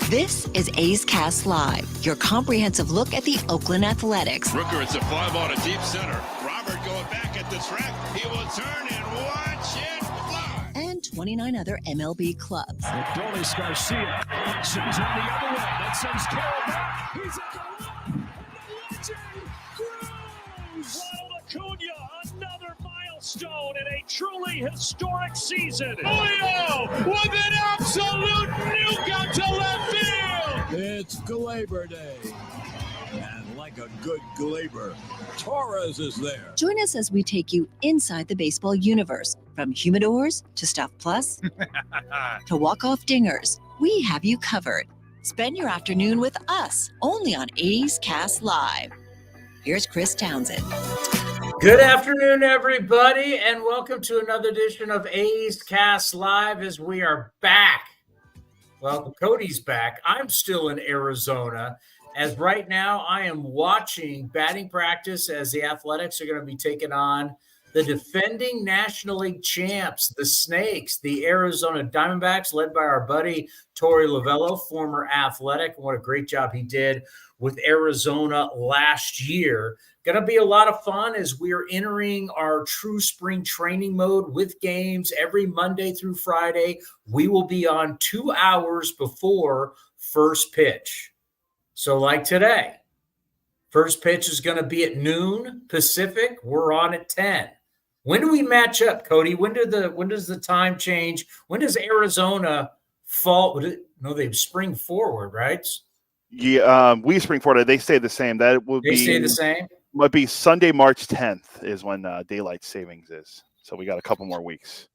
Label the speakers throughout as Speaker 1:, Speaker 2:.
Speaker 1: This is A's Cast Live, your comprehensive look at the Oakland Athletics.
Speaker 2: Rooker, it's a 5 on a deep center. Robert going back at the track. He will turn and watch it fly.
Speaker 1: And 29 other MLB clubs.
Speaker 3: Adolis Garcia swings on the other way. That sends Carroll back. He's at the Grows! Ronald Acuna, another milestone in a truly historic season.
Speaker 2: Julio with an absolute nuke out to left field.
Speaker 3: It's Glaber Day. And like a good Glaber, Torres is there.
Speaker 1: Join us as we take you inside the baseball universe. From humidors to Stuff Plus to walk-off dingers, we have you covered. Spend your afternoon with us, only on A's Cast Live. Here's Chris Townsend.
Speaker 4: Good afternoon, everybody, and welcome to another edition of A's Cast Live as we are back. Well, Cody's back. I'm still in Arizona, as right now I am watching batting practice as the Athletics are going to be taking on the defending National League champs, the Snakes, the Arizona Diamondbacks, led by our buddy Torey Lovullo, former Athletic. What a great job he did with Arizona last year. Going to be a lot of fun as we are entering our true spring training mode with games every Monday through Friday. We will be on 2 hours before first pitch. So like today, first pitch is going to be at noon Pacific. We're on at 10. When do we match up, Cody? When does the time change? When does Arizona fall? No, they spring forward, right?
Speaker 5: Yeah, we spring forward. They stay the same. They
Speaker 4: stay the same?
Speaker 5: Would be Sunday, March 10th is when daylight savings is. So we got a couple more weeks.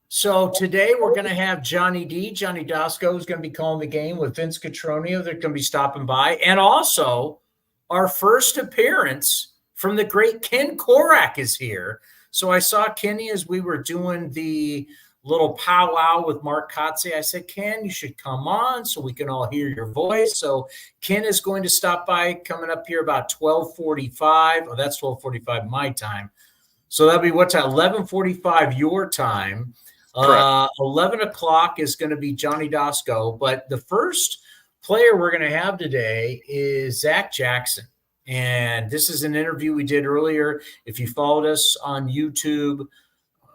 Speaker 4: So today we're going to have Johnny Doskow is going to be calling the game with Vince Cotroneo. They're going to be stopping by. And also our first appearance from the great Ken Korach is here. So I saw Kenny as we were doing the little powwow with Mark Kotze. I said, Ken, you should come on so we can all hear your voice. So Ken is going to stop by coming up here about 12:45. Oh, that's 12:45 my time. So that'll be what time? 11:45 your time. 11 o'clock is going to be Johnny Doskow. But the first player we're going to have today is Zach Jackson. And this is an interview we did earlier. If you followed us on YouTube,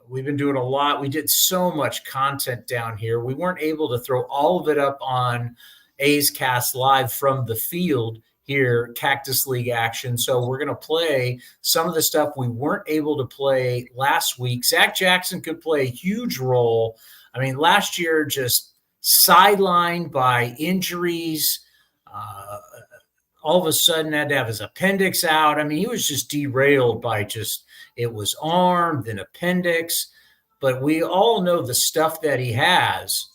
Speaker 4: we've been doing a lot. We did so much content down here. We weren't able to throw all of it up on A's Cast Live from the field here, Cactus League action. So we're going to play some of the stuff we weren't able to play last week. Zach Jackson could play a huge role. I mean, last year just sidelined by injuries. All of a sudden had to have his appendix out. I mean, he was just derailed by it was arm, then appendix. But we all know the stuff that he has,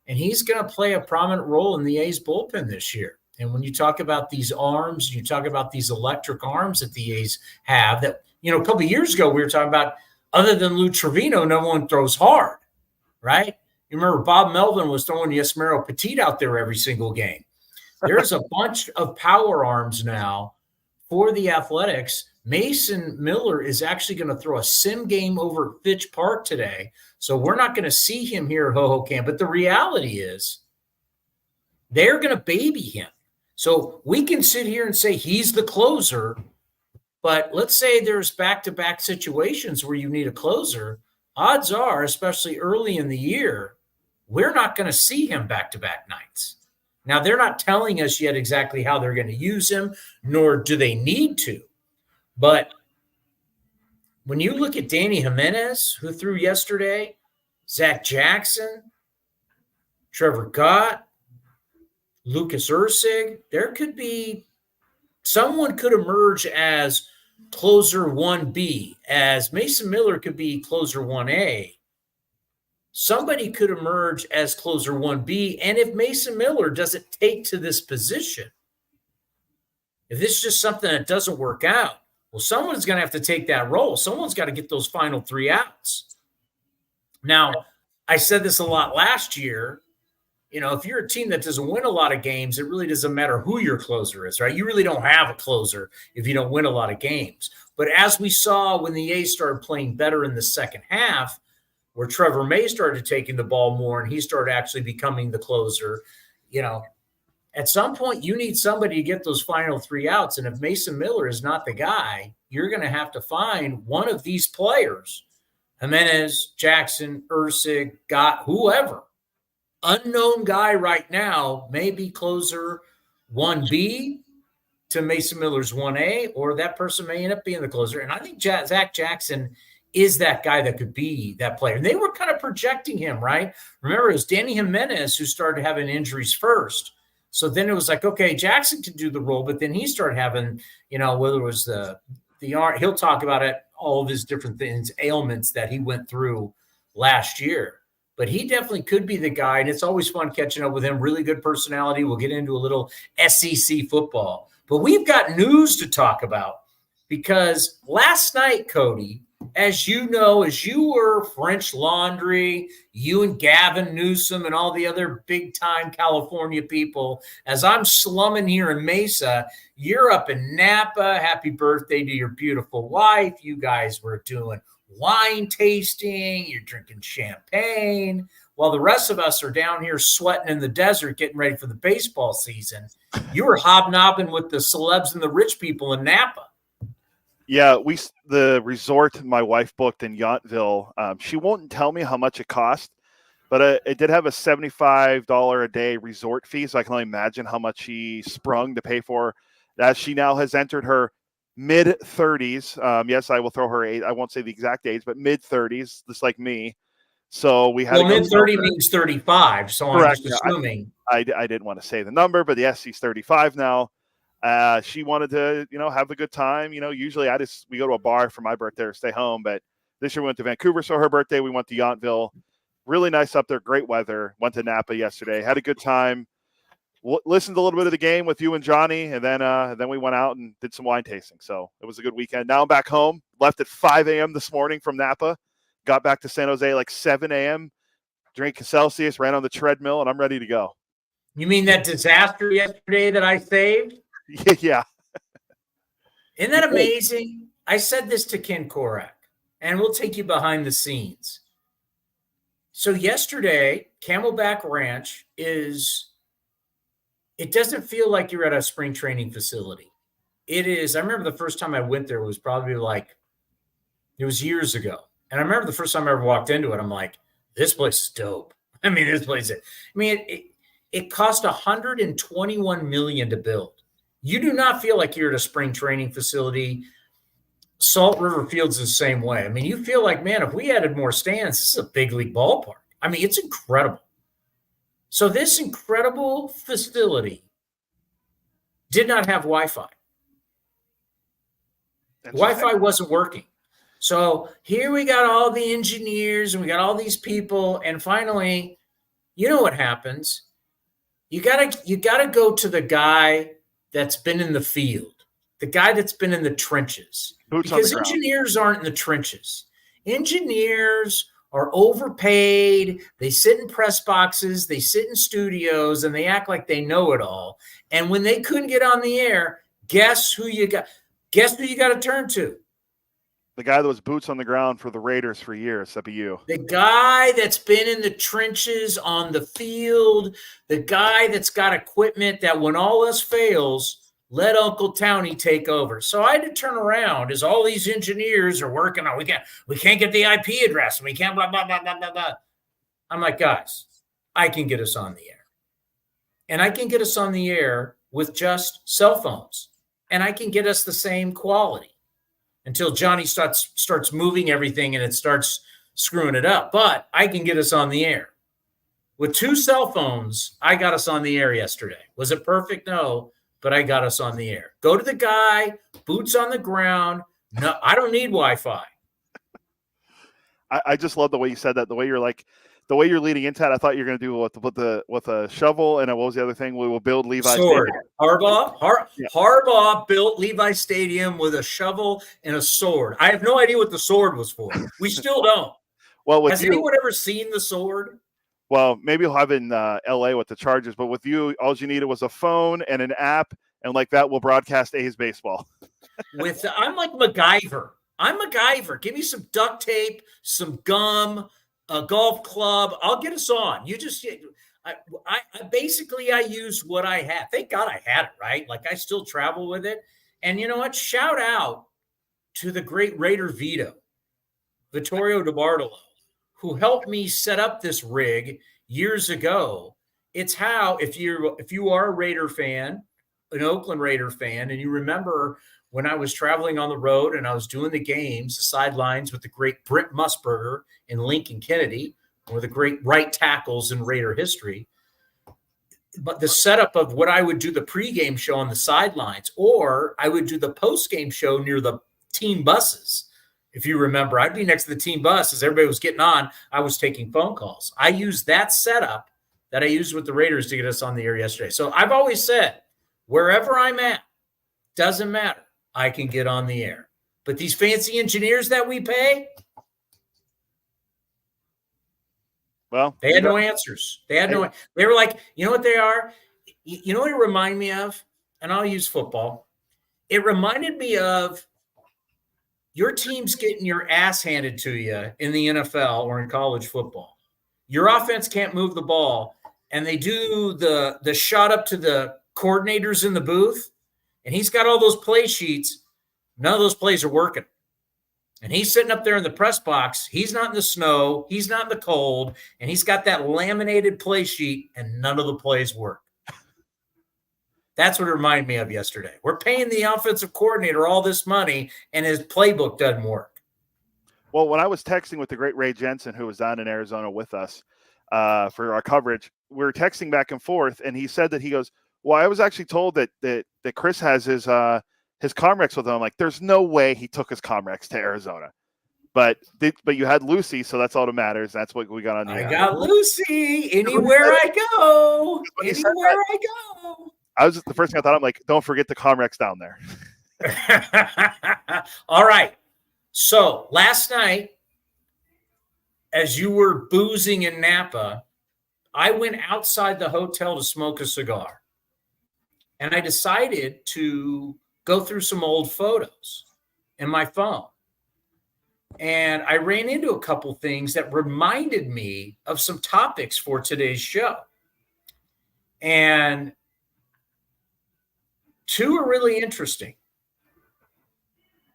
Speaker 4: and he's going to play a prominent role in the A's bullpen this year. And when you talk about these arms, you talk about these electric arms that the A's have that, a couple of years ago we were talking about, other than Lou Trevino, no one throws hard, right? You remember Bob Melvin was throwing Yasmero Petit out there every single game. There's a bunch of power arms now for the Athletics. Mason Miller is actually going to throw a sim game over at Fitch Park today. So we're not going to see him here at Hohokam. But the reality is they're going to baby him. So we can sit here and say he's the closer. But let's say there's back-to-back situations where you need a closer. Odds are, especially early in the year, we're not going to see him back-to-back nights. Now, they're not telling us yet exactly how they're going to use him, nor do they need to. But when you look at Danny Jimenez, who threw yesterday, Zach Jackson, Trevor Gott, Lucas Ursig, there could be someone could emerge as closer 1B, as Mason Miller could be closer 1A. Somebody could emerge as closer 1B. And if Mason Miller doesn't take to this position, if this is just something that doesn't work out, well, someone's going to have to take that role. Someone's got to get those final 3 outs. Now, I said this a lot last year. If you're a team that doesn't win a lot of games, it really doesn't matter who your closer is, right? You really don't have a closer if you don't win a lot of games. But as we saw when the A's started playing better in the second half, where Trevor May started taking the ball more and he started actually becoming the closer. At some point you need somebody to get those final 3 outs. And if Mason Miller is not the guy, you're going to have to find one of these players, Jimenez, Jackson, Ursig, Gott, whoever. Unknown guy right now, maybe closer 1B to Mason Miller's 1A, or that person may end up being the closer. And I think Zach Jackson is that guy that could be that player. And they were kind of projecting him, right? Remember, it was Danny Jimenez who started having injuries first. So then it was like, okay, Jackson could do the role, but then he started having, whether it was the arm, he'll talk about it, all of his different things, ailments that he went through last year. But he definitely could be the guy, and it's always fun catching up with him. Really good personality. We'll get into a little SEC football. But we've got news to talk about because last night, Cody, as you know, as you were French Laundry, you and Gavin Newsom and all the other big-time California people, as I'm slumming here in Mesa, you're up in Napa. Happy birthday to your beautiful wife. You guys were doing wine tasting, you're drinking champagne, while the rest of us are down here sweating in the desert getting ready for the baseball season. You were hobnobbing with the celebs and the rich people in Napa.
Speaker 5: Yeah, the resort my wife booked in Yountville, she won't tell me how much it cost, but it did have a $75 a day resort fee, so I can only imagine how much she sprung to pay for that. She now has entered her mid-30s. Yes, I will throw her age. I won't say the exact age, but mid-30s, just like me. So we had
Speaker 4: mid-30 means 35, so correct. I'm just assuming.
Speaker 5: I didn't want to say the number, but yes, she's 35 now. She wanted to, have a good time. Usually we go to a bar for my birthday or stay home, but this year we went to Vancouver, so her birthday, we went to Yountville. Really nice up there, great weather. Went to Napa yesterday, had a good time. Listened to a little bit of the game with you and Johnny, and then we went out and did some wine tasting. So it was a good weekend. Now I'm back home. Left at 5 a.m. this morning from Napa. Got back to San Jose like 7 a.m. Drank Celsius, ran on the treadmill, and I'm ready to go.
Speaker 4: You mean that disaster yesterday that I saved?
Speaker 5: Yeah.
Speaker 4: Isn't that amazing? I said this to Ken Korach, and we'll take you behind the scenes. So yesterday, Camelback Ranch it doesn't feel like you're at a spring training facility. It is. I remember the first time I went there was probably it was years ago. And I remember the first time I ever walked into it, I'm like, this place is dope. It cost $121 million to build. You do not feel like you're at a spring training facility. Salt River Field's the same way. You feel like, man, if we added more stands, this is a big league ballpark. It's incredible. So this incredible facility did not have Wi-Fi. Wi-Fi wasn't working. So here we got all the engineers and we got all these people. And finally, you know what happens? You gotta go to the guy that's been in the field, the guy that's been in the trenches. Because engineers aren't in the trenches. Engineers are overpaid. They sit in press boxes, they sit in studios, and they act like they know it all. And when they couldn't get on the air, guess who you got to turn to?
Speaker 5: The guy that was boots on the ground for the Raiders for years. That'd be you.
Speaker 4: The guy that's been in the trenches on the field, the guy that's got equipment that when all else fails, let Uncle Townie take over. So I had to turn around as all these engineers are working on, we can't get the IP address. We can't blah, blah, blah, blah, blah, blah. I'm like, guys, I can get us on the air. And I can get us on the air with just cell phones. And I can get us the same quality until Johnny starts moving everything and it starts screwing it up. But I can get us on the air. With 2 cell phones, I got us on the air yesterday. Was it perfect? No. But I got us on the air. Go to the guy, boots on the ground. No, I don't need Wi-Fi.
Speaker 5: I just love the way you said that. The way you're leading into that. I thought you were going to do with a shovel and what was the other thing? We will build Levi
Speaker 4: Sword.
Speaker 5: Stadium.
Speaker 4: Harbaugh built Levi Stadium with a shovel and a sword. I have no idea what the sword was for. We still don't.
Speaker 5: Well,
Speaker 4: has anyone ever seen the sword?
Speaker 5: Well, maybe he'll have in L.A. with the Chargers, but with you, all you needed was a phone and an app, and like that, we'll broadcast A's baseball.
Speaker 4: I'm like MacGyver. I'm MacGyver. Give me some duct tape, some gum, a golf club. I'll get us on. You just, I basically use what I had. Thank God I had it, right? Like I still travel with it. And you know what? Shout out to the great Raider Vittorio DiBartolo, who helped me set up this rig years ago. It's how, if you are a Raider fan, an Oakland Raider fan, and you remember when I was traveling on the road and I was doing the games, the sidelines with the great Brent Musburger and Lincoln Kennedy, one of the great right tackles in Raider history. But the setup of what I would do the pregame show on the sidelines, or I would do the postgame show near the team buses. If you remember, I'd be next to the team bus as everybody was getting on. I was taking phone calls. I used that setup that I used with the Raiders to get us on the air yesterday. So I've always said, wherever I'm at, doesn't matter. I can get on the air. But these fancy engineers that we pay,
Speaker 5: well,
Speaker 4: they had no answers. They were like, you know what they are? You know what it reminded me of? And I'll use football. It reminded me of your team's getting your ass handed to you in the NFL or in college football. Your offense can't move the ball, and they do the shot up to the coordinators in the booth, and he's got all those play sheets. None of those plays are working. And he's sitting up there in the press box. He's not in the snow. He's not in the cold. And he's got that laminated play sheet, and none of the plays work. That's what it reminded me of yesterday. We're paying the offensive coordinator all this money, and his playbook doesn't work.
Speaker 5: Well, when I was texting with the great Ray Jensen, who was down in Arizona with us for our coverage, we were texting back and forth, and he said that he goes, well, I was actually told that Chris has his Comrex with him. I'm like, there's no way he took his Comrex to Arizona. But you had Lucy, so that's all that matters. That's what we got on the
Speaker 4: I got Lucy anywhere I go. Anywhere I go.
Speaker 5: I was just the first thing I thought. I'm like, don't forget the Comrex down there.
Speaker 4: All right. So last night, as you were boozing in Napa, I went outside the hotel to smoke a cigar. And I decided to go through some old photos in my phone. And I ran into a couple things that reminded me of some topics for today's show. And two are really interesting.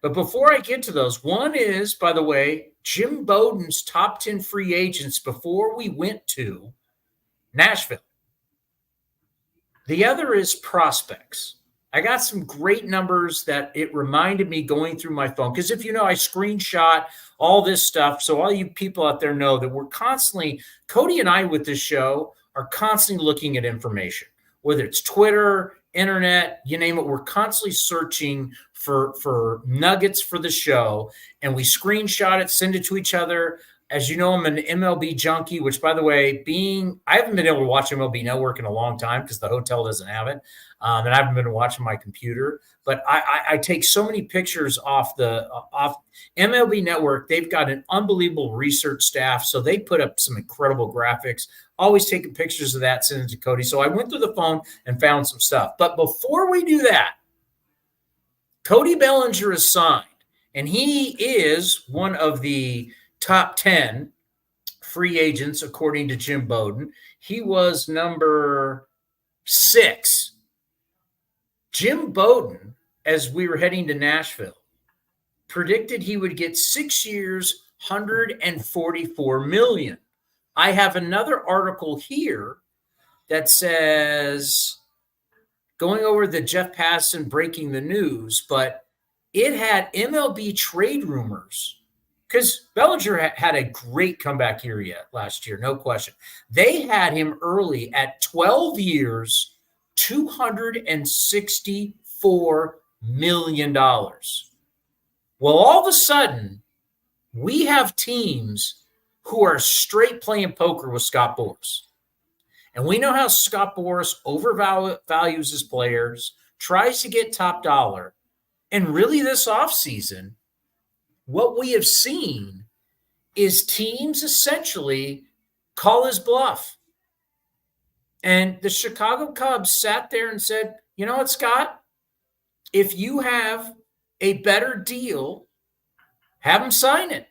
Speaker 4: But before I get to those, one is, by the way, Jim Bowden's top 10 free agents before we went to Nashville. The other is prospects. I got some great numbers that it reminded me going through my phone. Because if you know, I screenshot all this stuff. So all you people out there know that we're constantly, Cody and I with this show are constantly looking at information, whether it's Twitter, internet, you name it. We're constantly searching for nuggets for the show, and we screenshot it, send it to each other. As you know, I'm an MLB junkie, which, by the way, I haven't been able to watch MLB Network in a long time because the hotel doesn't have it. And I haven't been watching my computer. But I take so many pictures off MLB Network. They've got an unbelievable research staff, so they put up some incredible graphics. Always taking pictures of that, sending it to Cody. So I went through the phone and found some stuff. But before we do that, Cody Bellinger is signed, and he is one of the top 10 free agents, according to Jim Bowden. He was number 6. Jim Bowden, as we were heading to Nashville, predicted he would get 6 years, $144 million. I have another article here that says, going over the Jeff Passan breaking the news, but it had MLB trade rumors. Because Bellinger had a great comeback year last year, no question. They had him early at 12 years, $264 million. Well, all of a sudden, we have teams who are straight playing poker with Scott Boras. And we know how Scott Boras overvalues his players, tries to get top dollar. And really this offseason, what we have seen is teams essentially call his bluff. And the Chicago Cubs sat there and said, you know what, Scott? If you have a better deal, have him sign it.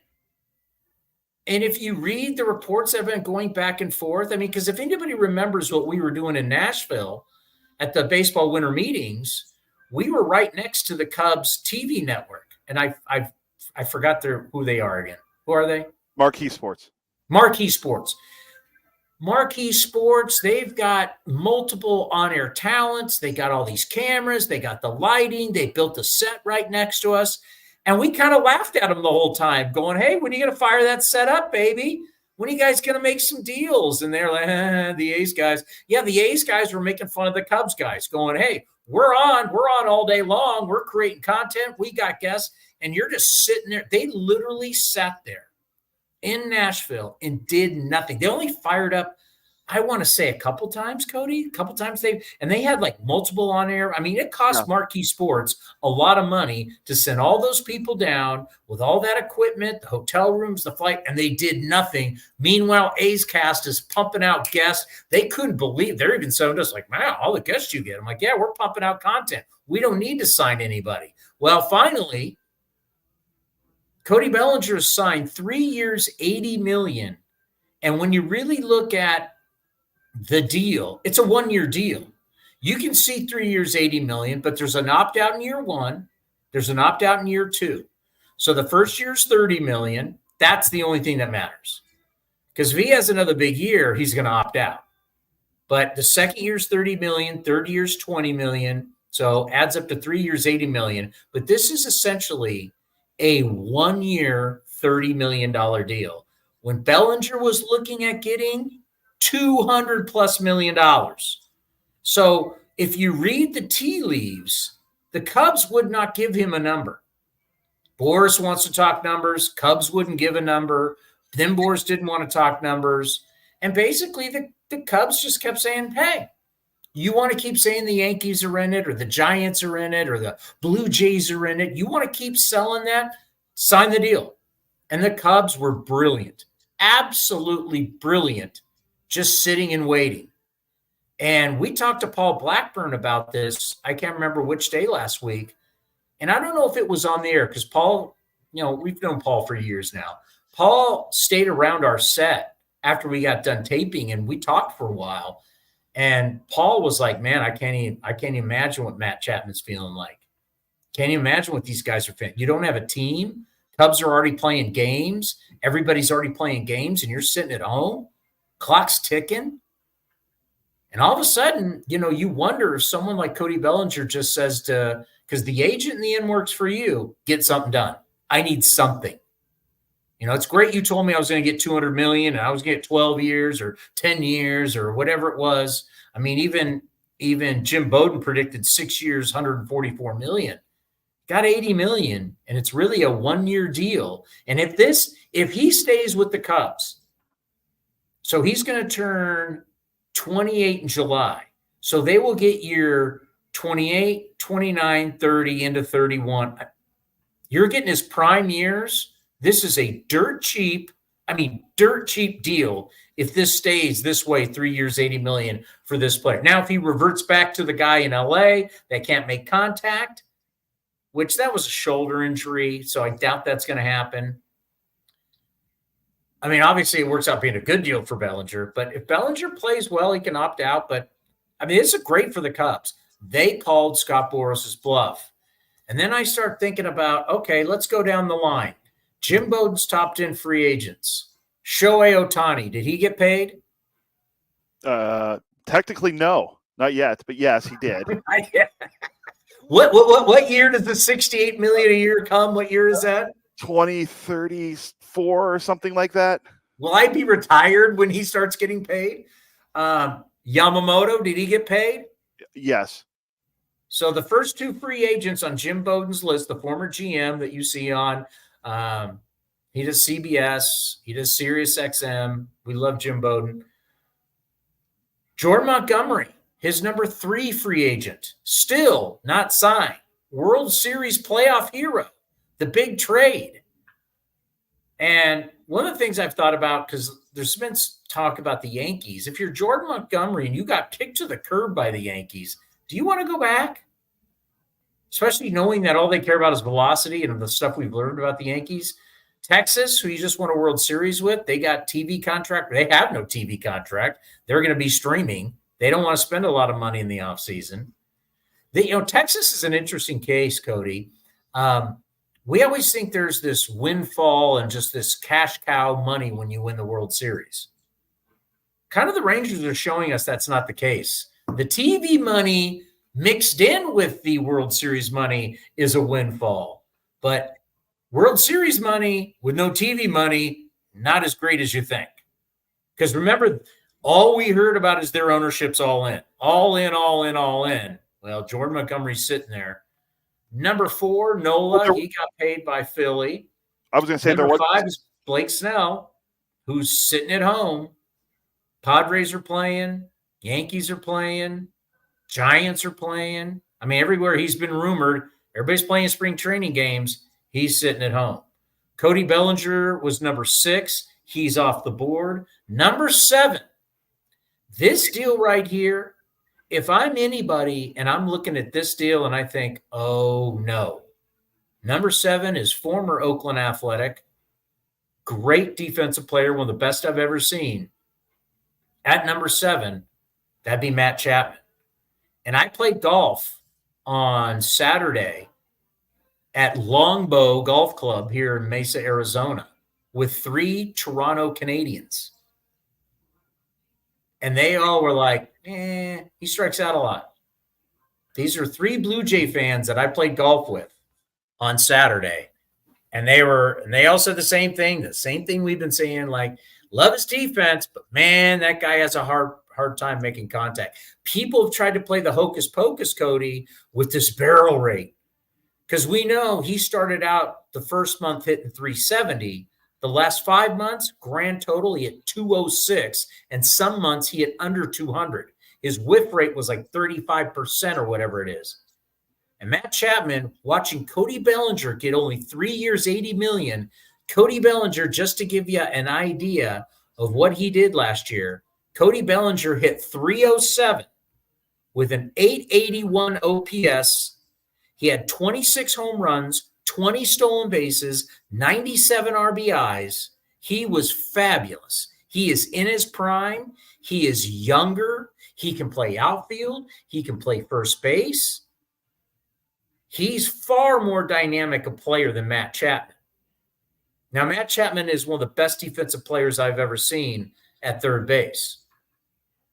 Speaker 4: And if you read the reports that have been going back and forth, I mean, because if anybody remembers what we were doing in Nashville at the baseball winter meetings, we were right next to the Cubs TV network. And I forgot who they are again. Who are they?
Speaker 5: Marquee Sports.
Speaker 4: Marquee Sports. Marquee Sports, they've got multiple on-air talents. They got all these cameras. They got the lighting. They built a set right next to us. And we kind of laughed at them the whole time, going, hey, when are you going to fire that set up, baby? When are you guys going to make some deals? And they're like, the A's guys. Yeah, the A's guys were making fun of the Cubs guys, going, hey, we're on all day long. We're creating content. We got guests. And you're just sitting there. They literally sat there in Nashville and did nothing. They only fired up, I want to say, a couple times, Cody. A couple times they had like multiple on air. I mean, it cost Marquee Sports a lot of money to send all those people down with all that equipment, the hotel rooms, the flight, and they did nothing. Meanwhile, A's Cast is pumping out guests. They couldn't believe. They're even so just like, man, all the guests you get. I'm like, yeah, we're pumping out content. We don't need to sign anybody. Well, finally, Cody Bellinger signed 3 years, $80 million. And when you really look at the deal, it's a 1-year deal. You can see 3 years, $80 million, but there's an opt-out in year one. There's an opt-out in year two. So the first year's $30 million. That's the only thing that matters. Because if he has another big year, he's going to opt out. But the second year's $30 million, third year's $20 million. So adds up to 3 years, $80 million. But this is essentially a 1-year, $30 million deal. When Bellinger was looking at getting $200+ million. So if you read the tea leaves, the Cubs would not give him a number. Boris wants to talk numbers. Cubs wouldn't give a number. Then Boris didn't want to talk numbers. And basically the Cubs just kept saying, hey, you want to keep saying the Yankees are in it or the Giants are in it or the Blue Jays are in it. You want to keep selling that? Sign the deal. And the Cubs were brilliant, absolutely brilliant, just sitting and waiting. And we talked to Paul Blackburn about this. I can't remember which day last week. And I don't know if it was on the air because Paul, we've known Paul for years now. Paul stayed around our set after we got done taping and we talked for a while. And Paul was like, man, I can't imagine what Matt Chapman's feeling like. Can't you imagine what these guys are feeling? You don't have a team. Cubs are already playing games. Everybody's already playing games, and you're sitting at home. Clock's ticking. And all of a sudden, you wonder if someone like Cody Bellinger just says because the agent in the end works for you, get something done. I need something. It's great you told me I was going to get $200 million and I was going to get 12 years or 10 years or whatever it was. I mean, even Jim Bowden predicted 6 years, $144 million. Got $80 million, and it's really a 1-year deal. And if he stays with the Cubs, so he's going to turn 28 in July. So they will get year 28, 29, 30 into 31. You're getting his prime years. This is a dirt cheap deal if this stays this way, 3 years, $80 million for this player. Now, if he reverts back to the guy in LA that can't make contact, which that was a shoulder injury, so I doubt that's going to happen. I mean, obviously it works out being a good deal for Bellinger, but if Bellinger plays well, he can opt out. But, I mean, this is great for the Cubs. They called Scott Boras's bluff. And then I start thinking about, okay, let's go down the line. Jim Bowden's top 10 free agents. Shohei Ohtani, did he get paid?
Speaker 5: Technically, no, not yet, but yes, he did.
Speaker 4: What year does the $68 million a year come? What year is that?
Speaker 5: 2034 or something like that.
Speaker 4: Will I be retired when he starts getting paid? Yamamoto, did he get paid?
Speaker 5: Yes.
Speaker 4: So the first two free agents on Jim Bowden's list, the former GM that you see on, he does CBS, he does Sirius XM. We love Jim Bowden. Jordan Montgomery, his number 3 free agent, still not signed. World Series playoff hero, the big trade. And one of the things I've thought about, because there's been talk about the Yankees, if you're Jordan Montgomery and you got kicked to the curb by the Yankees, do you want to go back? Especially knowing that all they care about is velocity and the stuff we've learned about the Yankees. Texas, who you just won a World Series with, they got TV contract. They have no TV contract. They're going to be streaming. They don't want to spend a lot of money in the offseason. Texas is an interesting case, Cody. We always think there's this windfall and just this cash cow money when you win the World Series. Kind of the Rangers are showing us that's not the case. The TV money mixed in with the World Series money is a windfall. But World Series money with no TV money, not as great as you think. Because remember, all we heard about is their ownership's all in. All in, all in, all in. Well, Jordan Montgomery's sitting there. Number 4, Nola, he got paid by Philly.
Speaker 5: I was going to say
Speaker 4: Number 5 is Blake Snell, who's sitting at home. Padres are playing. Yankees are playing. Giants are playing. I mean, everywhere he's been rumored, everybody's playing spring training games. He's sitting at home. Cody Bellinger was number 6. He's off the board. Number 7, this deal right here, if I'm anybody and I'm looking at this deal and I think, oh, no. Number 7 is former Oakland Athletic. Great defensive player, one of the best I've ever seen. At number 7, that'd be Matt Chapman. And I played golf on Saturday at Longbow Golf Club here in Mesa, Arizona, with 3 Toronto Canadians. And they all were like, he strikes out a lot. These are 3 Blue Jay fans that I played golf with on Saturday. And they all said the same thing we've been saying, like, love his defense, but man, that guy has a hard time making contact. People have tried to play the hocus pocus, Cody, with this barrel rate. Because we know he started out the first month hitting 370. The last 5 months, grand total, he hit 206. And some months he hit under 200. His whiff rate was like 35% or whatever it is. And Matt Chapman, watching Cody Bellinger get only 3 years, $80 million. Cody Bellinger, just to give you an idea of what he did last year, Cody Bellinger hit 307 with an 881 OPS. He had 26 home runs, 20 stolen bases, 97 RBIs. He was fabulous. He is in his prime. He is younger. He can play outfield. He can play first base. He's far more dynamic a player than Matt Chapman. Now, Matt Chapman is one of the best defensive players I've ever seen at third base.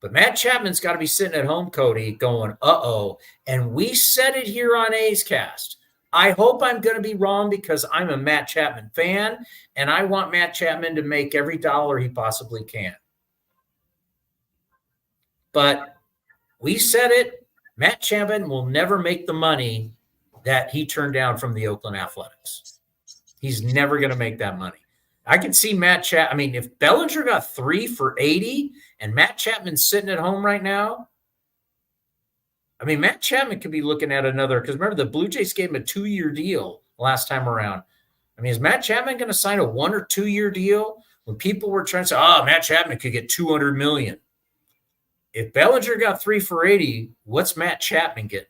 Speaker 4: But Matt Chapman's got to be sitting at home, Cody, going, uh-oh. And we said it here on A's Cast. I hope I'm going to be wrong because I'm a Matt Chapman fan, and I want Matt Chapman to make every dollar he possibly can. But we said it. Matt Chapman will never make the money that he turned down from the Oakland Athletics. He's never going to make that money. I can see Matt Chapman. I mean, if Bellinger got 3 for $80 and Matt Chapman's sitting at home right now, I mean, Matt Chapman could be looking at another, because remember, the Blue Jays gave him a 2-year deal last time around. I mean, is Matt Chapman going to sign a 1 or 2 year deal when people were trying to say, Matt Chapman could get $200 million? If Bellinger got 3 for $80, what's Matt Chapman getting?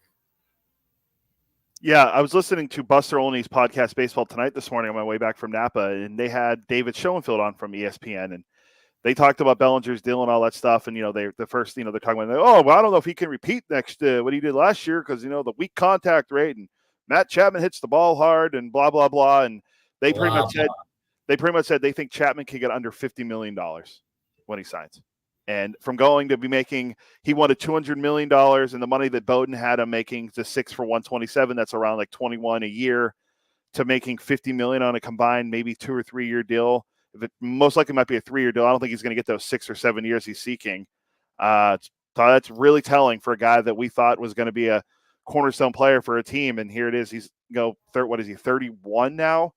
Speaker 5: Yeah, I was listening to Buster Olney's podcast Baseball Tonight this morning on my way back from Napa, and they had David Schoenfield on from ESPN, and they talked about Bellinger's deal and all that stuff. And, they're talking about, I don't know if he can repeat next what he did last year because, the weak contact rate, and Matt Chapman hits the ball hard and blah, blah, blah. And they pretty much said they think Chapman could get under $50 million when he signs. And from going to be making, he wanted $200 million, and the money that Bowden had him making the 6 for 127, that's around like 21 a year, to making $50 million on a combined maybe 2 or 3 year deal. It most likely might be a 3 year deal. I don't think he's going to get those 6 or 7 years he's seeking. So that's really telling for a guy that we thought was going to be a cornerstone player for a team. And here it is. He's 31 now?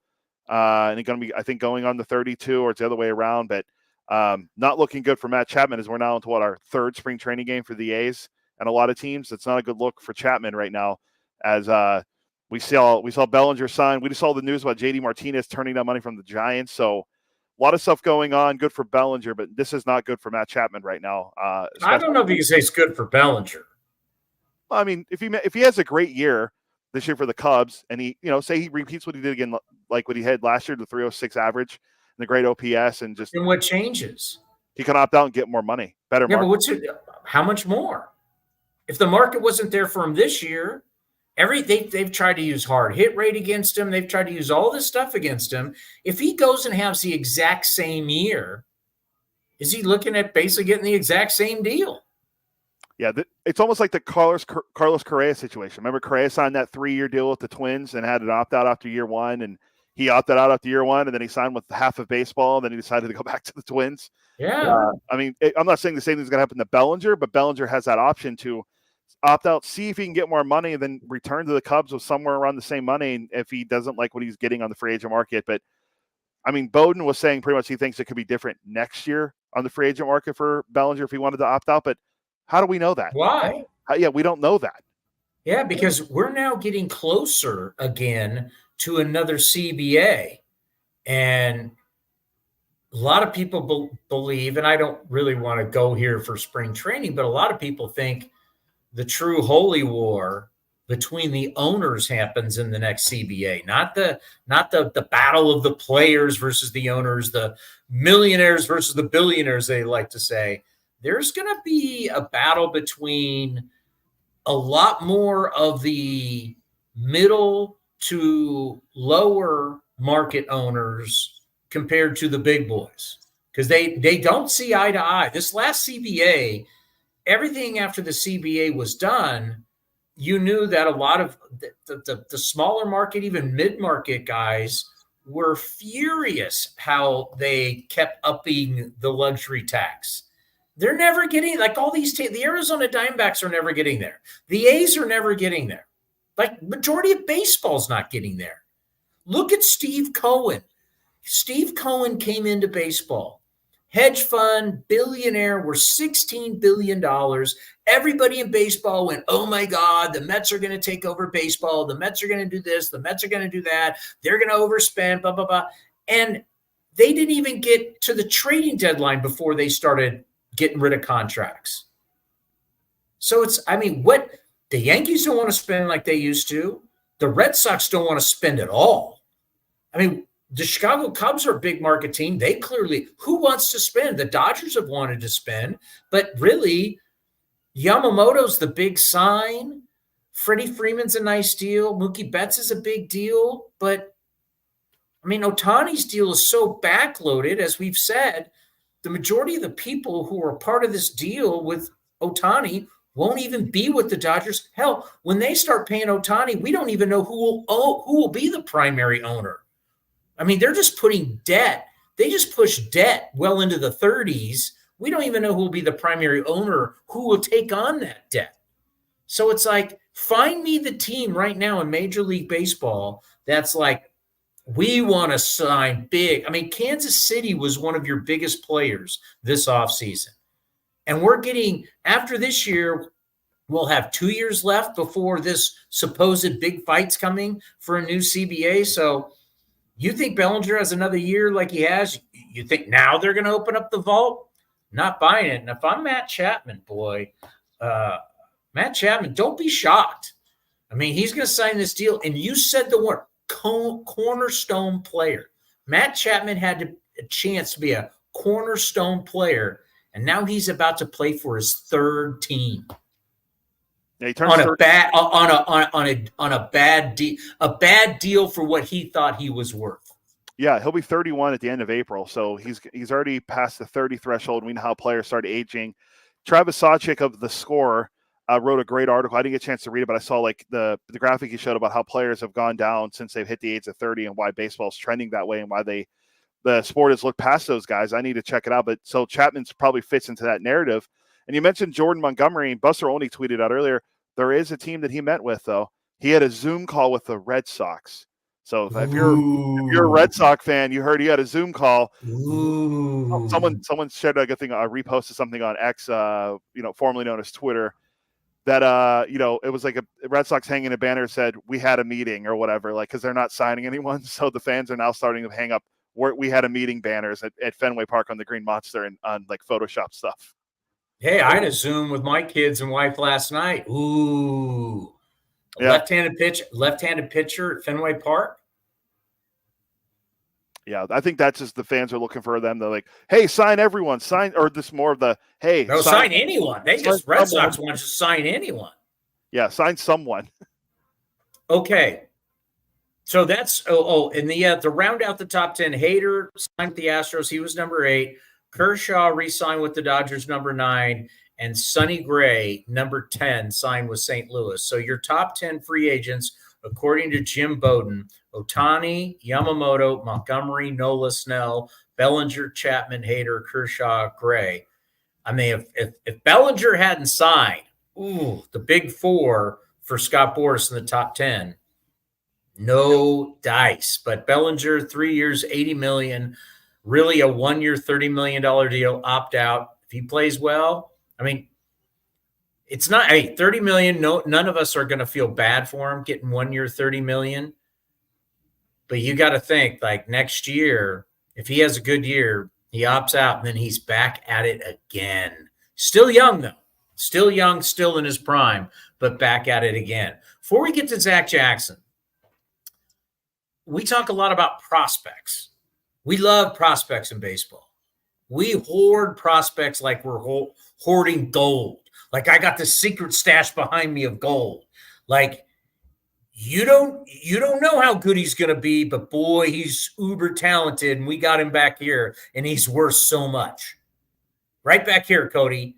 Speaker 5: And he's going to be, I think, going on the 32, or it's the other way around. But not looking good for Matt Chapman, as we're now into our 3rd spring training game for the A's and a lot of teams. It's not a good look for Chapman right now, as we saw Bellinger sign. We just saw the news about JD Martinez turning down money from the Giants. So a lot of stuff going on. Good for Bellinger, but this is not good for Matt Chapman right now.
Speaker 4: I don't know if you can say it's good for Bellinger.
Speaker 5: I mean, if he has a great year, this year for the Cubs, and he, say he repeats what he did again, like what he had last year, the 306 average and the great OPS, and
Speaker 4: what changes?
Speaker 5: He can opt out and get more money, better market.
Speaker 4: But how much more? If the market wasn't there for him this year, they've tried to use hard hit rate against him. They've tried to use all this stuff against him. If he goes and has the exact same year, is he looking at basically getting the exact same deal?
Speaker 5: Yeah, it's almost like the Carlos Correa situation. Remember, Correa signed that 3-year deal with the Twins and had an opt-out after year 1, and he opted out after year 1, and then he signed with half of baseball, and then he decided to go back to the Twins.
Speaker 4: Yeah.
Speaker 5: I mean, I'm not saying the same thing's going to happen to Bellinger, but Bellinger has that option to opt out, see if he can get more money, and then return to the Cubs with somewhere around the same money if he doesn't like what he's getting on the free agent market. But, I mean, Bowden was saying pretty much he thinks it could be different next year on the free agent market for Bellinger if he wanted to opt out, but how do we know that?
Speaker 4: Why?
Speaker 5: Yeah, we don't know that.
Speaker 4: Yeah, because we're now getting closer again to another CBA. And a lot of people believe, and I don't really want to go here for spring training, but a lot of people think the true holy war between the owners happens in the next CBA, not the battle of the players versus the owners, the millionaires versus the billionaires, they like to say. There's going to be a battle between a lot more of the middle to lower market owners compared to the big boys, because they don't see eye to eye. This last CBA, everything after the CBA was done, you knew that a lot of the smaller market, even mid-market guys, were furious how they kept upping the luxury tax. They're never getting, like, all these the Arizona Diamondbacks are never getting there. The A's are never getting there. Like, majority of baseball's not getting there. Look at Steve Cohen. Steve Cohen came into baseball. Hedge fund, billionaire, worth $16 billion. Everybody in baseball went, oh my God, the Mets are going to take over baseball. The Mets are going to do this. The Mets are going to do that. They're going to overspend, blah, blah, blah. And they didn't even get to the trading deadline before they started getting rid of contracts. So what the Yankees don't want to spend like they used to. The Red Sox don't want to spend at all. I mean, the Chicago Cubs are a big market team. They clearly, who wants to spend? The Dodgers have wanted to spend, but really, Yamamoto's the big sign. Freddie Freeman's a nice deal. Mookie Betts is a big deal. But, I mean, Ohtani's deal is so backloaded, as we've said. The majority of the people who are part of this deal with Ohtani won't even be with the Dodgers. Hell, when they start paying Ohtani, we don't even know who will be the primary owner. I mean, they're just putting debt. They just push debt well into the 30s. We don't even know who will be the primary owner, who will take on that debt. So it's like, find me the team right now in Major League Baseball that's like, we want to sign big. I mean, Kansas City was one of your biggest players this offseason. And we're getting, after this year, we'll have 2 years left before this supposed big fight's coming for a new CBA. So you think Bellinger has another year like he has? You think now they're going to open up the vault? Not buying it. And if I'm Matt Chapman, Matt Chapman, don't be shocked. I mean, he's going to sign this deal. And you said the word, cornerstone player. Matt Chapman had a chance to be a cornerstone player, and now he's about to play for his third team.
Speaker 5: Yeah, he turns
Speaker 4: on a bad deal for what he thought he was worth.
Speaker 5: Yeah, he'll be 31 at the end of April, so he's already past the 30 threshold. We know how players start aging. Travis Sawchik of The Score wrote a great article. I didn't get a chance to read it, but I saw like the graphic he showed about how players have gone down since they've hit the age of 30 and why baseball's trending that way and why the sport has looked past those guys. I need to check it out. But so Chapman's probably fits into that narrative. And you mentioned Jordan Montgomery. Buster Olney tweeted out earlier, there is a team that he met with, though. He had a Zoom call with the Red Sox. So if you're a Red Sox fan, you heard he had a Zoom call.
Speaker 4: Ooh.
Speaker 5: Someone shared a good thing, reposted something on X, formerly known as Twitter, that it was like a Red Sox hanging a banner said we had a meeting or whatever, like because they're not signing anyone, so the fans are now starting to hang up we had a meeting banners at Fenway Park on the Green Monster and on like Photoshop stuff.
Speaker 4: Hey, I had a Zoom with my kids and wife last night. Ooh, A left-handed pitcher at Fenway Park.
Speaker 5: Yeah, I think that's just the fans are looking for them. They're like, hey, sign everyone. Sign, or this more of the, hey.
Speaker 4: No, sign anyone. Red Sox want to sign anyone.
Speaker 5: Yeah, sign someone.
Speaker 4: Okay. So that's, and to round out the top 10, Hader signed with the Astros. He was number 8. Kershaw re-signed with the Dodgers, number 9. And Sonny Gray, number 10, signed with St. Louis. So your top 10 free agents, according to Jim Bowden: Ohtani, Yamamoto, Montgomery, Nola, Snell, Bellinger, Chapman, Hader, Kershaw, Gray. I mean, if Bellinger hadn't signed, the big 4 for Scott Boras in the top 10, no dice. But Bellinger, 3 years, $80 million, really a 1 year, $30 million deal, opt out. If he plays well, I mean, it's not, hey, $30 million. No, none of us are going to feel bad for him getting 1 year, $30 million. But you got to think, like, next year, if he has a good year, he opts out and then he's back at it again. Still young, though. Still young, still in his prime, but back at it again. Before we get to Zach Jackson, we talk a lot about prospects. We love prospects in baseball. We hoard prospects like we're hoarding gold. Like, I got this secret stash behind me of gold. Like, you don't know how good he's going to be, but boy, he's uber talented, and we got him back here, and he's worth so much. Right back here, Cody.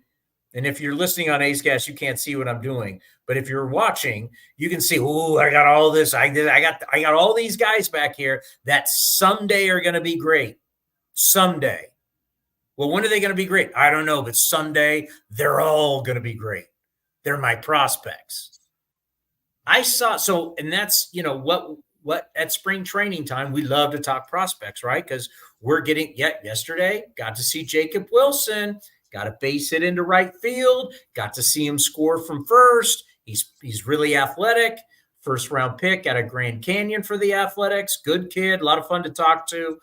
Speaker 4: And if you're listening on Ace Gas, you can't see what I'm doing. But if you're watching, you can see, I got all this. I got all these guys back here that someday are going to be great. Someday. Well, when are they going to be great? I don't know, but someday they're all going to be great. They're my prospects. And that's, what at spring training time, we love to talk prospects, right? Because we're getting, yesterday, got to see Jacob Wilson, got a base hit into right field, got to see him score from first. He's really athletic. First round pick out of Grand Canyon for the Athletics. Good kid, a lot of fun to talk to.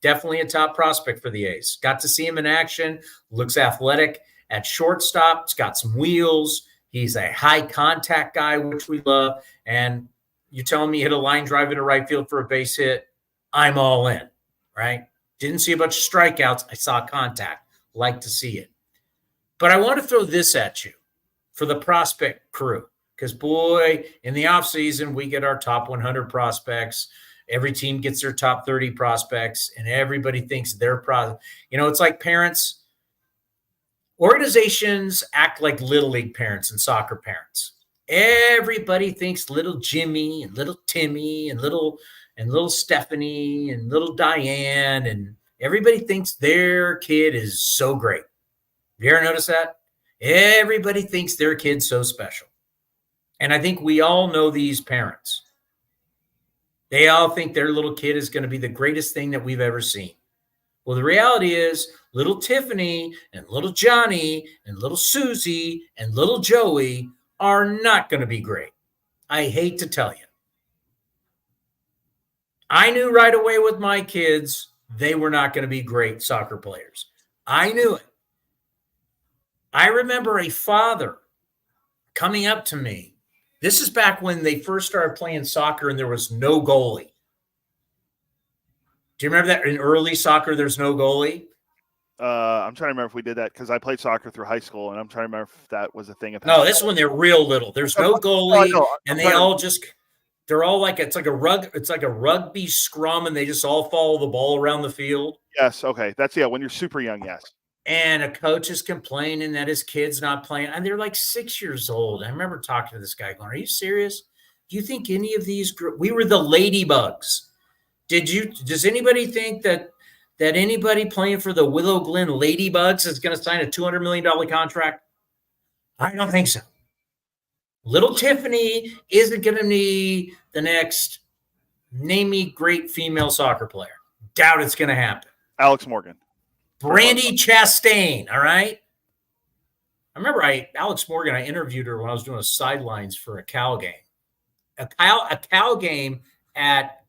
Speaker 4: Definitely a top prospect for the A's. Got to see him in action. Looks athletic at shortstop. He's got some wheels. He's a high contact guy, which we love. And you're telling me he hit a line drive into right field for a base hit? I'm all in, right? Didn't see a bunch of strikeouts. I saw contact. Like to see it. But I want to throw this at you for the prospect crew. Because, boy, in the offseason, we get our top 100 prospects. Every team gets their top 30 prospects, and everybody thinks their it's like parents. Organizations act like Little League parents and soccer parents. Everybody thinks little Jimmy and little Timmy and little Stephanie and little Diane, and everybody thinks their kid is so great. Have you ever noticed that? Everybody thinks their kid's so special. And I think we all know these parents. They all think their little kid is going to be the greatest thing that we've ever seen. Well, the reality is little Tiffany and little Johnny and little Susie and little Joey are not going to be great. I hate to tell you. I knew right away with my kids, they were not going to be great soccer players. I knew it. I remember a father coming up to me. This is back when they first started playing soccer and there was no goalie. Do you remember that in early soccer, there's no goalie?
Speaker 5: I'm trying to remember if we did that because I played soccer through high school, and I'm trying to remember if that was a thing.
Speaker 4: No, this is when they're real little. There's no goalie, and they're all like, it's like a rugby scrum, and they just all follow the ball around the field.
Speaker 5: Yes, okay. That's, when you're super young, yes.
Speaker 4: And a coach is complaining that his kid's not playing. And they're like 6 years old. I remember talking to this guy going, are you serious? Do you think any of these we were the Ladybugs. Does anybody think that anybody playing for the Willow Glen Ladybugs is going to sign a $200 million contract? I don't think so. Little Tiffany isn't going to be the next name me great female soccer player. Doubt it's going to happen.
Speaker 5: Alex Morgan.
Speaker 4: Brandy Chastain, all right? I remember Alex Morgan, I interviewed her when I was doing a sidelines for a Cal game. A Cal game at,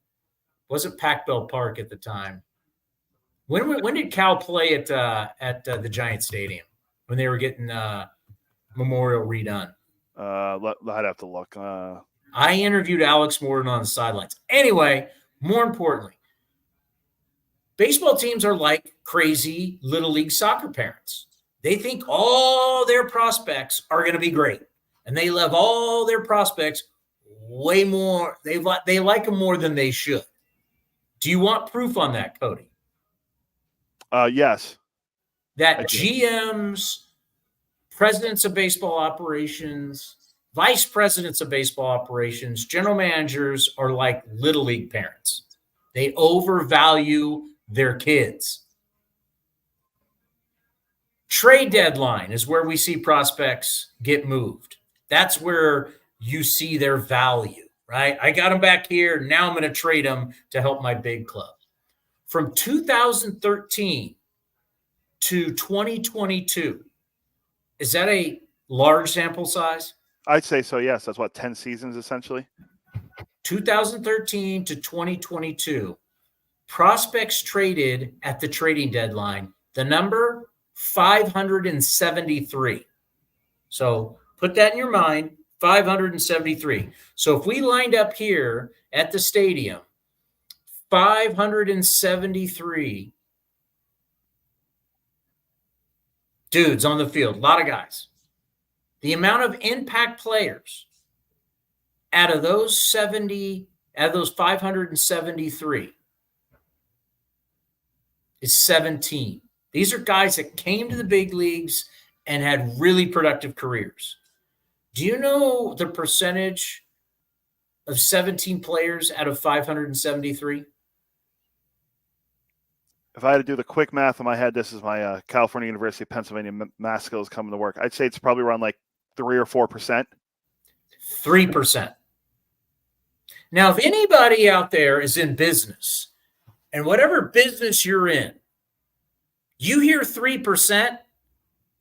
Speaker 4: wasn't Pac Bell Park at the time. When did Cal play at the Giant Stadium? When they were getting Memorial redone?
Speaker 5: I'd have to look.
Speaker 4: I interviewed Alex Morton on the sidelines. Anyway, more importantly, baseball teams are like crazy little league soccer parents. They think all their prospects are going to be great, and they love all their prospects way more. They like them more than they should. Do you want proof on that, Cody?
Speaker 5: Yes.
Speaker 4: That GMs, presidents of baseball operations, vice presidents of baseball operations, general managers are like little league parents. They overvalue their kids. Trade deadline is where we see prospects get moved. That's where you see their value, right? I got them back here. Now I'm going to trade them to help my big club. From 2013 to 2022, is that a large sample size?
Speaker 5: I'd say so, yes. That's what, 10 seasons essentially?
Speaker 4: 2013 to 2022, prospects traded at the trading deadline, the number 573. So put that in your mind, 573. So if we lined up here at the stadium, 573 dudes on the field, a lot of guys. The amount of impact players out of those 573 is 17. These are guys that came to the big leagues and had really productive careers. Do you know the percentage of 17 players out of 573?
Speaker 5: If I had to do the quick math in my head, this is my California University of Pennsylvania math skills coming to work. I'd say it's probably around like 3 or 4%.
Speaker 4: 3%. Now, if anybody out there is in business, and whatever business you're in, you hear 3%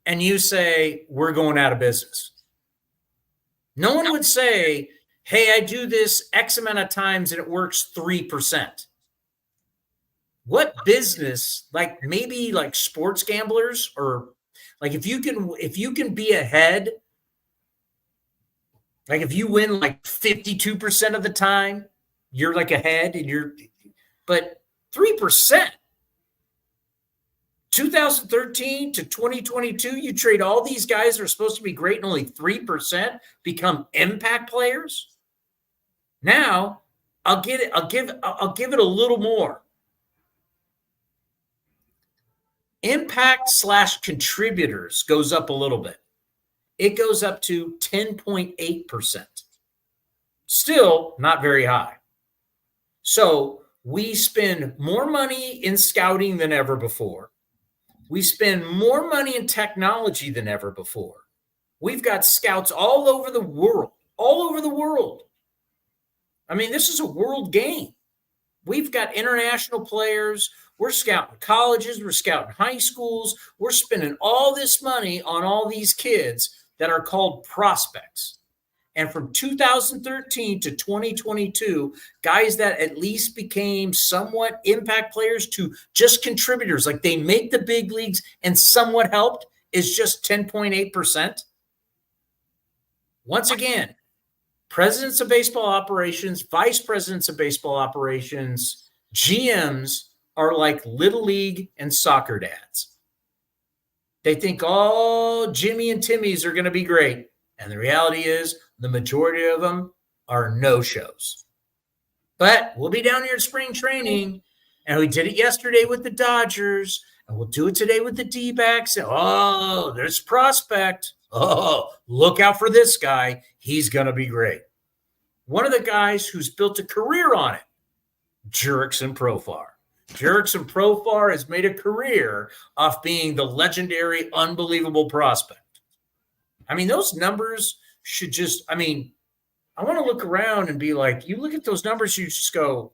Speaker 4: and you say, we're going out of business. No one would say, hey, I do this X amount of times and it works 3%. What business, like maybe like sports gamblers, or like if you can be ahead, like if you win like 52% of the time, you're like ahead but 3%. 2013 to 2022, you trade all these guys that are supposed to be great and only 3% become impact players. Now, I'll give it a little more. Impact / contributors goes up a little bit. It goes up to 10.8%. Still not very high. So we spend more money in scouting than ever before. We spend more money in technology than ever before. We've got scouts all over the world. I mean, this is a world game. We've got international players. We're scouting colleges. We're scouting high schools. We're spending all this money on all these kids that are called prospects. And from 2013 to 2022, guys that at least became somewhat impact players to just contributors, like they make the big leagues and somewhat helped, is just 10.8%. Once again, presidents of baseball operations, vice presidents of baseball operations, GMs are like little league and soccer dads. They think all Jimmy and Timmys are going to be great. And the reality is the majority of them are no-shows. But we'll be down here at spring training, and we did it yesterday with the Dodgers, and we'll do it today with the Dbacks. Oh, there's prospect. Oh, look out for this guy. He's going to be great. One of the guys who's built a career on it, Jurickson Profar. Jurickson Profar has made a career off being the legendary, unbelievable prospect. I mean, those numbers should just, I want to look around and be like, you look at those numbers, you just go,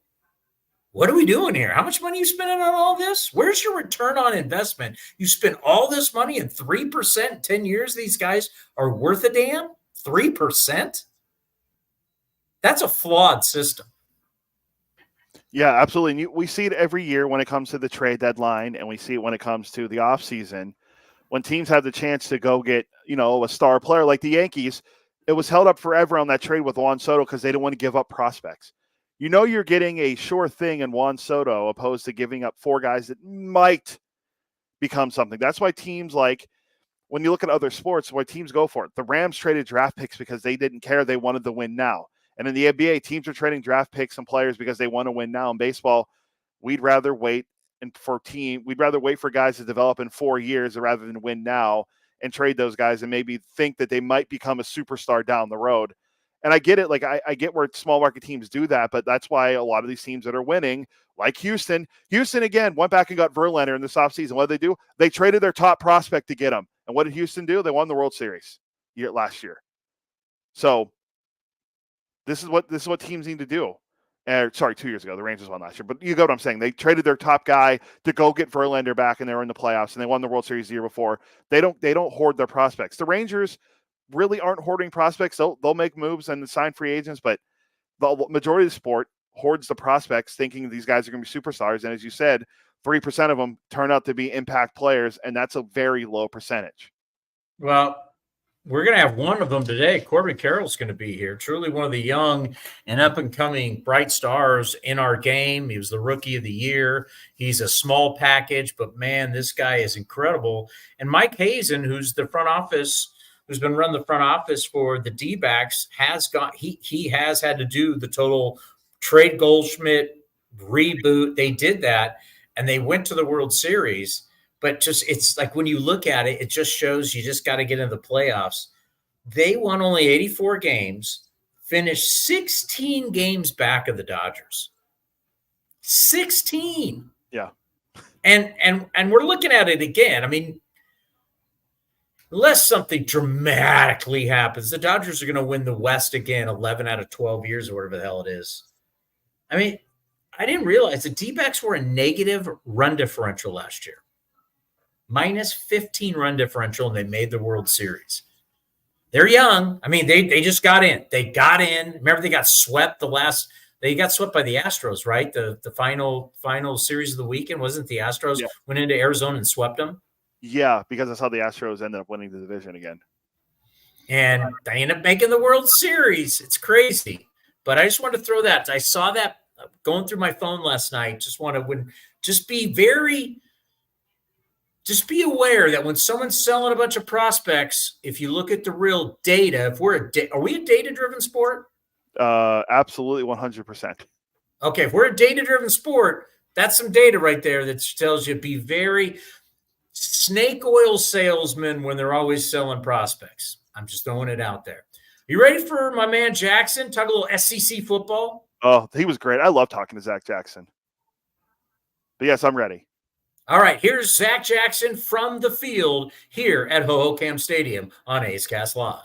Speaker 4: what are we doing here? How much money are you spending on all this? Where's your return on investment? You spend all this money and 3% in 10 years, these guys are worth a damn? 3%? That's a flawed system.
Speaker 5: Yeah, absolutely. And we see it every year when it comes to the trade deadline, and we see it when it comes to the offseason. When teams have the chance to go get, a star player like the Yankees, It was held up forever on that trade with Juan Soto because they didn't want to give up prospects. You know you're getting a sure thing in Juan Soto opposed to giving up 4 guys that might become something. That's why teams like, when you look at other sports, why teams go for it. The Rams traded draft picks because they didn't care. They wanted to win now. And in the NBA, teams are trading draft picks and players because they want to win now. In baseball, we'd rather wait for guys to develop in 4 years rather than win now and trade those guys and maybe think that they might become a superstar down the road. And I get it. Like, I get where small market teams do that, but that's why a lot of these teams that are winning, like Houston, again, went back and got Verlander in this offseason. What did they do? They traded their top prospect to get him. And what did Houston do? They won the World Series last year. So this is what teams need to do. 2 years ago. The Rangers won last year. But you get what I'm saying. They traded their top guy to go get Verlander back, and they were in the playoffs, and they won the World Series the year before. They don't hoard their prospects. The Rangers really aren't hoarding prospects. They'll make moves and sign free agents, but the majority of the sport hoards the prospects thinking these guys are going to be superstars. And as you said, 3% of them turn out to be impact players, and that's a very low percentage.
Speaker 4: Well, we're going to have one of them today. Corbin Carroll's going to be here. Truly one of the young and up-and-coming bright stars in our game. He was the Rookie of the Year. He's a small package, but, man, this guy is incredible. And Mike Hazen, who's the front office, who's been running the front office for the Dbacks, he has had to do the total trade Goldschmidt reboot. They did that, and they went to the World Series. But just, it's like when you look at it, it just shows you just got to get into the playoffs. They won only 84 games, finished 16 games back of the Dodgers. 16.
Speaker 5: Yeah.
Speaker 4: And we're looking at it again. I mean, unless something dramatically happens, the Dodgers are going to win the West again 11 out of 12 years or whatever the hell it is. I mean, I didn't realize the D-backs were a negative run differential last year. Minus 15 run differential, and they made the World Series. They're young. I mean, they just got in. They got in. Remember, they got swept they got swept by the Astros, right? The final series of the weekend. Wasn't the Astros went into Arizona and swept them?
Speaker 5: Yeah, because that's how the Astros ended up winning the division again. And
Speaker 4: they ended up making the World Series. It's crazy. But I just wanted to throw that. I saw that going through my phone last night. Just be aware that when someone's selling a bunch of prospects, if you look at the real data, are we a data-driven sport?
Speaker 5: Absolutely 100%.
Speaker 4: Okay, if we're a data-driven sport, that's some data right there that tells you be very snake oil salesmen when they're always selling prospects. I'm just throwing it out there. You ready for my man Jackson? Talk a little SEC football?
Speaker 5: Oh, he was great. I love talking to Zach Jackson. But yes, I'm ready.
Speaker 4: All right, here's Zach Jackson from the field here at Hohokam Stadium on A's Cast Live.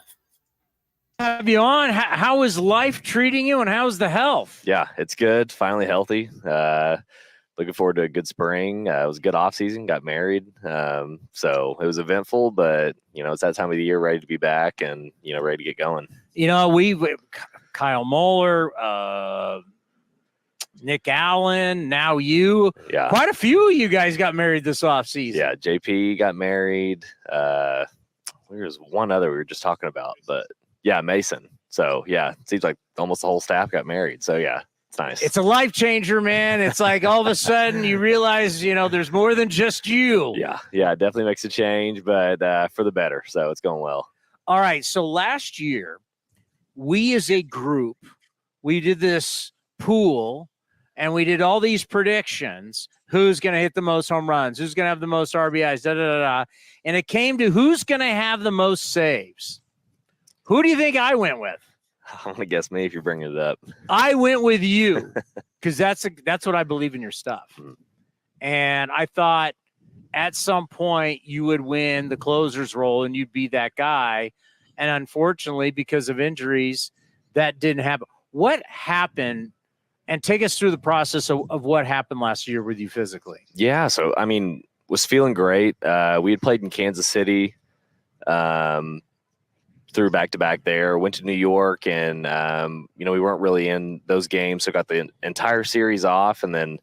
Speaker 6: Have you on? How is life treating you, and how's the health?
Speaker 7: Yeah, it's good. Finally healthy. Looking forward to a good spring. It was a good off season. Got married, so it was eventful. But it's that time of the year, ready to be back, and ready to get going.
Speaker 6: Kyle Muller, Nick Allen, now you.
Speaker 7: Yeah.
Speaker 6: Quite a few of you guys got married this offseason.
Speaker 7: Yeah, JP got married. There was one other we were just talking about, but yeah, Mason. So yeah, it seems like almost the whole staff got married. So yeah, it's nice.
Speaker 6: It's a life changer, man. It's like all of a sudden you realize, there's more than just you.
Speaker 7: Yeah, it definitely makes a change, but for the better. So it's going well.
Speaker 6: All right. So last year, we as a group, we did this pool. And we did all these predictions. Who's going to hit the most home runs? Who's going to have the most RBIs? And it came to who's going to have the most saves. Who do you think I went with?
Speaker 7: I'm going to guess me if you're bringing it up.
Speaker 6: I went with you because that's what I believe in your stuff. And I thought at some point you would win the closer's role and you'd be that guy. And unfortunately, because of injuries, that didn't happen. What happened? And take us through the process of what happened last year with you physically.
Speaker 7: Yeah, so, was feeling great. We had played in Kansas City, threw back-to-back there, went to New York, and, we weren't really in those games, so got the entire series off, and then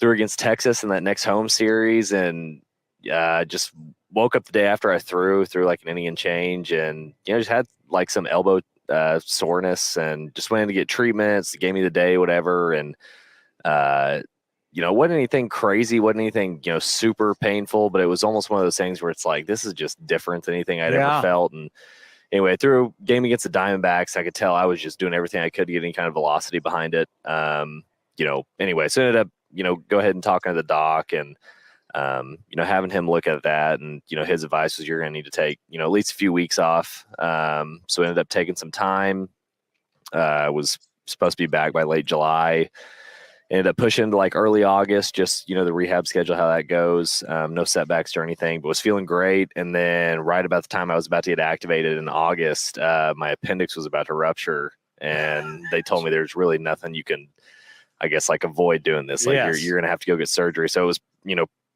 Speaker 7: threw against Texas in that next home series, and just woke up the day after I threw like an inning and change, and just had like some elbow soreness, and just went in to get treatments. They gave me the day, whatever, and wasn't anything crazy, wasn't anything super painful, but it was almost one of those things where it's like, this is just different than anything I'd ever felt. And anyway, through a game against the Diamondbacks, I could tell I was just doing everything I could to get any kind of velocity behind it. Anyway, so I ended up go ahead and talking to the doc, and having him look at that, and his advice was, you're going to need to take at least a few weeks off. So I ended up taking some time. Was supposed to be back by late July. Ended up pushing into like early August, just the rehab schedule, how that goes. No setbacks or anything, but was feeling great. And then right about the time I was about to get activated in August, my appendix was about to rupture, and they told me there's really nothing you can, I guess, like avoid doing this. Like you're gonna have to go get surgery. So it was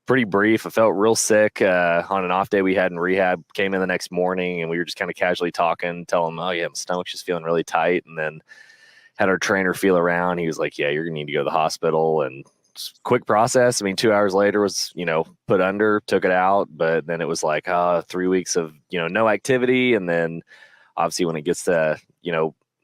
Speaker 7: pretty brief. I felt real sick on an off day we had in rehab. Came in the next morning, and we were just kind of casually talking, telling him, oh yeah, my stomach's just feeling really tight. And then had our trainer feel around. He was like, yeah, you're gonna need to go to the hospital. And quick process. I mean, 2 hours later was put under, took it out, but then it was like 3 weeks of no activity. And then obviously when it gets to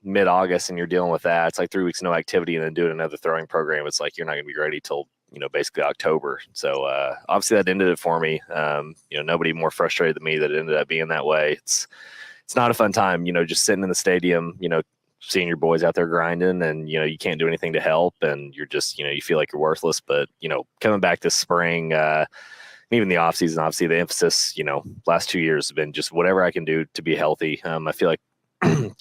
Speaker 7: mid-August and you're dealing with that, it's like 3 weeks no activity, and then doing another throwing program, it's like you're not gonna be ready till basically October. So obviously that ended it for me. Nobody more frustrated than me that it ended up being that way. It's not a fun time, just sitting in the stadium, seeing your boys out there grinding, and you can't do anything to help, and you're just you feel like you're worthless. But coming back this spring, even the off season, obviously the emphasis last 2 years has been just whatever I can do to be healthy. I feel like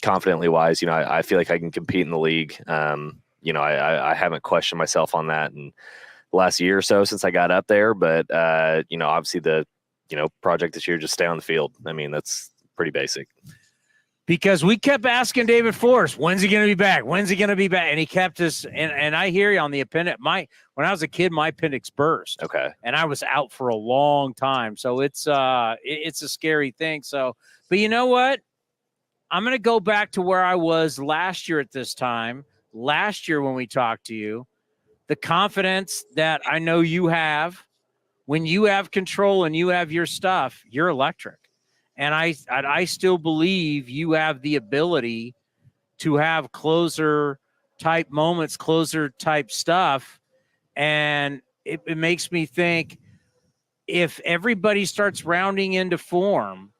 Speaker 7: confidently wise, I feel like I can compete in the league. I haven't questioned myself on that in the last year or so since I got up there, but obviously the project this year, just stay on the field. I mean, that's pretty basic.
Speaker 6: Because we kept asking David Forrest, when's he going to be back? When's he going to be back? And he kept us, and I hear you on the appendix. When I was a kid, my appendix burst.
Speaker 7: Okay.
Speaker 6: And I was out for a long time. So it's a scary thing. So, but you know what? I'm going to go back to where I was last year at this time. Last year when we talked to you, the confidence that I know you have, when you have control and you have your stuff, you're electric. And I still believe you have the ability to have closer type moments, closer type stuff. And it makes me think, if everybody starts rounding into form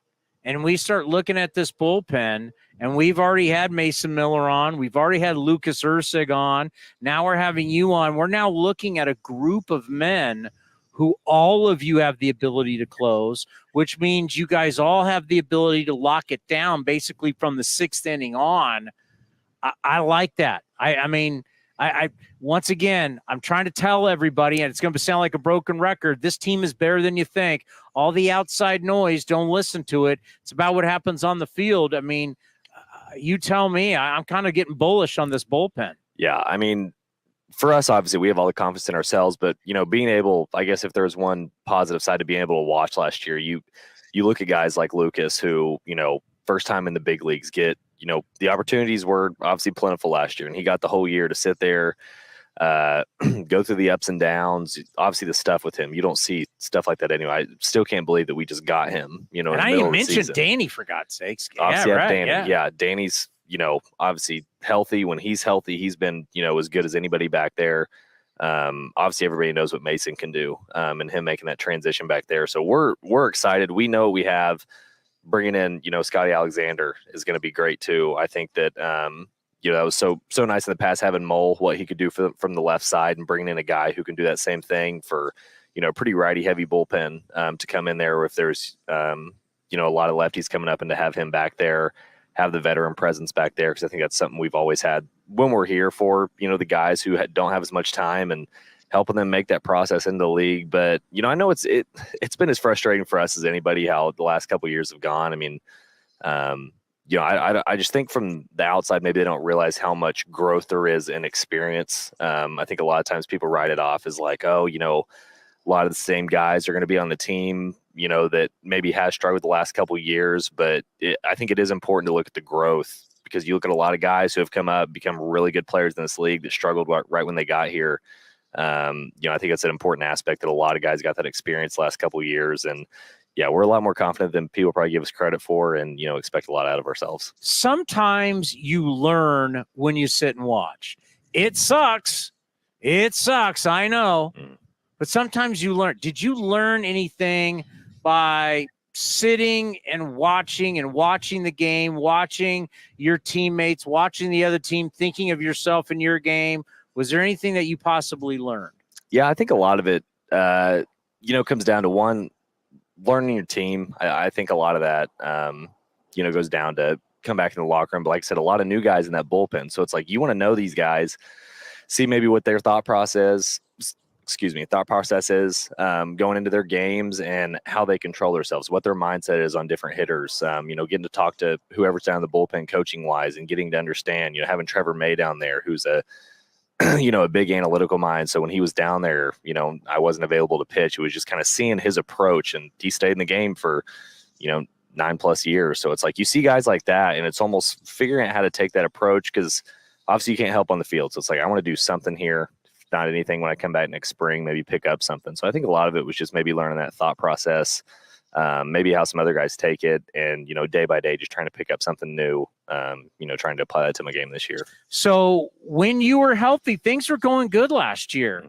Speaker 6: and we start looking at this bullpen, and we've already had Mason Miller on, we've already had Lucas Ursig on, now we're having you on. We're now looking at a group of men who all of you have the ability to close, which means you guys all have the ability to lock it down basically from the sixth inning on. I like that. I mean, once again, I'm trying to tell everybody, and it's going to sound like a broken record, this team is better than you think. All the outside noise, don't listen to it. It's about what happens on the field. I mean, you tell me. I'm kind of getting bullish on this bullpen.
Speaker 7: Yeah, I mean, for us, obviously, we have all the confidence in ourselves, but, being able, I guess if there's one positive side to being able to watch last year, you look at guys like Lucas who, first time in the big leagues get, the opportunities were obviously plentiful last year, and he got the whole year to sit there, go through the ups and downs. Obviously the stuff with him, you don't see stuff like that anyway. I still can't believe that we just got him,
Speaker 6: and I didn't mention Danny, for God's sakes.
Speaker 7: Obviously,
Speaker 6: yeah, right,
Speaker 7: Danny. Yeah, Danny's, obviously healthy. When he's healthy, he's been, as good as anybody back there. Obviously everybody knows what Mason can do, and him making that transition back there. So we're excited. We know we have bringing in, Scotty Alexander is going to be great too. I think that, that was so nice in the past, having Mole, what he could do from the left side, and bringing in a guy who can do that same thing for, pretty righty heavy bullpen, to come in there if there's, a lot of lefties coming up, and to have him back there, have the veteran presence back there. Cause I think that's something we've always had when we're here for, the guys who don't have as much time, and helping them make that process into the league. But, I know it's been as frustrating for us as anybody how the last couple of years have gone. I mean, I just think from the outside, maybe they don't realize how much growth there is in experience. I think a lot of times people write it off as like, oh, a lot of the same guys are going to be on the team, that maybe has struggled the last couple of years. But I think it is important to look at the growth, because you look at a lot of guys who have come up, become really good players in this league that struggled right when they got here. I think it's an important aspect that a lot of guys got that experience the last couple of years. And, yeah, we're a lot more confident than people probably give us credit for, and, expect a lot out of ourselves.
Speaker 6: Sometimes you learn when you sit and watch. It sucks. I know. But sometimes you learn. Did you learn anything by sitting and watching the game, watching your teammates, watching the other team, thinking of yourself in your game? Was there anything that you possibly learned?
Speaker 7: Yeah, I think a lot of it, comes down to one, learning your team. I think a lot of that, goes down to come back in the locker room. But like I said, a lot of new guys in that bullpen. So it's like you want to know these guys, see maybe what their thought process is going into their games and how they control themselves, what their mindset is on different hitters. Getting to talk to whoever's down in the bullpen coaching wise and getting to understand, having Trevor May down there, who's a big analytical mind. So when he was down there, I wasn't available to pitch. It was just kind of seeing his approach, and he stayed in the game for, 9+ years. So it's like you see guys like that, and it's almost figuring out how to take that approach, because obviously you can't help on the field. So it's like, I want to do something here, if not anything, when I come back next spring, maybe pick up something. So I think a lot of it was just maybe learning that thought process, maybe how some other guys take it, and, day by day, just trying to pick up something new, trying to apply that to my game this year.
Speaker 6: So when you were healthy, things were going good last year.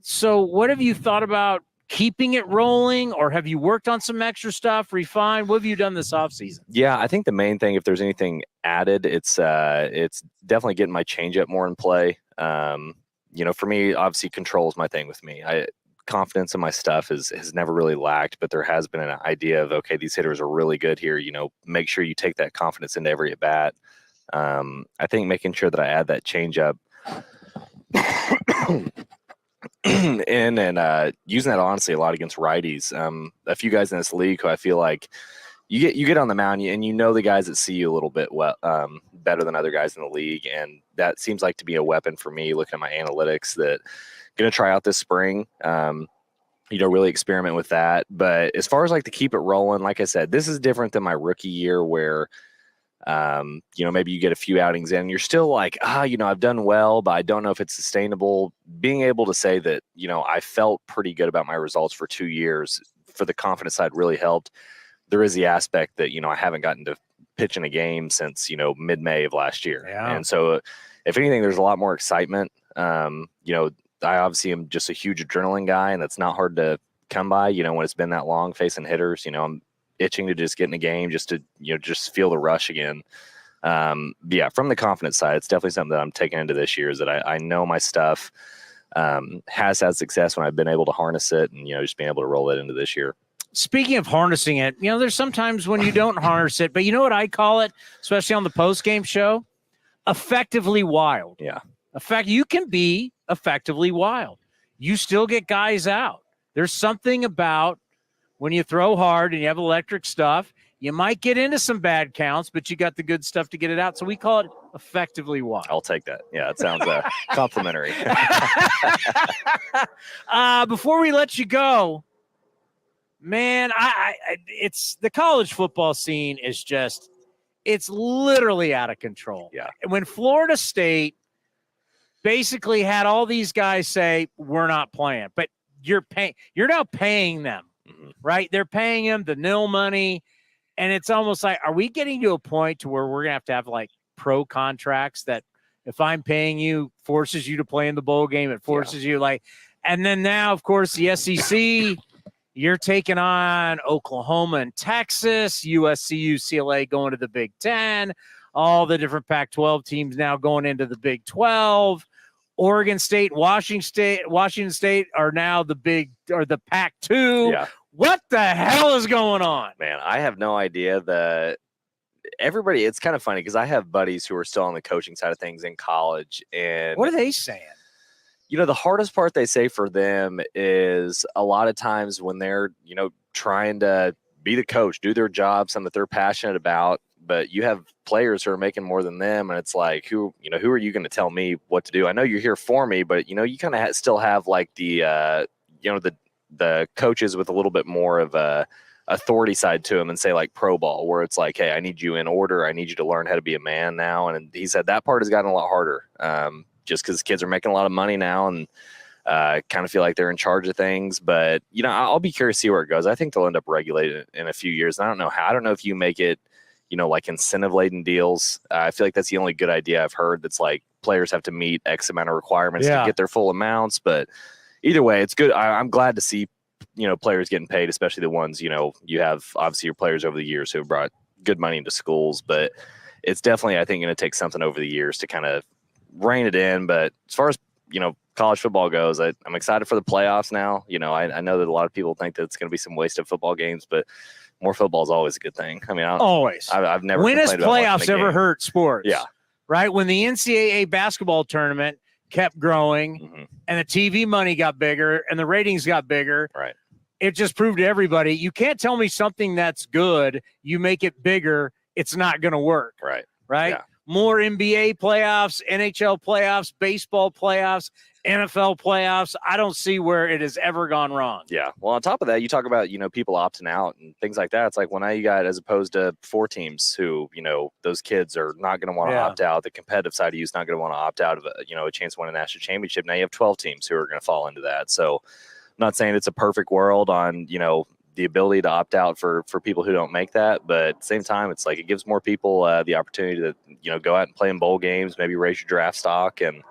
Speaker 6: So what have you thought about keeping it rolling, or have you worked on some extra stuff, refined? What have you done this offseason?
Speaker 7: Yeah, I think the main thing, if there's anything added, it's definitely getting my changeup more in play. For me, obviously control is my thing with me. Confidence in my stuff has never really lacked, but there has been an idea of, okay, these hitters are really good here. Make sure you take that confidence into every at bat. I think making sure that I add that changeup in, and using that honestly a lot against righties. A few guys in this league who I feel like you get on the mound, and the guys that see you a little bit better than other guys in the league, and that seems like to be a weapon for me. Looking at my analytics, that going to try out this spring. Really experiment with that. But as far as like to keep it rolling, like I said, this is different than my rookie year where, maybe you get a few outings in and you're still like, I've done well, but I don't know if it's sustainable. Being able to say that, I felt pretty good about my results for 2 years for the confidence side really helped. There is the aspect that, I haven't gotten to pitch in a game since, mid-May of last year.
Speaker 6: Yeah.
Speaker 7: And so if anything, there's a lot more excitement. I obviously am just a huge adrenaline guy, and that's not hard to come by, when it's been that long facing hitters. I'm itching to just get in the game, just to, just feel the rush again. Yeah, from the confidence side, it's definitely something that I'm taking into this year, is that I know my stuff has had success when I've been able to harness it, and, just being able to roll it into this year.
Speaker 6: Speaking of harnessing it, there's sometimes when you don't harness it, but you know what I call it, especially on the post-game show? Effectively wild.
Speaker 7: Yeah.
Speaker 6: You can be effectively wild. You still get guys out. There's something about when you throw hard and you have electric stuff, you might get into some bad counts, but you got the good stuff to get it out. So we call it effectively wild.
Speaker 7: I'll take that. Yeah, it sounds complimentary.
Speaker 6: Before we let you go, man, it's the college football scene is just, it's literally out of control.
Speaker 7: Yeah.
Speaker 6: When Florida State basically had all these guys say, we're not playing, but you're now paying them, right? They're paying them the nil money. And it's almost like, are we getting to a point to where we're going to have like pro contracts that if I'm paying you, forces you to play in the bowl game, it forces you like, and then now, of course, the SEC, you're taking on Oklahoma and Texas, USC, UCLA going to the Big Ten, all the different Pac-12 teams now going into the Big 12. Oregon State, Washington State are now the Pac-2.
Speaker 7: Yeah.
Speaker 6: What the hell is going on?
Speaker 7: Man, I have no idea. Everybody, it's kind of funny because I have buddies who are still on the coaching side of things in college. And
Speaker 6: what are they saying?
Speaker 7: The hardest part they say for them is a lot of times when they're, trying to be the coach, do their job, something that they're passionate about, but you have players who are making more than them. And it's like, who are you going to tell me what to do? I know you're here for me, but, you kind of still have like the coaches with a little bit more of a authority side to them, and say like pro ball, where it's like, hey, I need you in order. I need you to learn how to be a man now. And he said that part has gotten a lot harder, just because kids are making a lot of money now. And Kind of feel like they're in charge of things, but I'll be curious to see where it goes. I think they'll end up regulating it in a few years. I don't know how. I don't know if you make it, like incentive-laden deals. I feel like that's the only good idea I've heard. That's like players have to meet X amount of requirements to get their full amounts. But either way, it's good. I'm glad to see players getting paid, especially the ones you have obviously your players over the years who have brought good money into schools, but it's definitely, I think, going to take something over the years to kind of rein it in. But as far as, college football goes, I'm excited for the playoffs now. I know that a lot of people think that it's going to be some wasted football games, but more football is always a good thing. I mean, I've never.
Speaker 6: When has playoffs ever hurt sports?
Speaker 7: Yeah.
Speaker 6: Right. When the NCAA basketball tournament kept growing and the TV money got bigger and the ratings got bigger.
Speaker 7: Right.
Speaker 6: It just proved to everybody, you can't tell me something that's good, you make it bigger, it's not going to work.
Speaker 7: Right.
Speaker 6: Yeah. More NBA playoffs, NHL playoffs, baseball playoffs, NFL playoffs. I don't see where it has ever gone wrong.
Speaker 7: Yeah. Well, on top of that, you talk about, people opting out and things like that. It's like, well, now you got, as opposed to 4 teams who, those kids are not going to want to opt out. The competitive side of you is not going to want to opt out of a chance to win a national championship. Now you have 12 teams who are going to fall into that. So I'm not saying it's a perfect world on, the ability to opt out for people who don't make that. But at the same time, it's like it gives more people the opportunity to, go out and play in bowl games, maybe raise your draft stock and,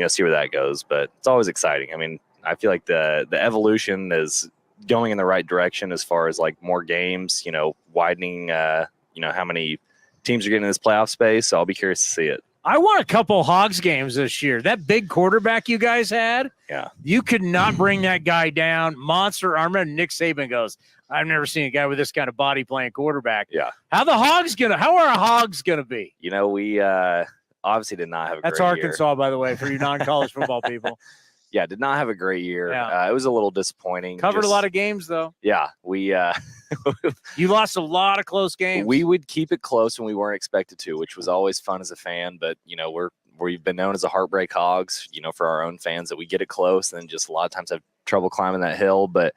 Speaker 7: see where that goes. But it's always exciting. I mean, I feel like the evolution is going in the right direction as far as like more games, widening, how many teams are getting in this playoff space. So I'll be curious to see it.
Speaker 6: I won a couple Hogs games this year. That big quarterback you guys had, you could not bring that guy down. Monster arm. And Nick Saban goes, I've never seen a guy with this kind of body playing quarterback.
Speaker 7: Yeah.
Speaker 6: How are our Hogs gonna be?
Speaker 7: We obviously did not have a
Speaker 6: That's
Speaker 7: great
Speaker 6: Arkansas,
Speaker 7: year.
Speaker 6: by the way, for you non-college football people.
Speaker 7: Yeah, did not have a great year.
Speaker 6: Yeah.
Speaker 7: It was a little disappointing.
Speaker 6: Covered a lot of games, though.
Speaker 7: Yeah, we
Speaker 6: you lost a lot of close games.
Speaker 7: We would keep it close when we weren't expected to, which was always fun as a fan. But we've been known as the Heartbreak Hogs, for our own fans, that we get it close and then just a lot of times have trouble climbing that hill. But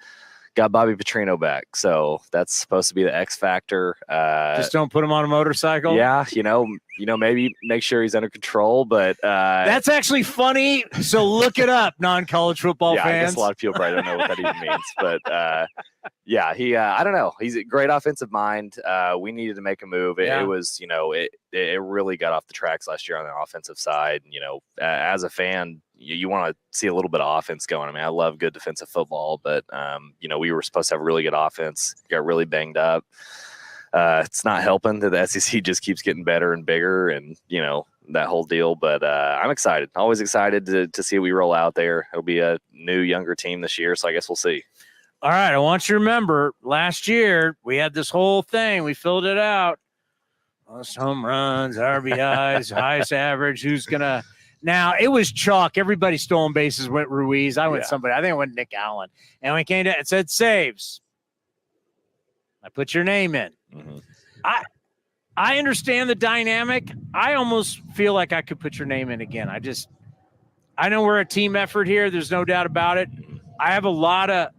Speaker 7: got Bobby Petrino back, so that's supposed to be the X factor.
Speaker 6: Just don't put him on a motorcycle.
Speaker 7: Yeah, maybe make sure he's under control. But
Speaker 6: that's actually funny. So look it up, non-college football fans.
Speaker 7: I guess a lot of people probably don't know what that even means. But he I don't know. He's a great offensive mind. We needed to make a move. It was it really got off the tracks last year on the offensive side. As a fan, you want to see a little bit of offense going. I mean, I love good defensive football, but we were supposed to have a really good offense. Got really banged up. It's not helping that the SEC just keeps getting better and bigger, and that whole deal. But I'm excited. Always excited to see we roll out there. It'll be a new, younger team this year, so I guess we'll see.
Speaker 6: All right, I want you to remember last year we had this whole thing. We filled it out. Most home runs, RBIs, highest average. Who's gonna? Now, it was chalk. Everybody stolen bases went Ruiz. I went somebody. I think it went Nick Allen. And when it came to it said saves. I put your name in.
Speaker 7: Mm-hmm.
Speaker 6: I understand the dynamic. I almost feel like I could put your name in again. I know we're a team effort here. There's no doubt about it. I have a lot of –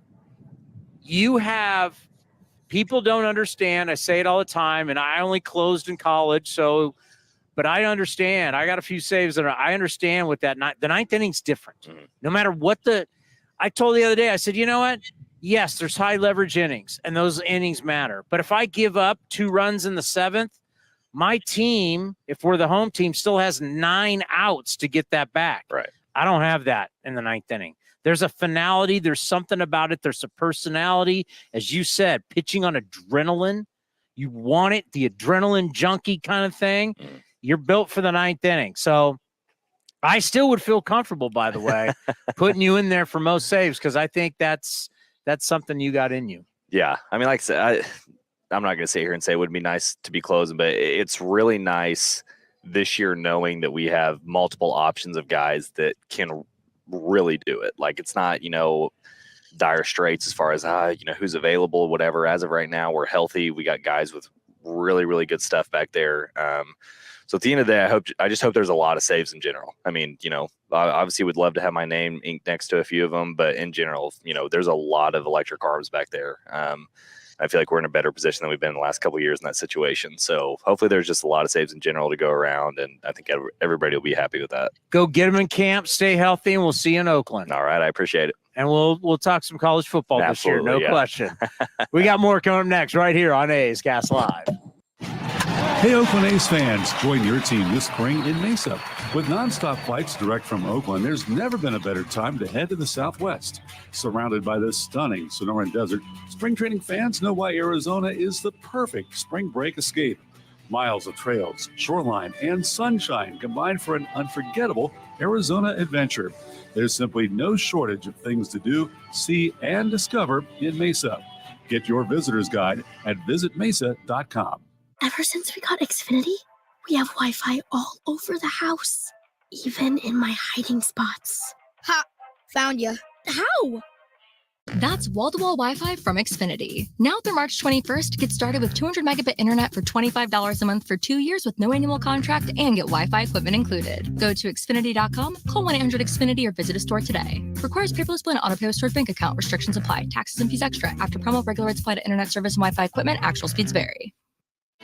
Speaker 6: people don't understand. I say it all the time, and I only closed in college, so – but I understand. I got a few saves that I understand with that. The ninth inning's different.
Speaker 7: Mm-hmm.
Speaker 6: No matter what I told the other day, I said, you know what? Yes, there's high leverage innings, and those innings matter. But if I give up 2 runs in the 7th, my team, if we're the home team, still has 9 outs to get that back.
Speaker 7: Right.
Speaker 6: I don't have that in the 9th inning. There's a finality. There's something about it. There's a personality. As you said, pitching on adrenaline. You want it, the adrenaline junkie kind of thing. Mm-hmm. You're built for the 9th inning. So I still would feel comfortable, by the way, putting you in there for most saves, because I think that's something you got in you.
Speaker 7: Yeah. I mean, like I said, I'm not going to sit here and say it would be nice to be closing, but it's really nice this year knowing that we have multiple options of guys that can really do it. Like, it's not, dire straits as far as, who's available, whatever. As of right now, we're healthy. We got guys with really, really good stuff back there. So at the end of the day, I just hope there's a lot of saves in general. I mean, obviously would love to have my name inked next to a few of them, but in general, there's a lot of electric arms back there. I feel like we're in a better position than we've been in the last couple of years in that situation. So hopefully there's just a lot of saves in general to go around, and I think everybody will be happy with that.
Speaker 6: Go get them in camp, stay healthy, and we'll see you in Oakland.
Speaker 7: All right, I appreciate it.
Speaker 6: And we'll talk some college football
Speaker 7: Absolutely,
Speaker 6: this year, no question. We got more coming up next right here on A's Cast Live.
Speaker 8: Hey, Oakland A's fans, join your team this spring in Mesa. With nonstop flights direct from Oakland, there's never been a better time to head to the Southwest. Surrounded by the stunning Sonoran Desert, spring training fans know why Arizona is the perfect spring break escape. Miles of trails, shoreline, and sunshine combined for an unforgettable Arizona adventure. There's simply no shortage of things to do, see, and discover in Mesa. Get your visitor's guide at visitmesa.com.
Speaker 9: Ever since we got Xfinity, we have Wi-Fi all over the house, even in my hiding spots.
Speaker 10: Ha! Found you.
Speaker 9: How?
Speaker 10: That's wall-to-wall Wi-Fi from Xfinity. Now through March 21st, get started with 200 megabit internet for $25 a month for 2 years with no annual contract and get Wi-Fi equipment included. Go to Xfinity.com, call 1-800-XFINITY or visit a store today. Requires paperless bill and auto-pay with stored bank account. Restrictions apply. Taxes and fees extra. After promo, regular rates apply to internet service and Wi-Fi equipment. Actual speeds vary.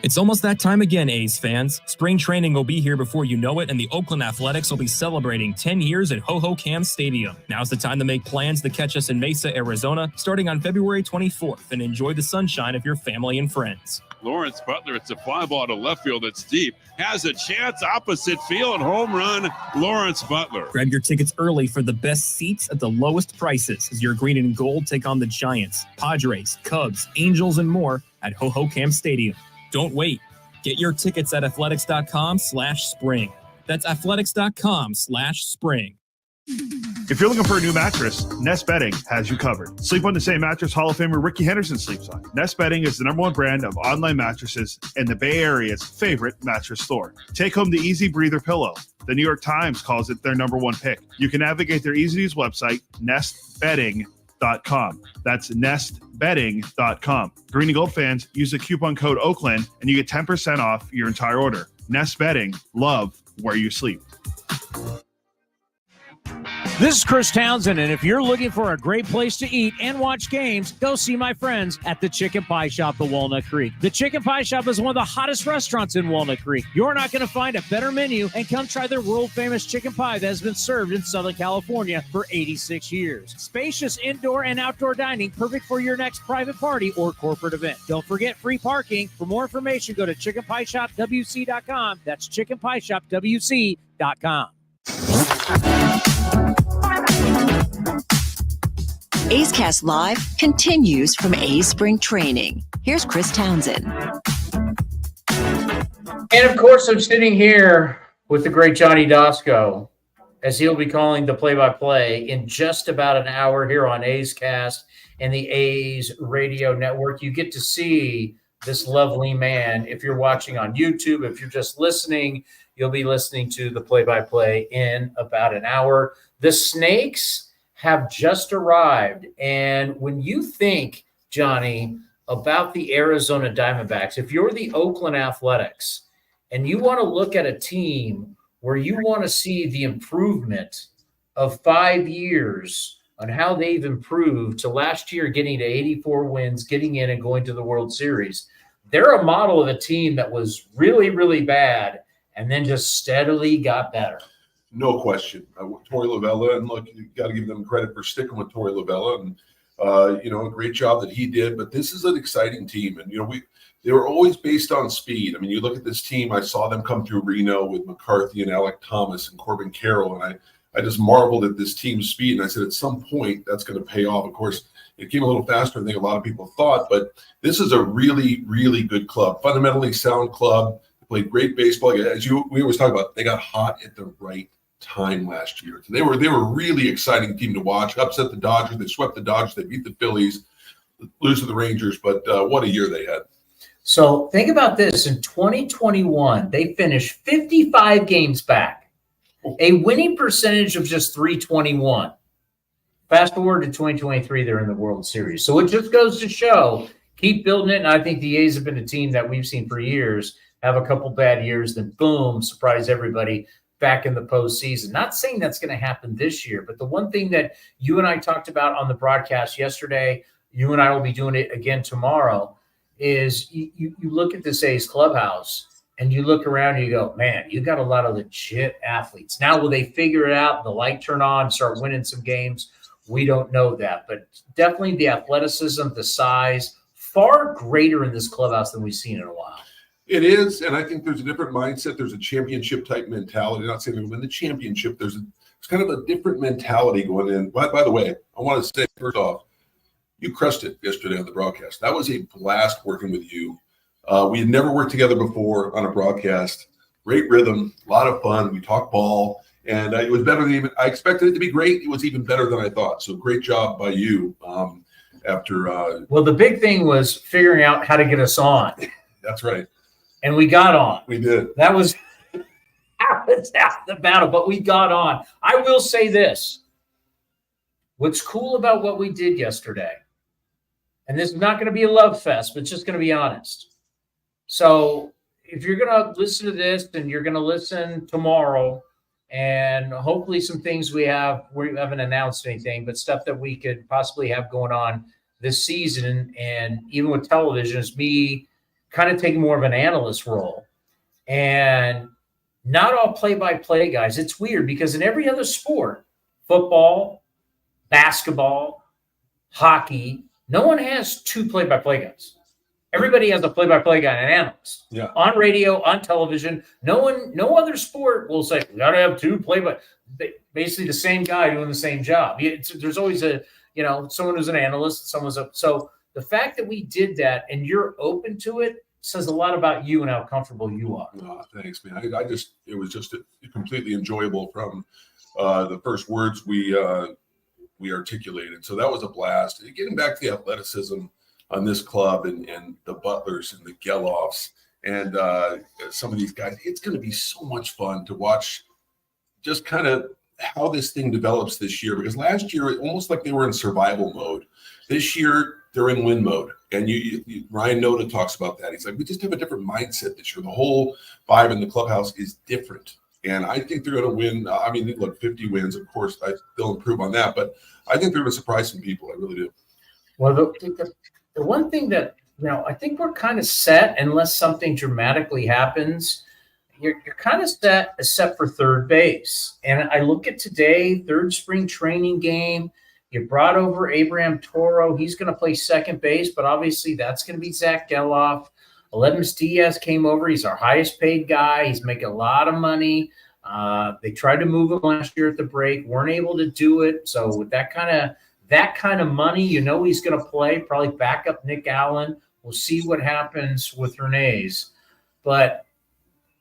Speaker 11: It's almost that time again, A's fans. Spring training will be here before you know it, and the Oakland Athletics will be celebrating 10 years at Ho-Ho-Cam Stadium. Now's the time to make plans to catch us in Mesa, Arizona, starting on February 24th, and enjoy the sunshine of your family and friends.
Speaker 2: Lawrence Butler, it's a fly ball to left field that's deep. Has a chance opposite field. Home run, Lawrence Butler.
Speaker 11: Grab your tickets early for the best seats at the lowest prices as your green and gold take on the Giants, Padres, Cubs, Angels, and more at Ho-Ho-Cam Stadium. Don't wait. Get your tickets at athletics.com/spring. That's athletics.com/spring.
Speaker 5: If you're looking for a new mattress, Nest Bedding has you covered. Sleep on the same mattress Hall of Famer Ricky Henderson sleeps on. Nest Bedding is the #1 brand of online mattresses and the Bay Area's favorite mattress store. Take home the Easy Breather pillow. The New York Times calls it their #1 pick. You can navigate their easy-to-use website, nestbedding.com. That's nestbedding.com. Green and Gold fans, use the coupon code Oakland and you get 10% off your entire order. Nest Bedding, love where you sleep.
Speaker 6: This is Chris Townsend, and if you're looking for a great place to eat and watch games, go see my friends at the Chicken Pie Shop at Walnut Creek. The Chicken Pie Shop is one of the hottest restaurants in Walnut Creek. You're not going to find a better menu, and come try their world-famous chicken pie that has been served in Southern California for 86 years. Spacious indoor and outdoor dining, perfect for your next private party or corporate event. Don't forget free parking. For more information, go to chickenpieshopwc.com. That's chickenpieshopwc.com.
Speaker 1: A's Cast Live continues from A's Spring Training. Here's Chris Townsend.
Speaker 4: And of course, I'm sitting here with the great Johnny Doskow, as he'll be calling the play-by-play in just about an hour here on A's Cast and the A's Radio Network. You get to see this lovely man. If you're watching on YouTube, if you're just listening, you'll be listening to the play-by-play in about an hour. The Snakes have just arrived. And when you think, Johnny, about the Arizona Diamondbacks, if you're the Oakland Athletics and you want to look at a team where you want to see the improvement of 5 years on how they've improved to last year getting to 84 wins, getting in and going to the World Series, they're a model of a team that was really, really bad and then just steadily got better.
Speaker 12: No question. Torey Lovella, and look, you got to give them credit for sticking with Torey Lovella, and a great job that he did. But this is an exciting team, and they were always based on speed. I mean, you look at this team. I saw them come through Reno with McCarthy and Alec Thomas and Corbin Carroll, and I just marveled at this team's speed. And I said, at some point, that's going to pay off. Of course, it came a little faster than I think a lot of people thought, but this is a really, really good club, fundamentally sound club. They played great baseball. As we always talk about, they got hot at the right time last year. So they were a really exciting team to watch. Upset the Dodgers. They swept the Dodgers. They beat the Phillies, lose to the Rangers. But what a year they had.
Speaker 4: So think about this. In 2021, they finished 55 games back, a winning percentage of just .321. Fast forward to 2023, they're in the World Series. So it just goes to show, keep building it. And I think the A's have been a team that we've seen for years have a couple bad years, then boom, surprise everybody back in the postseason. Not saying that's going to happen this year, but the one thing that you and I talked about on the broadcast yesterday you and I will be doing it again tomorrow, is you look at this A's clubhouse and you look around and you go, man, you got a lot of legit athletes. Now, will they figure it out, the light turn on, start winning some games? We don't know that. But definitely the athleticism, the size, far greater in this clubhouse than we've seen in a while.
Speaker 12: It is, and I think there's a different mindset. There's a championship-type mentality. Not saying they're going to win the championship. There's kind of a different mentality going in. By the way, I want to say, first off, you crushed it yesterday on the broadcast. That was a blast working with you. We had never worked together before on a broadcast. Great rhythm, a lot of fun. We talked ball, and it was better than even I expected it to be. Great. It was even better than I thought. So great job by you. Well,
Speaker 4: the big thing was figuring out how to get us on.
Speaker 12: That's right.
Speaker 4: And we got on.
Speaker 12: We did.
Speaker 4: That was half the battle, but we got on. I will say this. What's cool about what we did yesterday, and this is not going to be a love fest, but it's just going to be honest. So if you're going to listen to this, and you're going to listen tomorrow, and hopefully some things we haven't announced anything, but stuff that we could possibly have going on this season, and even with television, is me kind of taking more of an analyst role. And not all play-by-play guys. It's weird because in every other sport, football, basketball, hockey, no one has two play-by-play guys. Everybody has a play-by-play guy and an analyst.
Speaker 12: Yeah. On
Speaker 4: radio, on television. No other sport will say, we got to have two play-by. Basically the same guy doing the same job. There's always someone who's an analyst, so the fact that we did that and you're open to it says a lot about you and how comfortable you are.
Speaker 12: Oh, thanks, man. It was just completely enjoyable from the first words we articulated. So that was a blast. Getting back to the athleticism on this club and the Butlers and the Geloffs and some of these guys, it's going to be so much fun to watch just kind of how this thing develops this year. Because last year, it almost like they were in survival mode. This year, they're in win mode. And Ryan Noda talks about that. He's like, we just have a different mindset this year. The whole vibe in the clubhouse is different. And I think they're going to win. I mean, look, 50 wins, of course, they'll improve on that. But I think they're going to surprise some people. I really do.
Speaker 4: Well, the one thing that, I think we're kind of set unless something dramatically happens. You're kind of set except for third base. And I look at today, third spring training game. You brought over Abraham Toro. He's going to play second base, but obviously that's going to be Zach Geloff. Aledmus Diaz came over. He's our highest paid guy. He's making a lot of money. They tried to move him last year at the break, weren't able to do it. So with that kind of money, he's going to play, probably back up Nick Allen. We'll see what happens with Hernandez. But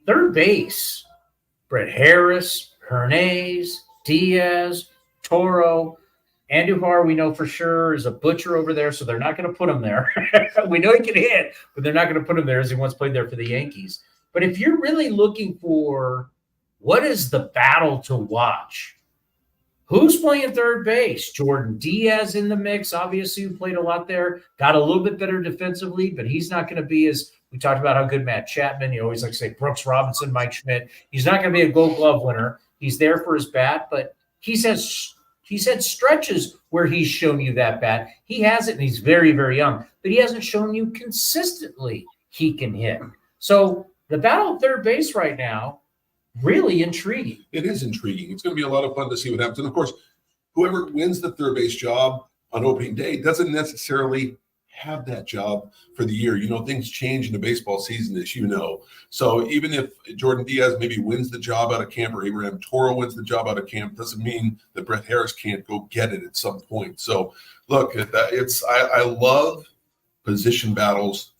Speaker 4: third base, Brett Harris, Hernandez, Diaz, Toro. Andujar, we know for sure, is a butcher over there, so they're not going to put him there. We know he can hit, but they're not going to put him there as he once played there for the Yankees. But if you're really looking for what is the battle to watch, who's playing third base? Jordan Diaz in the mix, obviously, who played a lot there, got a little bit better defensively, but he's not going to be as – we talked about how good Matt Chapman, you always like to say Brooks Robinson, Mike Schmidt. He's not going to be a Gold Glove winner. He's there for his bat, but he's had stretches where he's shown you that bat. He hasn't, and he's very, very young, but he hasn't shown you consistently he can hit. So the battle at third base right now, really intriguing.
Speaker 12: It is intriguing. It's going to be a lot of fun to see what happens. And, of course, whoever wins the third base job on opening day doesn't necessarily have that job for the year. Things change in the baseball season, as you know. So even if Jordan Diaz maybe wins the job out of camp or Abraham Toro wins the job out of camp, doesn't mean that Brett Harris can't go get it at some point. So look, I love position battles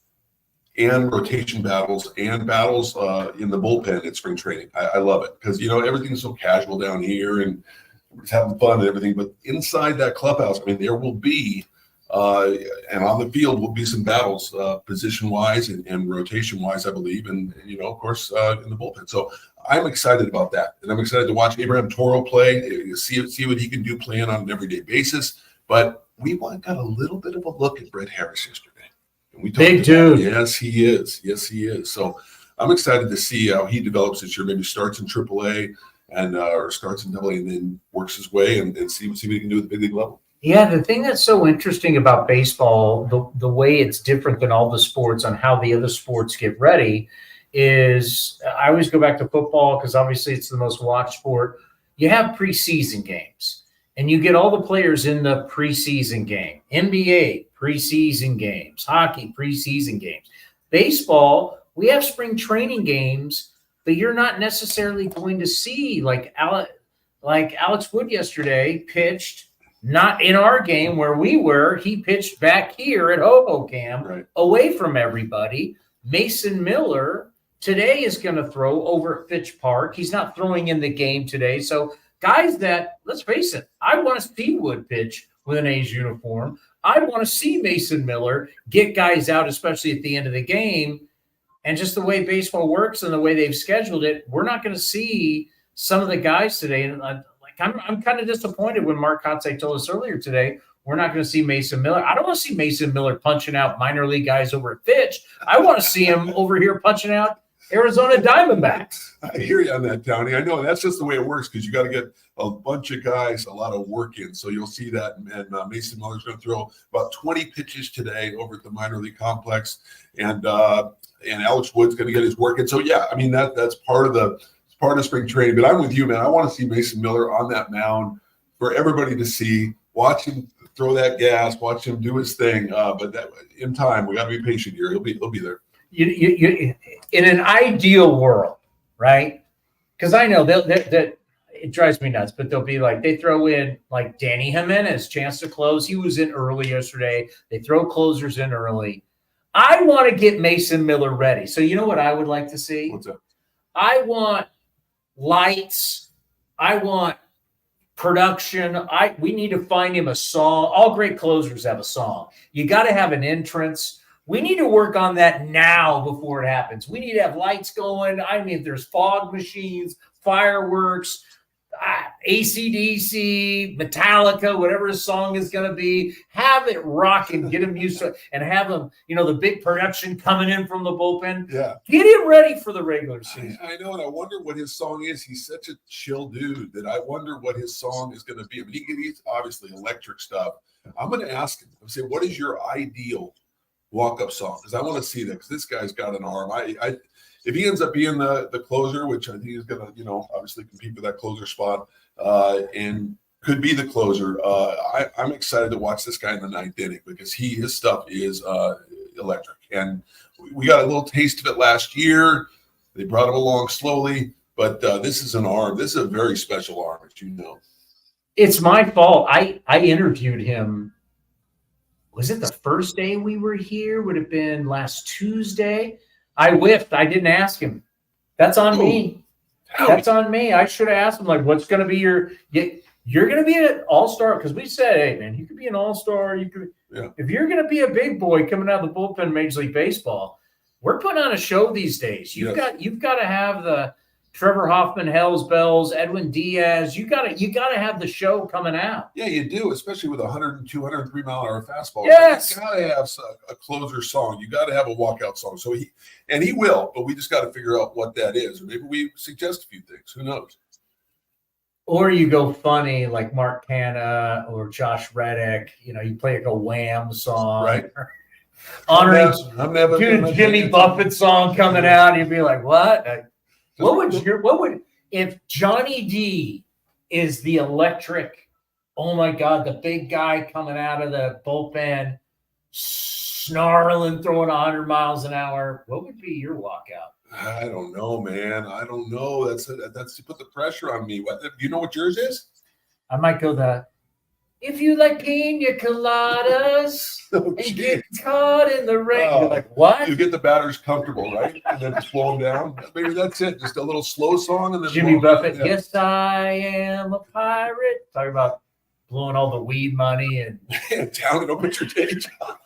Speaker 12: and rotation battles and battles in the bullpen at spring training. I love it because, everything's so casual down here and we're just having fun and everything. But inside that clubhouse, there will be and on the field will be some battles position-wise and rotation-wise, I believe, and of course, in the bullpen. So I'm excited about that, and I'm excited to watch Abraham Toro play, see what he can do playing on an everyday basis. But we got a little bit of a look at Brett Harris yesterday. And we
Speaker 4: Big dude.
Speaker 12: Yes, he is. Yes, he is. So I'm excited to see how he develops this year. Maybe starts in AAA or starts in AA and then works his way and see what he can do at the big league level.
Speaker 4: Yeah, the thing that's so interesting about baseball, the way it's different than all the sports on how the other sports get ready is I always go back to football because obviously it's the most watched sport. You have preseason games and you get all the players in the preseason game. NBA, preseason games. Hockey, preseason games. Baseball, we have spring training games, but you're not necessarily going to see like Alex Wood yesterday pitched. Not in our game where we were. He pitched back here at Hoboken, away from everybody. Mason Miller today is going to throw over at Fitch Park. He's not throwing in the game today. So guys that, let's face it, I want to see Wood pitch with an A's uniform. I want to see Mason Miller get guys out, especially at the end of the game. And just the way baseball works and the way they've scheduled it, we're not going to see some of the guys today. And I'm kind of disappointed when Mark Kotsay told us earlier today we're not going to see Mason Miller. I don't want to see Mason Miller punching out minor league guys over at Fitch. I want to see him over here punching out Arizona Diamondbacks.
Speaker 12: I hear you on that, Tony. I know that's just the way it works because you got to get a bunch of guys a lot of work in. So you'll see that. And Mason Miller's going to throw about 20 pitches today over at the minor league complex. And Alex Wood's going to get his work in. So, yeah, I mean, that's part of spring training. But I'm with you, man. I want to see Mason Miller on that mound for everybody to see. Watch him throw that gas. Watch him do his thing. But that in time, we got to be patient here. He'll be there.
Speaker 4: You in an ideal world, right? Because I know that it drives me nuts, but they'll be like they throw in like Danny Jimenez, chance to close. He was in early yesterday. They throw closers in early. I want to get Mason Miller ready. So you know what I would like to see?
Speaker 12: What's up?
Speaker 4: I want lights. I want production. We need to find him a song. All great closers have a song. You got to have an entrance. We need to work on that now before it happens. We need to have lights going. I mean, if there's fog machines, fireworks, AC/DC, Metallica, whatever his song is going to be, have it rocking, get him used to it, and have him, the big production coming in from the bullpen.
Speaker 12: Yeah.
Speaker 4: Get him ready for the regular season.
Speaker 12: I know, and I wonder what his song is. He's such a chill dude that I wonder what his song is going to be. I mean, he's obviously electric stuff. I'm going to ask him. I'm saying, what is your ideal walk-up song? Because I want to see that because this guy's got an arm. If he ends up being the closer, which I think he's going to, obviously compete for that closer spot and could be the closer, I'm excited to watch this guy in the ninth inning because his stuff is electric. And we got a little taste of it last year. They brought him along slowly, but this is an arm. This is a very special arm, as you know.
Speaker 4: It's my fault. I interviewed him. Was it the first day we were here? Would have been last Tuesday. I whiffed. I didn't ask him. That's on me. That's on me. I should have asked him, like, what's going to be you're going to be an all-star? Because we said, hey, man, you could be an all-star. You could, if you're going to be a big boy coming out of the bullpen in Major League Baseball, we're putting on a show these days. You've got to have the Trevor Hoffman, Hells Bells, Edwin Diaz. You got to have the show coming out.
Speaker 12: Yeah, you do, especially with 102, 103 mile an hour fastball.
Speaker 4: Yes,
Speaker 12: you got to have a closer song. You got to have a walkout song. So he will, but we just got to figure out what that is. Or maybe we suggest a few things. Who knows?
Speaker 4: Or you go funny like Mark Canna or Josh Reddick. You play like a Wham song,
Speaker 12: right?
Speaker 4: Honoring
Speaker 12: a
Speaker 4: Jimmy Buffett song coming out, and you'd be like, what? What would if Johnny D is the electric, oh my God, the big guy coming out of the bullpen, snarling, throwing 100 miles an hour, what would be your walkout?
Speaker 12: I don't know, man. I don't know. That's to put the pressure on me. Do you know what yours is?
Speaker 4: I might go if you like pina coladas and get caught in the rain. You're like, what?
Speaker 12: You get the batters comfortable, right? And then slow them down. Maybe that's it. Just a little slow song. And then
Speaker 4: Jimmy Buffett, yes, I am a pirate. Talking about blowing all the weed money and
Speaker 12: talent over your day job.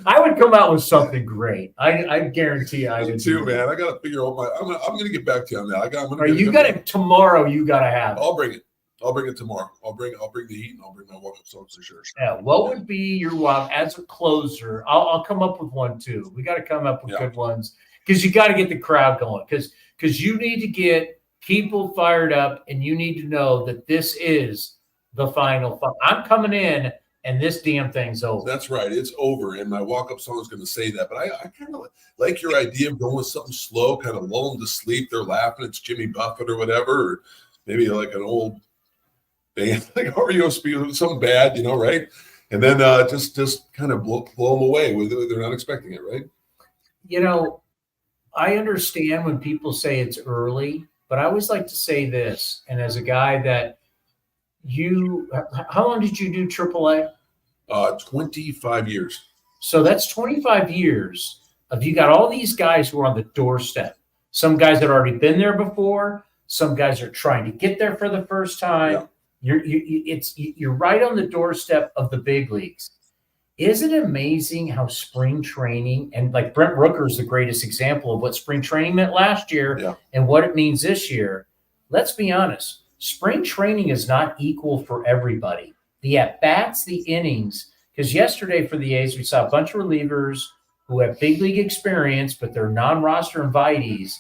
Speaker 4: I would come out with something great. I guarantee you I would
Speaker 12: too, man. I got to figure out I'm going to get back to you on that.
Speaker 4: You got it tomorrow. You got to have it.
Speaker 12: I'll bring it tomorrow. I'll bring the heat and I'll bring my walk-up songs for sure.
Speaker 4: Yeah. What would be your walk as a closer? I'll come up with one too. We got to come up with good ones because you got to get the crowd going because you need to get people fired up and you need to know that this is the final. I'm coming in, and this damn thing's over.
Speaker 12: That's right. It's over. And my walk-up song is going to say that. But I kind of like your idea of going with something slow, kind of lull them to sleep. They're laughing. It's Jimmy Buffett or whatever, or maybe like an old band, like REO Speed, something bad, right? And then just kind of blow them away. They're not expecting it, right?
Speaker 4: I understand when people say it's early, but I always like to say this. And as a guy that how long did you do AAA?
Speaker 12: 25 years.
Speaker 4: So that's 25 years of you got all these guys who are on the doorstep. Some guys that already been there before. Some guys are trying to get there for the first time. Yeah. You're right on the doorstep of the big leagues. Isn't it amazing how spring training, and like Brent Rooker is the greatest example of what spring training meant last year and what it means this year. Let's be honest. Spring training is not equal for everybody. The at-bats, the innings, because yesterday for the A's, we saw a bunch of relievers who have big league experience, but they're non-roster invitees.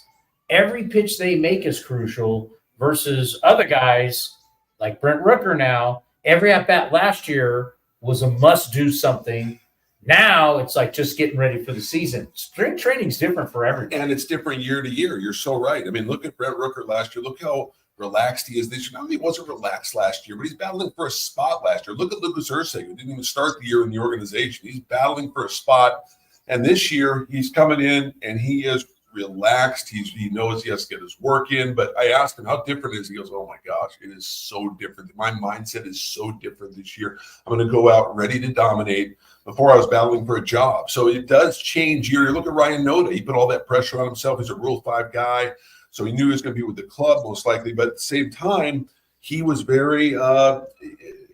Speaker 4: Every pitch they make is crucial versus other guys like Brent Rooker now. Every at-bat last year was a must-do something. Now it's like just getting ready for the season. Spring training is different for everybody.
Speaker 12: And it's different year to year. You're so right. I mean, look at Brent Rooker last year. Look how relaxed he is this year. Now, he wasn't relaxed last year, but he's battling for a spot last year. Look at Lucas Ursig, who didn't even start the year in the organization. He's battling for a spot. And this year, he's coming in, and he is relaxed. He knows he has to get his work in. But I asked him, how different is he? He goes, oh, my gosh, it is so different. My mindset is so different this year. I'm going to go out ready to dominate. Before I was battling for a job. So it does change year. You look at Ryan Noda. He put all that pressure on himself. He's a Rule 5 guy. So he knew he was going to be with the club most likely. But at the same time, he was very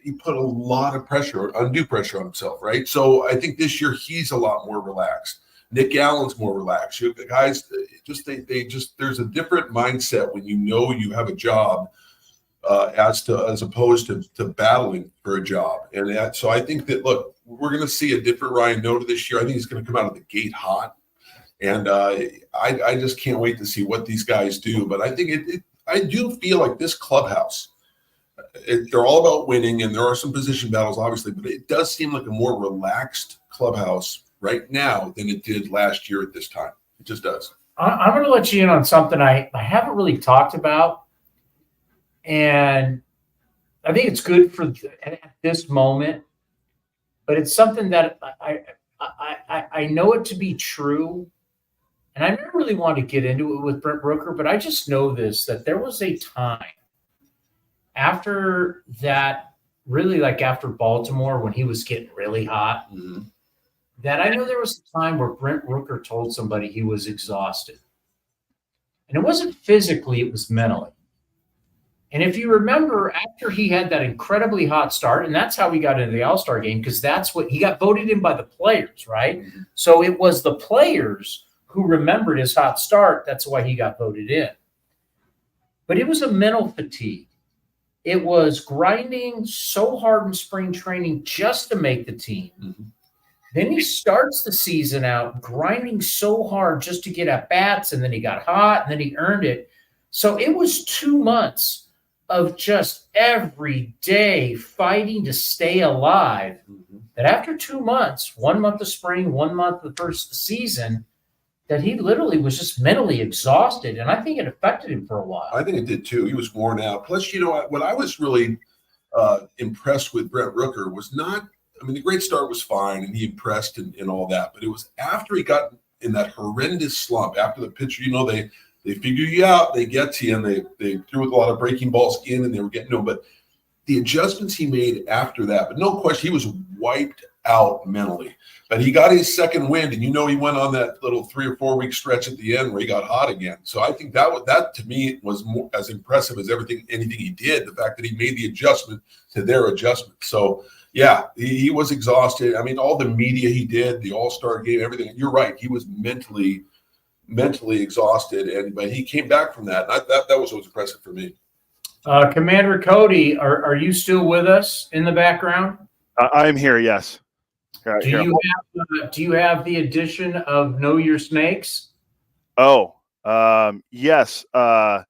Speaker 12: he put a lot of pressure, undue pressure on himself, right? So I think this year he's a lot more relaxed. Nick Allen's more relaxed. The guys, there's a different mindset when you know you have a job as opposed to battling for a job. And so I think that, look, we're going to see a different Ryan Noda this year. I think he's going to come out of the gate hot. And I just can't wait to see what these guys do. But I think I do feel like this clubhouse, they're all about winning, and there are some position battles, obviously, but it does seem like a more relaxed clubhouse right now than it did last year at this time. It just does.
Speaker 4: I'm going to let you in on something I haven't really talked about. And I think it's good for at this moment, but it's something that I know it to be true. And I never really wanted to get into it with Brent Rooker, but I just know this, that there was a time after that, really like after Baltimore, when he was getting really hot, that I know there was a time where Brent Rooker told somebody he was exhausted. And it wasn't physically, it was mentally. And if you remember, after he had that incredibly hot start, and that's how he got into the All-Star game, because that's what he got voted in by the players, right? So it was the players who remembered his hot start. That's why he got voted in. But it was a mental fatigue. It was grinding so hard in spring training just to make the team. Then he starts the season out grinding so hard just to get at bats, and then he got hot, and then he earned it. So it was 2 months of just every day fighting to stay alive. That after 2 months, 1 month of spring, 1 month of the first season, that he literally was just mentally exhausted. And I think it affected him for a while.
Speaker 12: I think it did too. He was worn out. Plus, what I was really impressed with Brent Rooker was not, I mean, the great start was fine and he impressed and all that, but it was after he got in that horrendous slump, after the pitcher, they figure you out, they get to you, and they threw a lot of breaking balls in, and they were getting but the adjustments he made after that, but no question, he was wiped out mentally. But he got his second wind, and he went on that little 3 or 4 week stretch at the end where he got hot again. So I think that to me was more, as impressive as anything he did, the fact that he made the adjustment to their adjustment. So yeah, he was exhausted. I mean, all the media he did, the All-Star game, everything. You're right, he was mentally exhausted, but he came back from that. That was what was impressive for me.
Speaker 4: Commander Cody, are you still with us in the background?
Speaker 5: I'm here, yes.
Speaker 4: Do you have the addition of Know Your Snakes?
Speaker 5: Oh, yes. Let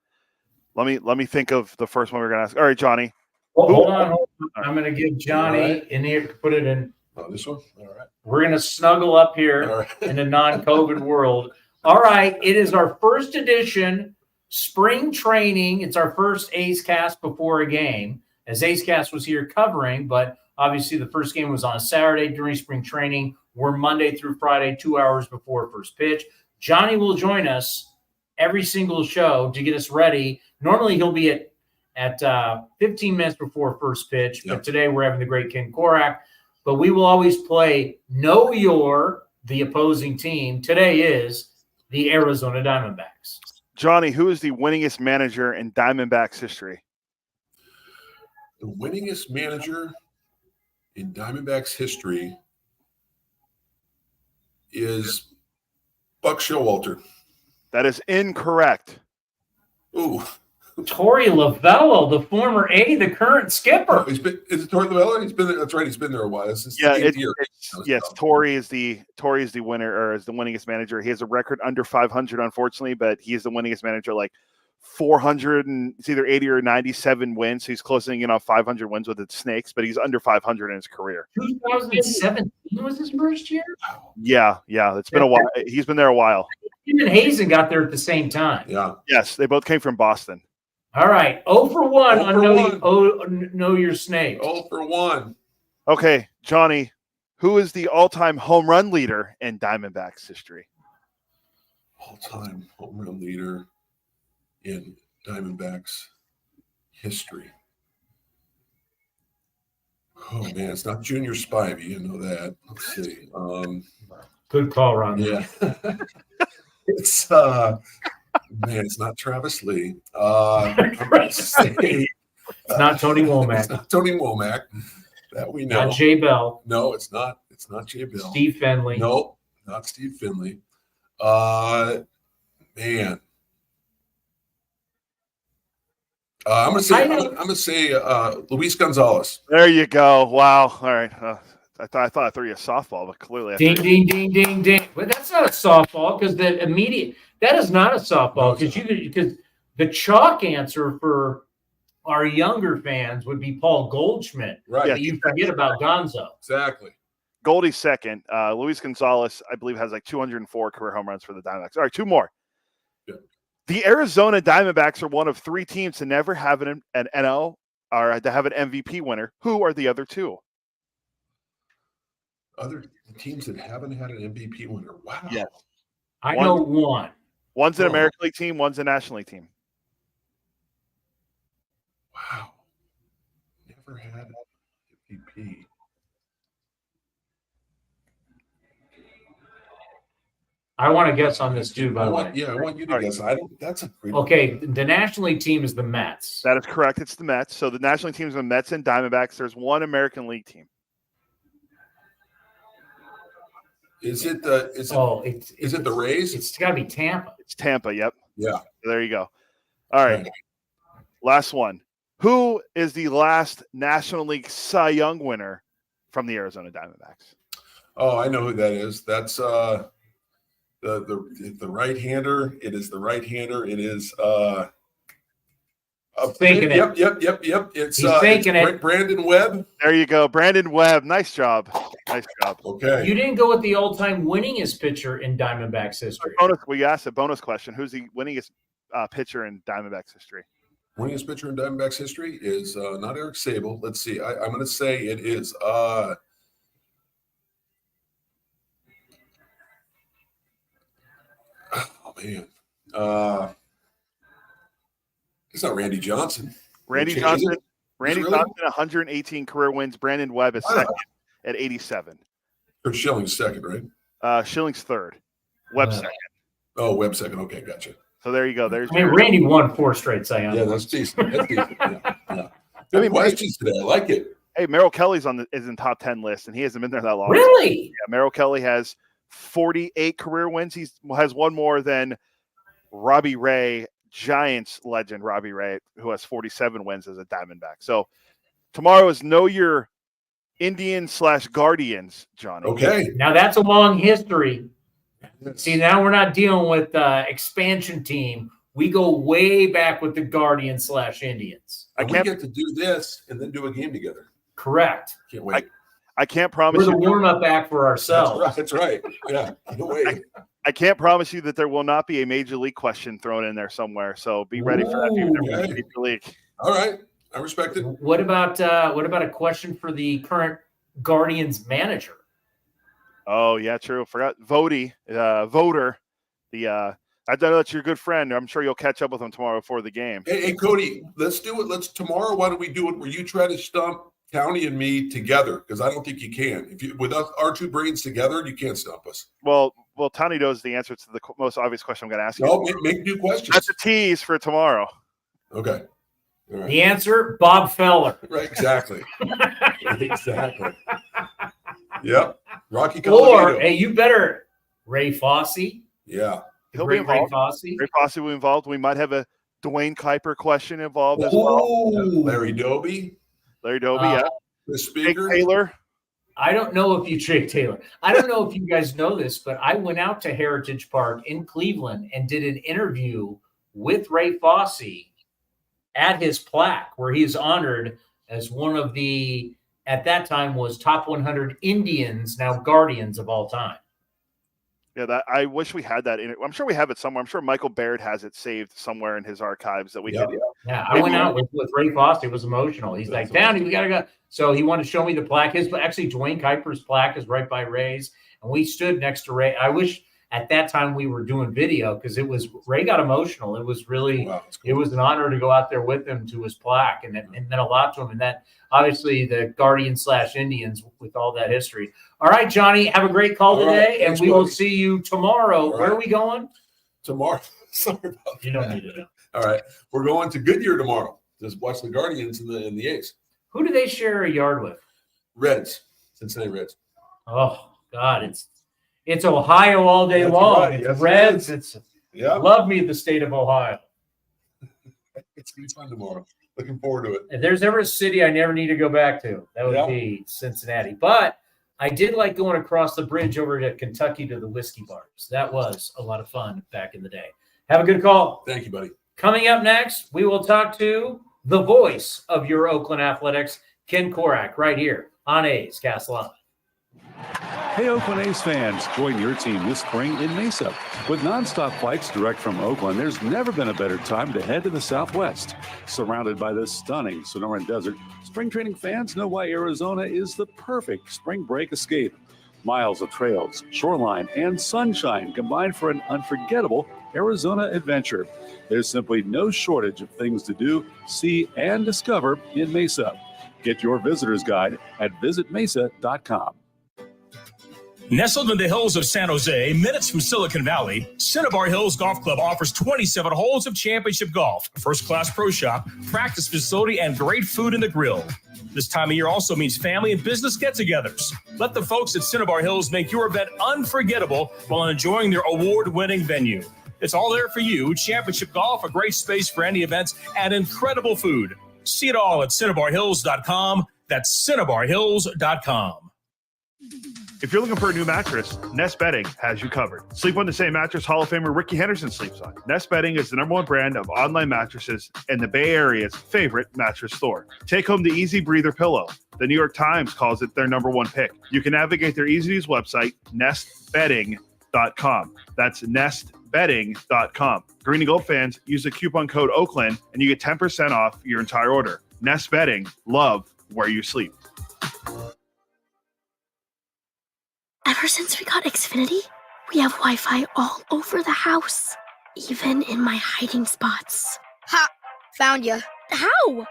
Speaker 5: me think of the first one we're gonna ask. All right, Johnny.
Speaker 4: Well, hold on. I'm going to give Johnny in here, put it in.
Speaker 12: Oh, this one? All right.
Speaker 4: We're going to snuggle up here in the non-COVID world. All right. It is our first edition spring training. It's our first A's Cast before a game, as A's Cast was here covering, but obviously the first game was on a Saturday during spring training. We're Monday through Friday, 2 hours before first pitch. Johnny will join us every single show to get us ready. Normally he'll be at 15 minutes before first pitch, but today we're having the great Ken Korach. But we will always play Know Your, the opposing team. Today is the Arizona Diamondbacks.
Speaker 5: Johnny, who is the winningest manager in Diamondbacks history?
Speaker 12: The winningest manager in Diamondbacks history is Buck Showalter.
Speaker 5: That is incorrect.
Speaker 12: Ooh.
Speaker 4: Torey Lovullo, the former A, the current skipper.
Speaker 12: Is it Torey Lovullo? He's been there. That's right. He's been there a while. This is
Speaker 5: yes. Torey is the winner, or is the winningest manager. He has a record under 500, unfortunately, but he is the winningest manager, like 400 and it's either 80 or 97 wins. So he's closing in on 500 wins with the Snakes, but he's under 500 in his career.
Speaker 4: 2017 was his first year.
Speaker 5: Yeah. It's been a while. He's been there a while.
Speaker 4: Him and Hazen got there at the same time.
Speaker 12: Yeah.
Speaker 5: Yes, they both came from Boston.
Speaker 4: All right, 0 for 1 on Know Your Snake.
Speaker 12: 0 for 1.
Speaker 5: Okay, Johnny, who is the all-time home run leader in Diamondbacks history?
Speaker 12: All-time home run leader in Diamondbacks history. Oh, man, it's not Junior Spivey. You know that. Let's see.
Speaker 4: Good call, Ron.
Speaker 12: Yeah. It's man, it's not Travis Lee. I'm gonna say,
Speaker 4: it's not Tony Womack.
Speaker 12: It's not Tony Womack. That we know.
Speaker 4: Not Jay Bell.
Speaker 12: No, it's not. It's not Jay Bell.
Speaker 4: Steve Finley.
Speaker 12: No, not Steve Finley. Man. I'm gonna say Luis Gonzalez.
Speaker 5: There you go. Wow. All right. I thought I threw you a softball, but clearly
Speaker 4: ding, ding. But that's not a softball because that is not a softball because the chalk answer for our younger fans would be Paul Goldschmidt.
Speaker 12: Right.
Speaker 4: Yeah, you forget about Gonzo.
Speaker 12: Exactly.
Speaker 5: Goldie's second. Luis Gonzalez, I believe, has like 204 career home runs for the Diamondbacks. All right, two more.
Speaker 12: Yeah.
Speaker 5: The Arizona Diamondbacks are one of 3 teams to never have an NL or to have an MVP winner. Who are the other 2?
Speaker 12: Other teams that haven't had an MVP winner. Wow.
Speaker 5: Yes.
Speaker 4: I know one.
Speaker 5: One's an American League team, one's a National League team.
Speaker 12: Wow. Never had an MVP.
Speaker 4: I want to guess on this too, by the way.
Speaker 12: Yeah, I want you to guess. That's a great
Speaker 4: Okay, the National League team is the Mets.
Speaker 5: That is correct. It's the Mets. So the National League teams are the Mets and Diamondbacks. There's one American League team.
Speaker 12: Is it the Rays?
Speaker 4: It's got to be Tampa.
Speaker 5: It's Tampa, yep.
Speaker 12: Yeah.
Speaker 5: There you go. All right. Last one. Who is the last National League Cy Young winner from the Arizona Diamondbacks?
Speaker 12: Oh, I know who that is. That's the right-hander. It is the right-hander. It is
Speaker 4: thinking
Speaker 12: it. Yep. It's
Speaker 4: thinking it.
Speaker 12: Brandon Webb.
Speaker 5: There you go. Brandon Webb. Nice job.
Speaker 12: Okay.
Speaker 4: You didn't go with the all-time winningest pitcher in Diamondbacks history.
Speaker 5: We asked a bonus question. Who's the winningest pitcher in Diamondbacks history?
Speaker 12: Winningest pitcher in Diamondbacks history is not Eric Sable. Let's see. I'm going to say it is oh man. It's not Randy Johnson.
Speaker 5: Randy Johnson, 118 career wins. Brandon Webb is second at 87.
Speaker 12: Or Schilling's second, right?
Speaker 5: Schilling's third. Webb second.
Speaker 12: Oh, Webb second. Okay, gotcha.
Speaker 5: So there you go. There's
Speaker 4: Randy won 4 straight Cy Young.
Speaker 12: Yeah, that's decent. Yeah. Good questions today. I like it.
Speaker 5: Hey, Merrill Kelly's is in top 10 list, and he hasn't been there that long.
Speaker 4: Really?
Speaker 5: Yeah, Merrill Kelly has 48 career wins. He has one more than Robbie Ray, Giants legend Robbie Ray, who has 47 wins as a Diamondback. So tomorrow is Know Your Indians/Guardians, Johnny.
Speaker 12: Okay.
Speaker 4: Now that's a long history. See, now we're not dealing with expansion team. We go way back with the Guardians/Indians.
Speaker 12: And we get to do this and then do a game together.
Speaker 4: Correct.
Speaker 12: Can't wait.
Speaker 5: I can't promise
Speaker 4: We're
Speaker 5: you.
Speaker 4: the warm-up act for ourselves.
Speaker 12: That's right. Yeah. Can't wait.
Speaker 5: I can't promise you that there will not be a Major League question thrown in there somewhere. So be ready for that. If you've never been to Major League.
Speaker 12: All right. I respect it.
Speaker 4: What about a question for the current Guardians manager?
Speaker 5: Oh yeah, true. Forgot Voter. I know that's your good friend. I'm sure you'll catch up with him tomorrow before the game.
Speaker 12: Hey, Cody, let's do it. Tomorrow. Why don't we do it where you try to stump County and me together? Because I don't think you can. If you with us, our two brains together, you can't stump us.
Speaker 5: Well, Tony knows the answer to the most obvious question I'm going to ask you.
Speaker 12: No, make new questions.
Speaker 5: That's a tease for tomorrow.
Speaker 12: Okay. All right.
Speaker 4: The answer: Bob Feller.
Speaker 12: Right. Exactly. Exactly. Yep. Rocky
Speaker 4: Or
Speaker 12: Colorado.
Speaker 4: hey, you better Ray Fosse.
Speaker 12: Yeah.
Speaker 5: He'll be involved. Ray Fosse will be involved. We might have a Dwayne Kuiper question involved as well.
Speaker 12: Larry Doby.
Speaker 5: Yeah.
Speaker 12: The speaker.
Speaker 5: Jake Taylor.
Speaker 4: I don't know if you Jake Taylor. I don't know if you guys know this, but I went out to Heritage Park in Cleveland and did an interview with Ray Fosse at his plaque, where he is honored as one of the, at that time, was top 100 Indians, now Guardians of all time.
Speaker 5: Yeah, that I wish we had that. I'm sure we have it somewhere. I'm sure Michael Baird has it saved somewhere in his archives that we could.
Speaker 4: Yeah, I went out with Ray Fosse. It was emotional. He's like, Downey, we got to go. So he wanted to show me the plaque. Actually, Dwayne Kuiper's plaque is right by Ray's. And we stood next to Ray. I wish at that time we were doing video because Ray got emotional. It was really, It was an honor to go out there with him to his plaque. And it meant a lot to him. And that, obviously, the Guardians/Indians with all that history. All right, Johnny, have a great call today, and we will see you tomorrow. Where are we going?
Speaker 12: Tomorrow. Sorry about that.
Speaker 4: You don't need it.
Speaker 12: All right. We're going to Goodyear tomorrow. Just watch the Guardians and the A's.
Speaker 4: Who do they share a yard with?
Speaker 12: Reds. Cincinnati Reds.
Speaker 4: Oh, God. It's Ohio all day
Speaker 12: That's
Speaker 4: long.
Speaker 12: right.
Speaker 4: It's
Speaker 12: Yes,
Speaker 4: Reds.
Speaker 12: it is.
Speaker 4: It's love me, the state of Ohio.
Speaker 12: It's going to be fun tomorrow. Looking forward to it.
Speaker 4: If there's ever a city I never need to go back to, that would be Cincinnati. But I did like going across the bridge over to Kentucky to the whiskey bars. That was a lot of fun back in the day. Have a good call.
Speaker 12: Thank you, buddy.
Speaker 4: Coming up next, we will talk to the voice of your Oakland Athletics, Ken Korach, right here on A's Cast Live.
Speaker 8: Hey, Oakland A's fans, join your team this spring in Mesa. With nonstop flights direct from Oakland, there's never been a better time to head to the Southwest. Surrounded by the stunning Sonoran Desert, spring training fans know why Arizona is the perfect spring break escape. Miles of trails, shoreline, and sunshine combined for an unforgettable Arizona adventure. There's simply no shortage of things to do, see, and discover in Mesa. Get your visitor's guide at visitmesa.com.
Speaker 11: Nestled in the hills of San Jose, minutes from Silicon Valley, Cinnabar Hills Golf Club offers 27 holes of championship golf, first-class pro shop, practice facility, and great food in the grill. This time of year also means family and business get-togethers. Let the folks at Cinnabar Hills make your event unforgettable while enjoying their award-winning venue. It's all there for you. Championship golf, a great space for any events, and incredible food. See it all at CinnabarHills.com. That's CinnabarHills.com.
Speaker 13: If you're looking for a new mattress, Nest Bedding has you covered. Sleep on the same mattress Hall of Famer Ricky Henderson sleeps on. Nest Bedding is the #1 brand of online mattresses and the Bay Area's favorite mattress store. Take home the Easy Breather pillow. The New York Times calls it their #1 pick. You can navigate their easy-to-use website, nestbedding.com. That's nestbedding.com. Green and Gold fans, use the coupon code Oakland and you get 10% off your entire order. Nest Bedding, love where you sleep.
Speaker 9: Ever since we got Xfinity, we have Wi-Fi all over the house, even in my hiding spots.
Speaker 14: Ha! Found you.
Speaker 9: How?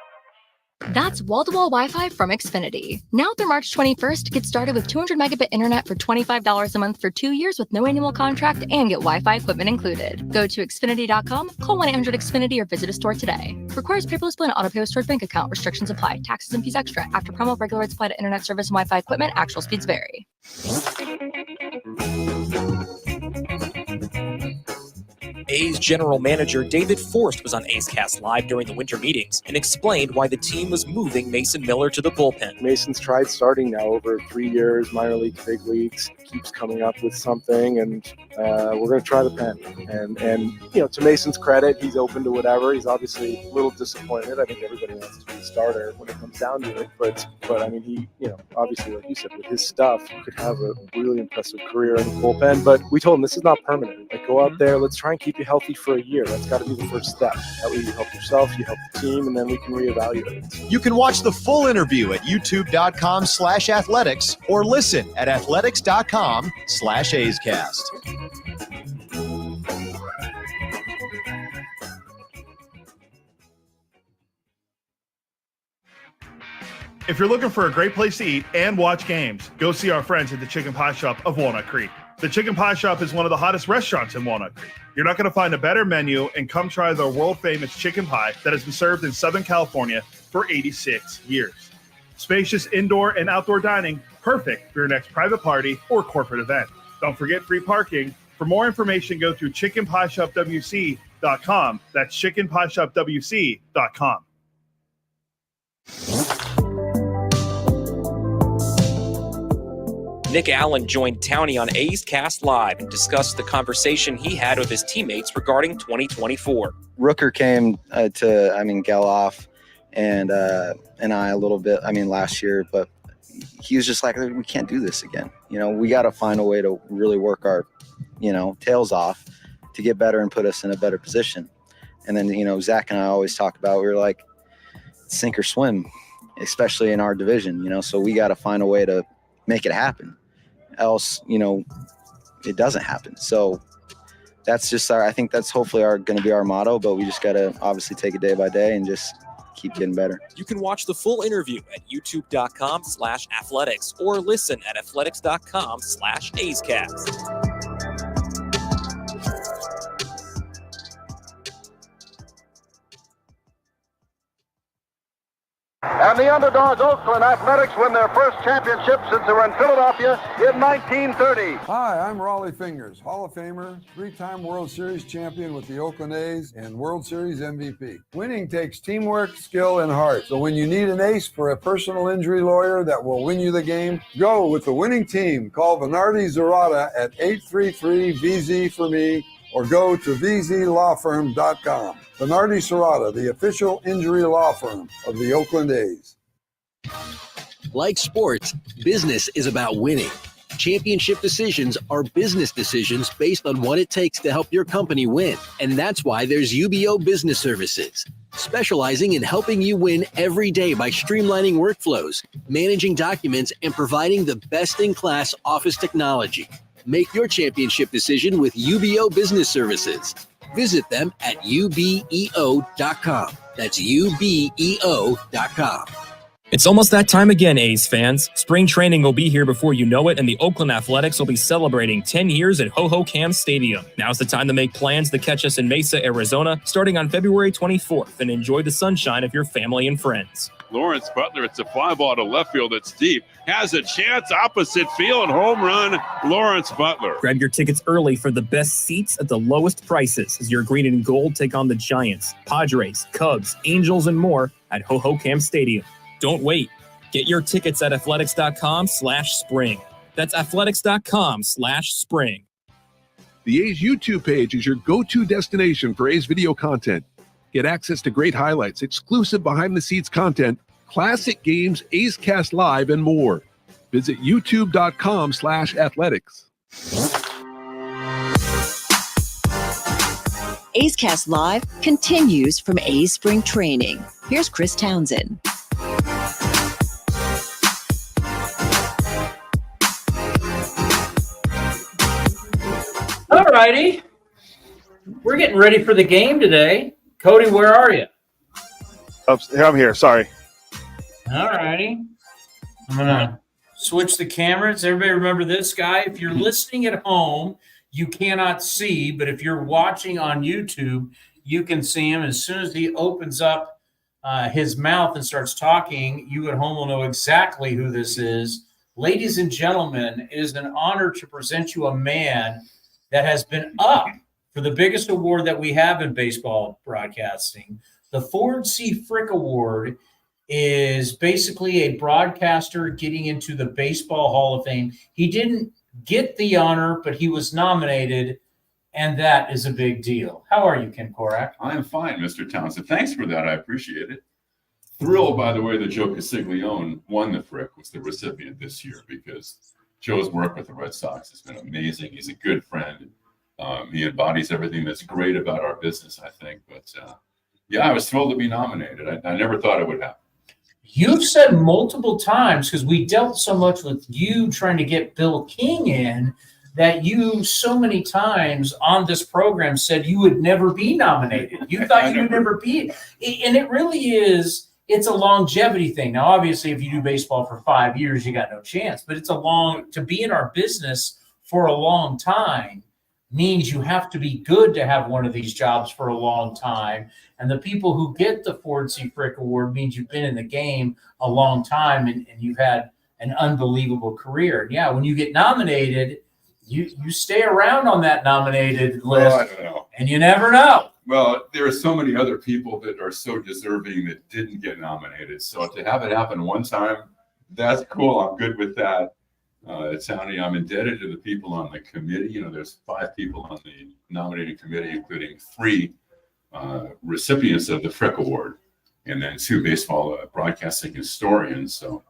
Speaker 10: That's wall-to-wall Wi-Fi from Xfinity. Now through March 21st, get started with 200 megabit internet for $25 a month for 2 years with no annual contract and get Wi-Fi equipment included. Go to Xfinity.com, call 1-800-XFINITY or visit a store today. Requires paperless bill and auto-pay with stored bank account. Restrictions apply. Taxes and fees extra. After promo, regular rates apply to internet service and Wi-Fi equipment. Actual speeds vary.
Speaker 11: A's general manager David Forst was on A's Cast Live during the winter meetings and explained why the team was moving Mason Miller to the bullpen.
Speaker 15: Mason's tried starting now over 3 years, minor league, big leagues, keeps coming up with something, and we're going to try the pen. And to Mason's credit, he's open to whatever. He's obviously a little disappointed. I think everybody wants to be the starter when it comes down to it. But I mean, he, obviously, like you said, with his stuff, he could have a really impressive career in the bullpen. But we told him this is not permanent. Like, go out there, let's try and keep you healthy for a year. That's got to be the first step. That way you help yourself, you help the team, and then we can reevaluate.
Speaker 16: You can watch the full interview at youtube.com/athletics or listen at athletics.com/A'sCast.
Speaker 13: If you're looking for a great place to eat and watch games, go see our friends at the Chicken Pie Shop of Walnut Creek. The Chicken Pie Shop is one of the hottest restaurants in Walnut Creek. You're not going to find a better menu, and come try their world-famous chicken pie that has been served in Southern California for 86 years. Spacious indoor and outdoor dining, perfect for your next private party or corporate event. Don't forget free parking. For more information, go to chickenpieshopwc.com. That's chickenpieshopwc.com.
Speaker 11: Nick Allen joined Towney on A's Cast Live and discussed the conversation he had with his teammates regarding 2024.
Speaker 17: Rooker came to Geloff and I a little bit, last year, but he was just like, we can't do this again. We got to find a way to really work our, tails off to get better and put us in a better position. And then, Zach and I always talk about, we were like, sink or swim, especially in our division, so we got to find a way to make it happen. Else, it doesn't happen. So that's just I think that's hopefully going to be our motto, but we just got to obviously take it day by day and just keep getting better.
Speaker 11: You can watch the full interview at youtube.com/athletics or listen at athletics.com/A'sCast.
Speaker 18: And the underdog Oakland Athletics win their first championship since they were in Philadelphia in 1930.
Speaker 19: Hi, I'm Raleigh Fingers, Hall of Famer, three-time World Series champion with the Oakland A's and World Series MVP. Winning takes teamwork, skill, and heart. So when you need an ace for a personal injury lawyer that will win you the game, go with the winning team. Call Venardi Zerata at 833-VZ-for-me or go to vzlawfirm.com. Venardi Zerata, the official injury law firm of the Oakland A's.
Speaker 20: Like sports, business is about winning. Championship decisions are business decisions based on what it takes to help your company win. And that's why there's UBO Business Services, specializing in helping you win every day by streamlining workflows, managing documents, and providing the best-in-class office technology. Make your championship decision with UBO Business Services. Visit them at ubeo.com. That's ubeo.com.
Speaker 11: It's almost that time again, A's fans. Spring training will be here before you know it, and the Oakland Athletics will be celebrating 10 years at Ho-Ho-Cam Stadium. Now's the time to make plans to catch us in Mesa, Arizona, starting on February 24th, and enjoy the sunshine of your family and friends.
Speaker 2: Lawrence Butler, it's a fly ball to left field that's deep. Has a chance opposite field, home run, Lawrence Butler.
Speaker 11: Grab your tickets early for the best seats at the lowest prices as your green and gold take on the Giants, Padres, Cubs, Angels, and more at Ho-Ho-Cam Stadium. Don't wait. Get your tickets at athletics.com/spring. That's athletics.com/spring.
Speaker 21: The A's YouTube page is your go-to destination for A's video content. Get access to great highlights, exclusive behind-the-scenes content, classic games, A's Cast Live, and more. Visit youtube.com/athletics.
Speaker 1: A's Cast Live continues from A's Spring Training. Here's Chris Townsend.
Speaker 4: All righty. We're getting ready for the game today. Cody, where are you?
Speaker 5: I'm here. Sorry.
Speaker 4: All righty. I'm going to switch the cameras. Everybody remember this guy? If you're listening at home, you cannot see, but if you're watching on YouTube, you can see him. As soon as he opens up his mouth and starts talking, you at home will know exactly who this is. Ladies and gentlemen, it is an honor to present you a man that has been up for the biggest award that we have in baseball broadcasting. The Ford C. Frick Award is basically a broadcaster getting into the Baseball Hall of Fame. He didn't get the honor, but he was nominated, and that is a big deal. How are you, Ken Korach?
Speaker 3: I'm fine, Mr. Townsend. Thanks for that. I appreciate it. Thrilled, by the way, that Joe Castiglione won the Frick, was the recipient this year, because Joe's work with the Red Sox has been amazing. He's a good friend. He embodies everything that's great about our business, I think. But yeah, I was thrilled to be nominated. I never thought it would happen.
Speaker 4: You've said multiple times, because we dealt so much with you trying to get Bill King in, that you so many times on this program said you would never be nominated. You thought you would never be. And it really is, it's a longevity thing. Now, obviously, if you do baseball for 5 years, you got no chance. But it's to be in our business for a long time means you have to be good to have one of these jobs for a long time. And the people who get the Ford C. Frick Award means you've been in the game a long time and you've had an unbelievable career. And yeah, when you get nominated, you stay around on that nominated list.
Speaker 3: I don't know.
Speaker 4: And you never know.
Speaker 3: Well, there are so many other people that are so deserving that didn't get nominated. So to have it happen one time, that's cool. I'm good with that. Tony, I'm indebted to the people on the committee. There's 5 people on the nominating committee, including 3 recipients of the Frick Award, and then 2 baseball broadcasting historians. So,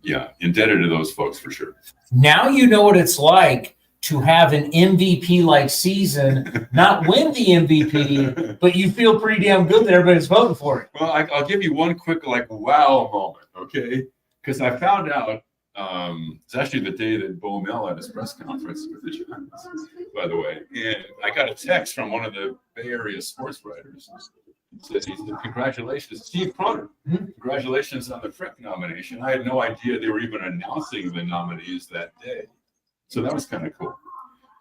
Speaker 3: yeah, indebted to those folks for sure.
Speaker 4: Now you know what it's like to have an MVP-like season, not win the MVP, but you feel pretty damn good that everybody's voting for it.
Speaker 3: Well, I'll give you one quick wow moment, okay? Because I found out it's actually the day that Bo Mel had his press conference with the Giants, by the way. And I got a text from one of the Bay Area sports writers. He said, congratulations, Steve Croner. Congratulations on the Frick nomination. I had no idea they were even announcing the nominees that day. So that was kind of cool.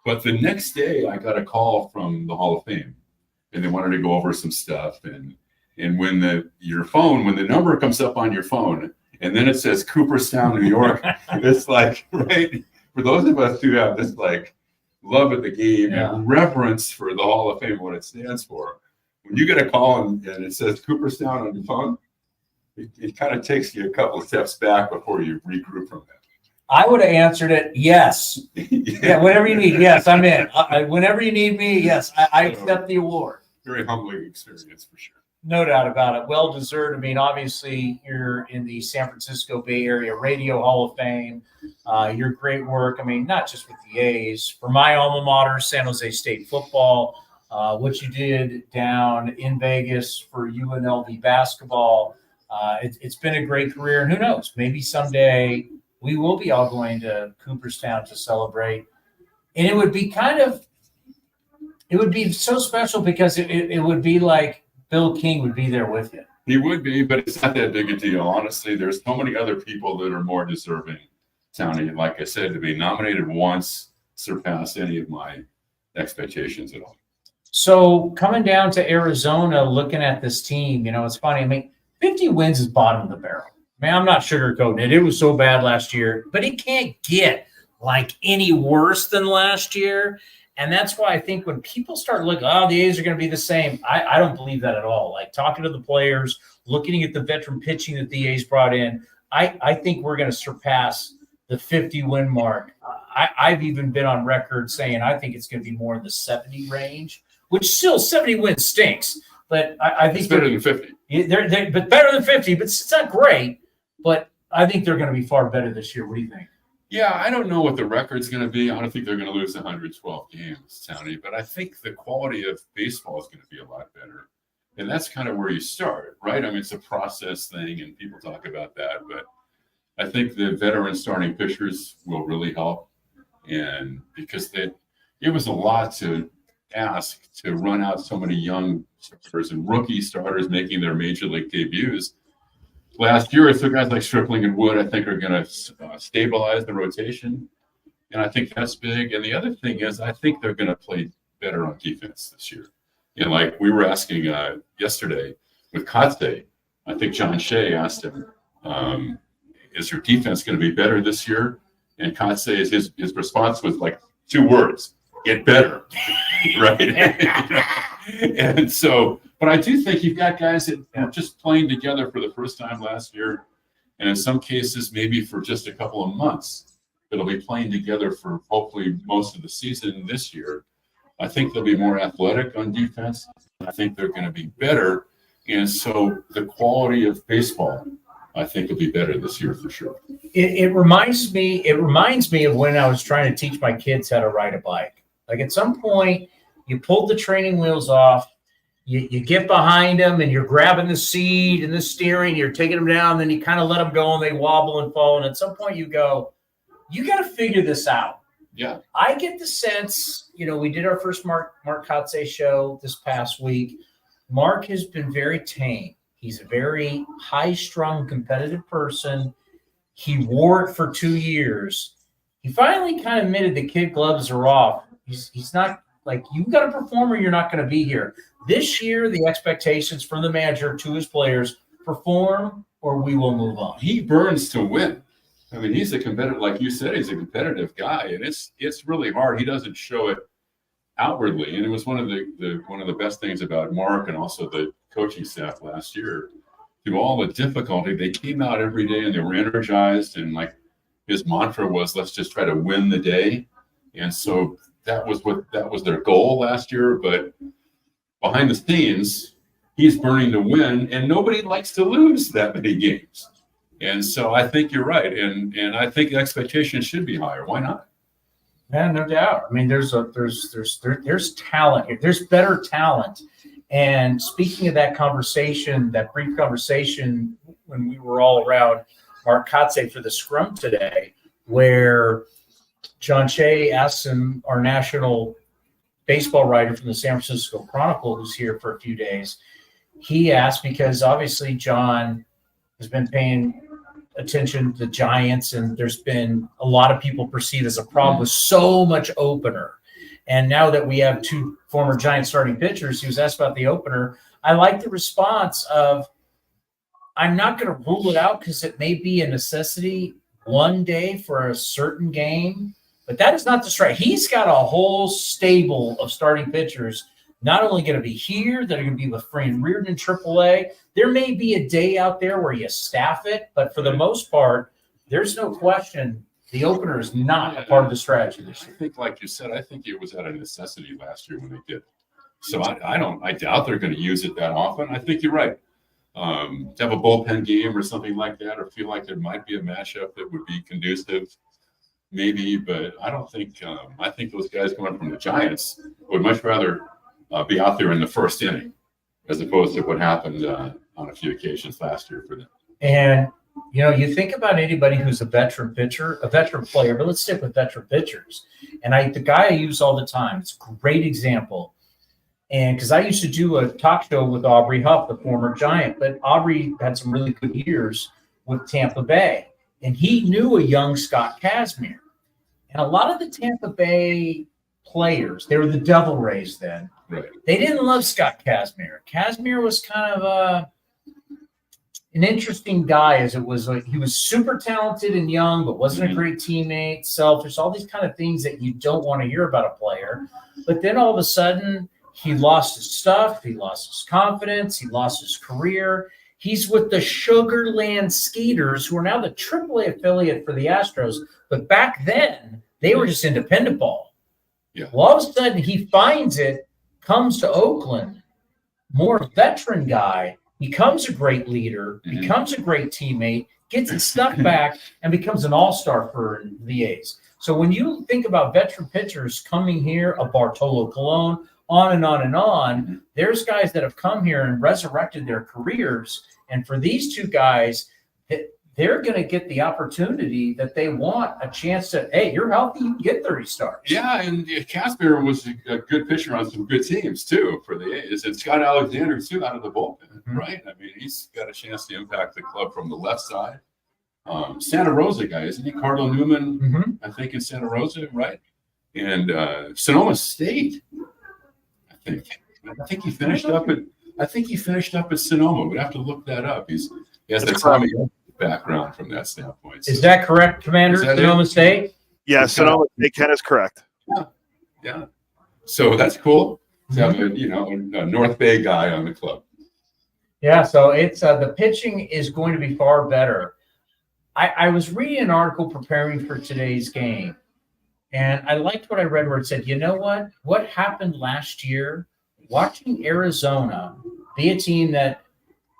Speaker 3: But the next day, I got a call from the Hall of Fame, and they wanted to go over some stuff. And when the number comes up on your phone, and then it says Cooperstown, New York, it's like, right? For those of us who have this like love of the game and reverence for the Hall of Fame, what it stands for, when you get a call and it says Cooperstown on your phone, it kind of takes you a couple of steps back before you regroup from that.
Speaker 4: I would have answered it, yes. Yeah, whenever you need, yes, I'm in. Whenever you need me, yes, I accept the award.
Speaker 3: Very humbling experience for sure.
Speaker 4: No doubt about it. Well deserved. I mean, obviously, you're in the San Francisco Bay Area Radio Hall of Fame. Your great work, I mean, not just with the A's. For my alma mater, San Jose State football, what you did down in Vegas for UNLV basketball, it's been a great career. And who knows, maybe someday we will be all going to Cooperstown to celebrate. And it would be so special because it would be like Bill King would be there with you.
Speaker 3: He would be, but it's not that big a deal. Honestly, there's so many other people that are more deserving, Tony. Like I said, to be nominated once surpassed any of my expectations at all.
Speaker 4: So coming down to Arizona, looking at this team, it's funny. I mean, 50 wins is bottom of the barrel. I mean, I'm not sugarcoating it. It was so bad last year, but it can't get like any worse than last year. And that's why I think when people start looking, the A's are going to be the same, I don't believe that at all. Like talking to the players, looking at the veteran pitching that the A's brought in, I think we're going to surpass the 50-win mark. I've even been on record saying I think it's going to be more in the 70 range, which still 70 wins stinks. But I think
Speaker 3: it's better than 50.
Speaker 4: But better than 50, but it's not great. But I think they're going to be far better this year. What do you think?
Speaker 3: Yeah, I don't know what the record's going to be. I don't think they're going to lose 112 games, Tony. But I think the quality of baseball is going to be a lot better. And that's kind of where you start, right? I mean, it's a process thing, and people talk about that. But I think the veteran starting pitchers will really help. And because it was a lot to ask to run out so many young starters and rookie starters making their major league debuts. Last year, so guys like Stripling and Wood, I think, are going to stabilize the rotation. And I think that's big. And the other thing is, I think they're going to play better on defense this year. And like we were asking yesterday with Kotze, I think John Shea asked him, is your defense going to be better this year? And Kotze, his response was like 2 words, get better. right? And so, but I do think you've got guys that are just playing together for the first time last year, and in some cases, maybe for just a couple of months, that'll be playing together for hopefully most of the season this year. I think they'll be more athletic on defense. I think they're going to be better, and so the quality of baseball, I think, will be better this year for sure.
Speaker 4: It reminds me of when I was trying to teach my kids how to ride a bike. Like at some point, you pulled the training wheels off, you get behind them, and you're grabbing the seat and the steering, you're taking them down, then you kind of let them go, and they wobble and fall. And at some point, you go, you got to figure this out.
Speaker 3: Yeah.
Speaker 4: I get the sense, we did our first Mark Kotze show this past week. Mark has been very tame. He's a very high-strung, competitive person. He wore it for 2 years. He finally kind of admitted the kid gloves are off. He's not like, you got to perform or you're not going to be here. This year, the expectations from the manager to his players, perform or we will move on.
Speaker 3: He burns to win. I mean, he's a competitive, like you said, he's a competitive guy, and it's really hard. He doesn't show it outwardly, and it was one of the best things about Mark and also the coaching staff last year. Through all the difficulty, they came out every day and they were energized, and like his mantra was, let's just try to win the day. And so that was their goal last year. But behind the scenes, he's burning to win, and nobody likes to lose that many games. And so I think you're right, and I think the expectations should be higher. Why not?
Speaker 4: Yeah, no doubt. I mean, there's talent here. There's better talent. And speaking of that conversation, that brief conversation when we were all around Mark Kotze for the scrum today, where John Shea asked him, our national baseball writer from the San Francisco Chronicle, who's here for a few days, he asked, because obviously John has been paying attention to the Giants, and there's been a lot of people perceive as a problem with so much opener. And now that we have two former Giants starting pitchers, he was asked about the opener. I like the response of, I'm not going to rule it out because it may be a necessity one day for a certain game, but that is not the strike. He's got a whole stable of starting pitchers, not only going to be here, that are going to be with Fran Reardon in AAA. There may be a day out there where you staff it, but for the most part, there's no question the opener is not a part of the strategy this year.
Speaker 3: I think, like you said, I think it was out of necessity last year when they did. So I doubt they're going to use it that often. I think you're right. To have a bullpen game or something like that, or feel like there might be a matchup that would be conducive, maybe, but I don't think. I think those guys coming from the Giants would much rather be out there in the first inning, as opposed to what happened on a few occasions last year for them.
Speaker 4: And you think about anybody who's a veteran pitcher, a veteran player, but let's stick with veteran pitchers. And the guy I use all the time, it's a great example. And because I used to do a talk show with Aubrey Huff, the former Giant, but Aubrey had some really good years with Tampa Bay. And he knew a young Scott Kazmir. And a lot of the Tampa Bay players, they were the Devil Rays then.
Speaker 3: Right.
Speaker 4: They didn't love Scott Kazmir. Kazmir was kind of an interesting guy, as it was like he was super talented and young, but wasn't a great teammate, selfish, all these kind of things that you don't want to hear about a player. But then all of a sudden, he lost his stuff, he lost his confidence, he lost his career. He's with the Sugarland Skeeters, who are now the AAA affiliate for the Astros. But back then, they were just independent ball.
Speaker 3: Yeah.
Speaker 4: Well, all of a sudden, he finds it, comes to Oakland, more veteran guy, becomes a great leader, becomes a great teammate, gets his stuff back, and becomes an all-star for the A's. So when you think about veteran pitchers coming here, a Bartolo Colon, on and on and on, there's guys that have come here and resurrected their careers. And for these two guys, they're going to get the opportunity that they want, a chance to, hey, you're healthy, you can get 30 starts.
Speaker 3: Yeah, and Kazmir was a good pitcher on some good teams, too, for the A's. And Scott Alexander, too, out of the bullpen, right? I mean, he's got a chance to impact the club from the left side. Santa Rosa guy, isn't he? Cardinal Newman, I think, in Santa Rosa, right? And Sonoma State, I think he finished up at Sonoma. We'd have to look that up. He has the Tommy background from that standpoint.
Speaker 4: Is that correct, Commander? Sonoma State?
Speaker 5: Yeah, Sonoma State. Ken is correct.
Speaker 3: Yeah. So that's cool to have a North Bay guy on the club.
Speaker 4: Yeah, so it's the pitching is going to be far better. I was reading an article preparing for today's game, and I liked what I read where it said, you know what happened last year? Watching Arizona be a team that,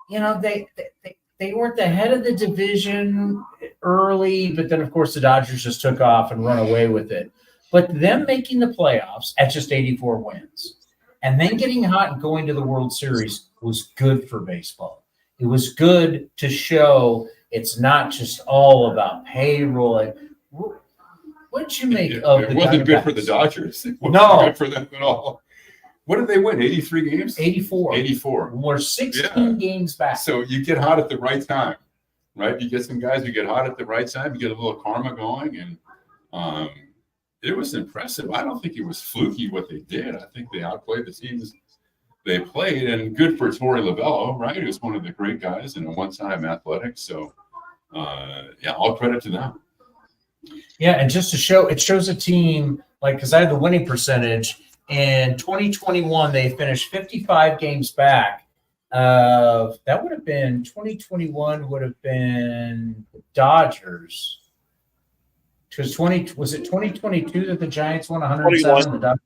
Speaker 4: they weren't the head of the division early, but then, of course, the Dodgers just took off and run away with it. But them making the playoffs at just 84 wins and then getting hot and going to the World Series was good for baseball. It was good to show it's not just all about payroll. What did you make of the
Speaker 3: It wasn't good for the Dodgers. It wasn't good for them at all. What did they win? 83 games?
Speaker 4: 84.
Speaker 3: 84.
Speaker 4: We're 16 games back.
Speaker 3: So you get hot at the right time, right? You get some guys who get hot at the right time. You get a little karma going, and it was impressive. I don't think it was fluky what they did. I think they outplayed the teams they played, and good for Torey Lovullo, right? He was one of the great guys in a one-time athletics. So, all credit to them.
Speaker 4: Yeah, and just to show, it shows a team, because I had the winning percentage. In 2021, they finished 55 games back. That would have been 2021 would have been Dodgers. Because was it 2022 that the Giants won 107? The Dodgers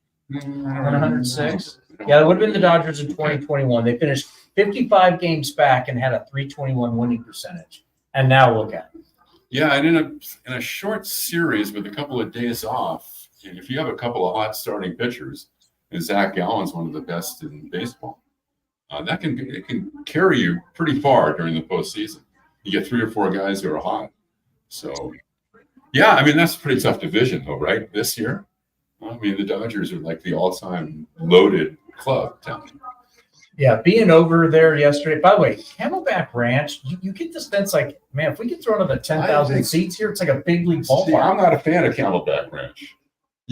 Speaker 4: won 106. Yeah, it would have been the Dodgers in 2021. They finished 55 games back and had a 321 winning percentage. And now look at it.
Speaker 3: Yeah, and in a short series with a couple of days off, and if you have a couple of hot starting pitchers, and Zach Gallen's one of the best in baseball, it can carry you pretty far during the postseason. You get 3 or 4 guys who are hot. So, yeah, I mean, that's a pretty tough division, though, right? This year, I mean, the Dodgers are like the all-time loaded club down here.
Speaker 4: Yeah, being over there yesterday. By the way, Camelback Ranch, you get this sense like, man, if we could throw another 10,000 seats here, it's like a big league ballpark.
Speaker 3: See, I'm not a fan of Camelback Ranch.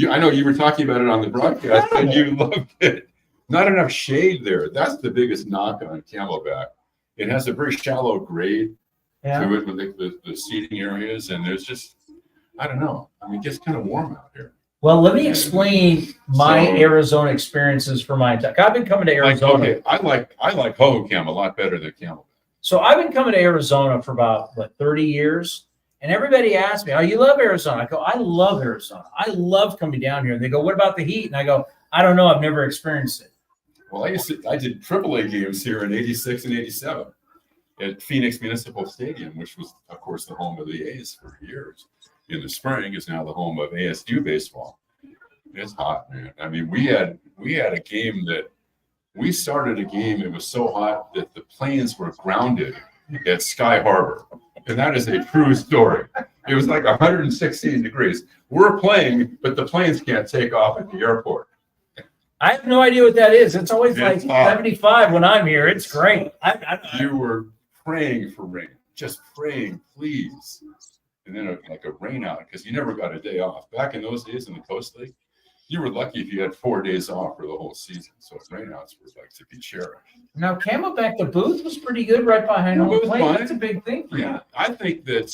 Speaker 3: I know you were talking about it on the broadcast, and you loved it. Not enough shade there. That's the biggest knock on Camelback. It has a very shallow grade to it with the seating areas, and there's just, I don't know. I mean, it gets kind of warm out here.
Speaker 4: Well, let me explain my Arizona experiences for my time. I've been coming to Arizona.
Speaker 3: I like Hohokam a lot better than Camelback.
Speaker 4: So I've been coming to Arizona for about 30 years, and everybody asks me, "Oh, you love Arizona?" I go, "I love Arizona. I love coming down here." And they go, "What about the heat?" And I go, "I don't know. I've never experienced it."
Speaker 3: Well, I did AAA games here in '86 and '87 at Phoenix Municipal Stadium, which was, of course, the home of the A's for years. In the spring is now the home of ASU baseball. It's hot, man. I mean, we had a game that we started a game. It was so hot that the planes were grounded at Sky Harbor, and that is a true story. It was like 116 degrees. We're playing, but the planes can't take off at the airport.
Speaker 4: I have no idea what that is. It's always
Speaker 3: It's
Speaker 4: like
Speaker 3: hot.
Speaker 4: 75 when I'm here. It's great.
Speaker 3: You were praying for rain, just praying, please. And then like a rain out, because you never got a day off. Back in those days in the Coast League, you were lucky if you had 4 days off for the whole season. So rainouts were like to be cherished.
Speaker 4: Now, Camelback, the booth was pretty good right behind home plate.
Speaker 3: fine.
Speaker 4: That's a big thing for you.
Speaker 3: I think that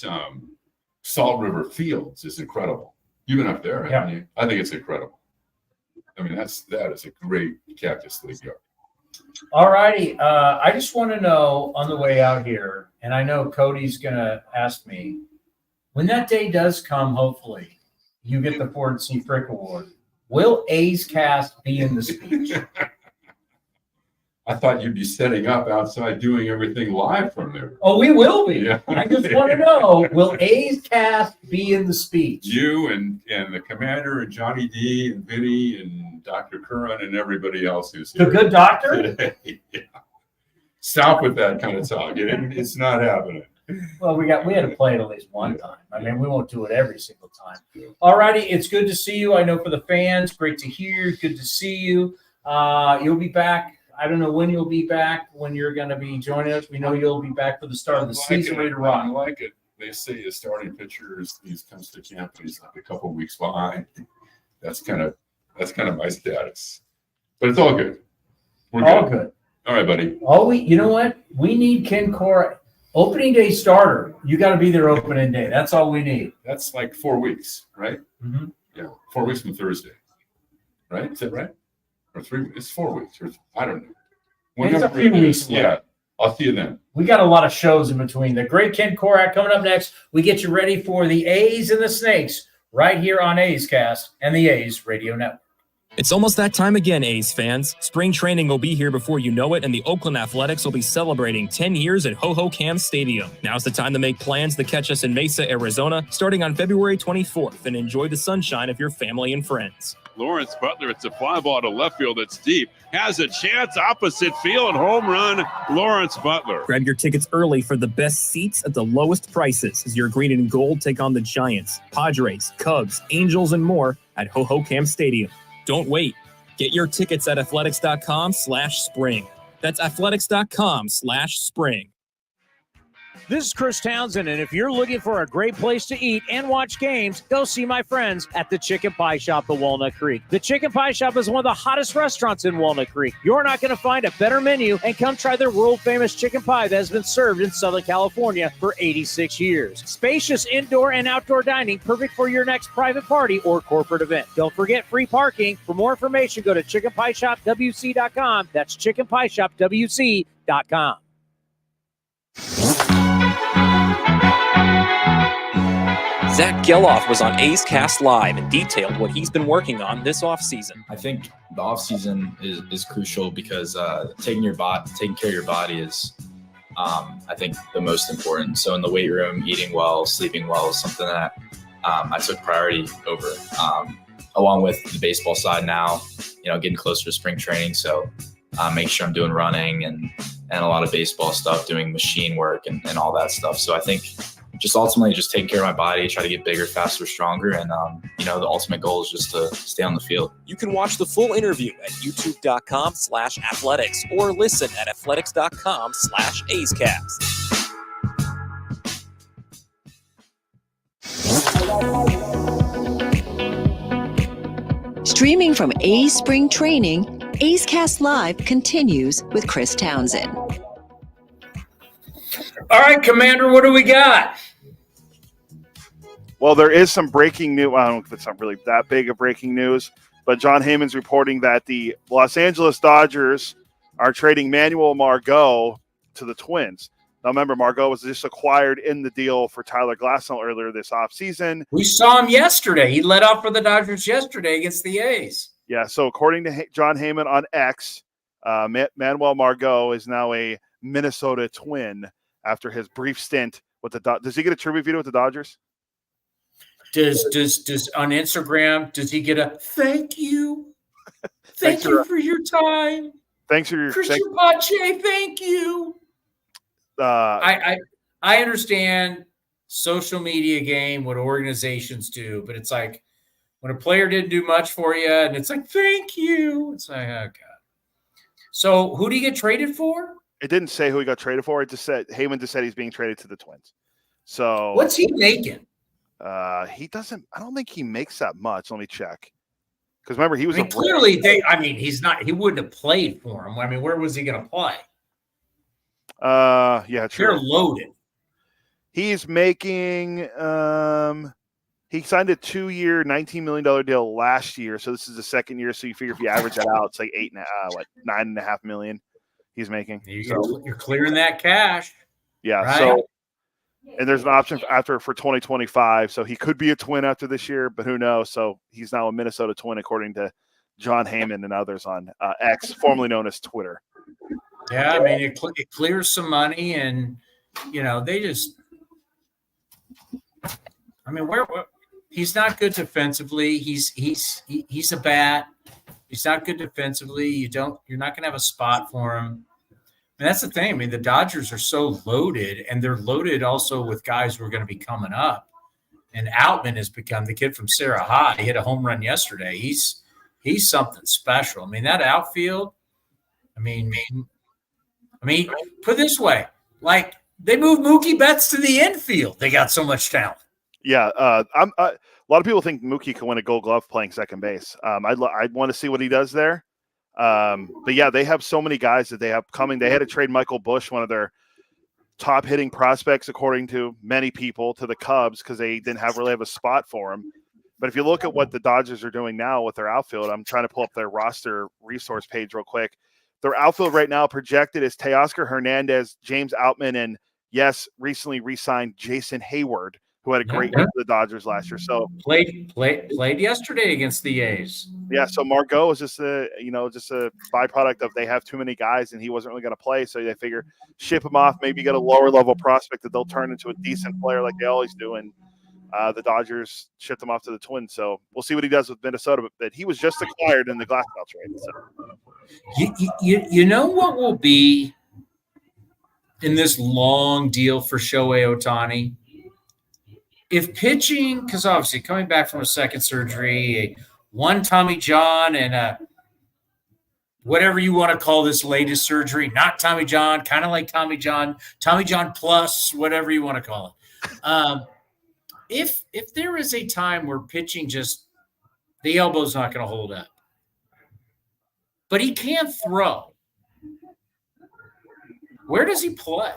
Speaker 3: Salt River Fields is incredible. You've been up there, haven't you? I think it's incredible. I mean, that is a great Cactus League yard.
Speaker 4: All righty. I just want to know on the way out here, and I know Cody's going to ask me, when that day does come, hopefully, you get the Ford C. Frick Award. Will A's Cast be in the speech?
Speaker 3: I thought you'd be setting up outside doing everything live from there.
Speaker 4: Oh, we will be.
Speaker 3: Yeah.
Speaker 4: I just want to know, will A's Cast be in the speech?
Speaker 3: You and the commander and Johnny D and Vinny and Dr. Curran and everybody else who's here.
Speaker 4: The good doctor?
Speaker 3: Today. Yeah. Stop with that kind of talk. It's not happening.
Speaker 4: Well, we had to play it at least one time. I mean, we won't do it every single time. All righty. It's good to see you. I know for the fans, great to hear. Good to see you. You'll be back. I don't know when you'll be back, when you're going to be joining us. We know you'll be back for the start of the season. Ready to rock.
Speaker 3: I like it. They say a starting pitcher comes to camp and he's like a couple weeks behind. That's kind of my status. But it's all good. We're
Speaker 4: all good.
Speaker 3: All right, buddy.
Speaker 4: You know what? We need Ken Korach. Opening day starter. You got to be there opening day. That's all we need.
Speaker 3: That's like 4 weeks, right?
Speaker 4: Mm-hmm.
Speaker 3: Yeah, 4 weeks from Thursday. Right? Is that right? or 3. It's 4 weeks. Or, I don't know.
Speaker 4: It's a few weeks.
Speaker 3: Yeah. I'll see you then.
Speaker 4: We got a lot of shows in between. The great Ken Korach coming up next. We get you ready for the A's and the Snakes right here on A's Cast and the A's Radio Network.
Speaker 11: It's almost that time again, A's fans. Spring training will be here before you know it, and the Oakland Athletics will be celebrating 10 years at Ho-Ho-Cam Stadium. Now's the time to make plans to catch us in Mesa, Arizona, starting on February 24th, and enjoy the sunshine of your family and friends.
Speaker 2: Lawrence Butler, it's a fly ball to left field that's deep. Has a chance opposite field. Home run, Lawrence Butler.
Speaker 11: Grab your tickets early for the best seats at the lowest prices as your green and gold take on the Giants, Padres, Cubs, Angels, and more at Ho-Ho-Cam Stadium. Don't wait. Get your tickets at athletics.com/spring. That's athletics.com/spring.
Speaker 6: This is Chris Townsend, and if you're looking for a great place to eat and watch games, go see my friends at the Chicken Pie Shop at Walnut Creek. The Chicken Pie Shop is one of the hottest restaurants in Walnut Creek. You're not going to find a better menu, and come try their world-famous chicken pie that has been served in Southern California for 86 years. Spacious indoor and outdoor dining, perfect for your next private party or corporate event. Don't forget free parking. For more information, go to chickenpieshopwc.com. That's chickenpieshopwc.com.
Speaker 7: Zach Geloff was on A's Cast Live and detailed what he's been working on this offseason.
Speaker 22: I think the offseason is crucial because taking care of your body is, I think, the most important. So in the weight room, eating well, sleeping well is something that I took priority over, along with the baseball side now, getting closer to spring training. So make sure I'm doing running and a lot of baseball stuff, doing machine work and all that stuff. So I think ultimately taking care of my body, try to get bigger, faster, stronger. And, the ultimate goal is just to stay on the field.
Speaker 7: You can watch the full interview at youtube.com/athletics or listen at athletics.com/A'sCast.
Speaker 1: Streaming from A's Spring Training, A's Cast Live continues with Chris Townsend.
Speaker 4: All right, Commander, what do we got?
Speaker 5: Well, there is some breaking news. I don't know if it's not really that big of breaking news, but John Heyman's reporting that the Los Angeles Dodgers are trading Manuel Margot to the Twins. Now, remember, Margot was just acquired in the deal for Tyler Glasnow earlier this offseason.
Speaker 4: We saw him yesterday. He led off for the Dodgers yesterday against the A's.
Speaker 5: Yeah, so according to John Heyman on X, Manuel Margot is now a Minnesota Twin after his brief stint with the Dodgers. Does he get a tribute video with the Dodgers?
Speaker 4: Does on Instagram, does he get a thank you? Thank you for your time.
Speaker 5: Thanks for your
Speaker 4: Christian Pache, thank you. I understand social media game, what organizations do, but it's like when a player didn't do much for you and it's like, thank you. It's like, oh God. So who do you get traded for?
Speaker 5: It didn't say who he got traded for. It just said Heyman just said he's being traded to the Twins. So
Speaker 4: what's he making?
Speaker 5: He doesn't. I don't think he makes that much. Let me check. Because remember, he was
Speaker 4: clearly. He's not. He wouldn't have played for him. I mean, where was he going to play?
Speaker 5: Yeah, true.
Speaker 4: They're loaded.
Speaker 5: He's making. He signed a 2-year, $19 million deal last year. So this is the second year. So you figure if you average that out, it's like $9.5 million. He's making.
Speaker 4: You're clearing that cash.
Speaker 5: Yeah.
Speaker 4: Right?
Speaker 5: So, and there's an option for 2025. So he could be a Twin after this year, but who knows? So he's now a Minnesota Twin, according to John Heyman and others on X, formerly known as Twitter.
Speaker 4: Yeah, I mean, it clears some money, and they just. I mean, where he's not good defensively. He's a bat. He's not good defensively. You're not going to have a spot for him. And that's the thing. I mean, the Dodgers are so loaded, and they're loaded also with guys who are going to be coming up. And Outman has become the kid from Sarah High. He hit a home run yesterday. He's something special. I mean, that outfield. I mean, put it this way: like they moved Mookie Betts to the infield. They got so much talent.
Speaker 5: Yeah, a lot of people think Mookie can win a Gold Glove playing second base. I'd want to see what he does there. But yeah, they have so many guys that they have coming. They had to trade Michael Busch, one of their top hitting prospects, according to many people, to the Cubs because they didn't really have a spot for him. But if you look at what the Dodgers are doing now with their outfield, I'm trying to pull up their roster resource page real quick. Their outfield right now projected is Teoscar Hernandez, James Outman, and yes, recently re-signed Jason Hayward, who had a great year for the Dodgers last year. So
Speaker 4: played yesterday against the A's.
Speaker 5: Yeah, so Margot is just a byproduct of they have too many guys and he wasn't really going to play, so they figure ship him off, maybe get a lower level prospect that they'll turn into a decent player like they always do. And the Dodgers shipped him off to the Twins, so we'll see what he does with Minnesota. But he was just acquired in the Glasgow trade. So.
Speaker 4: You know what will be in this long deal for Shohei Ohtani? If pitching, because obviously coming back from a second surgery, one Tommy John and whatever you want to call this latest surgery, not Tommy John, kind of like Tommy John plus, whatever you want to call it. If there is a time where pitching just the elbow's not going to hold up, but he can't throw, where does he play?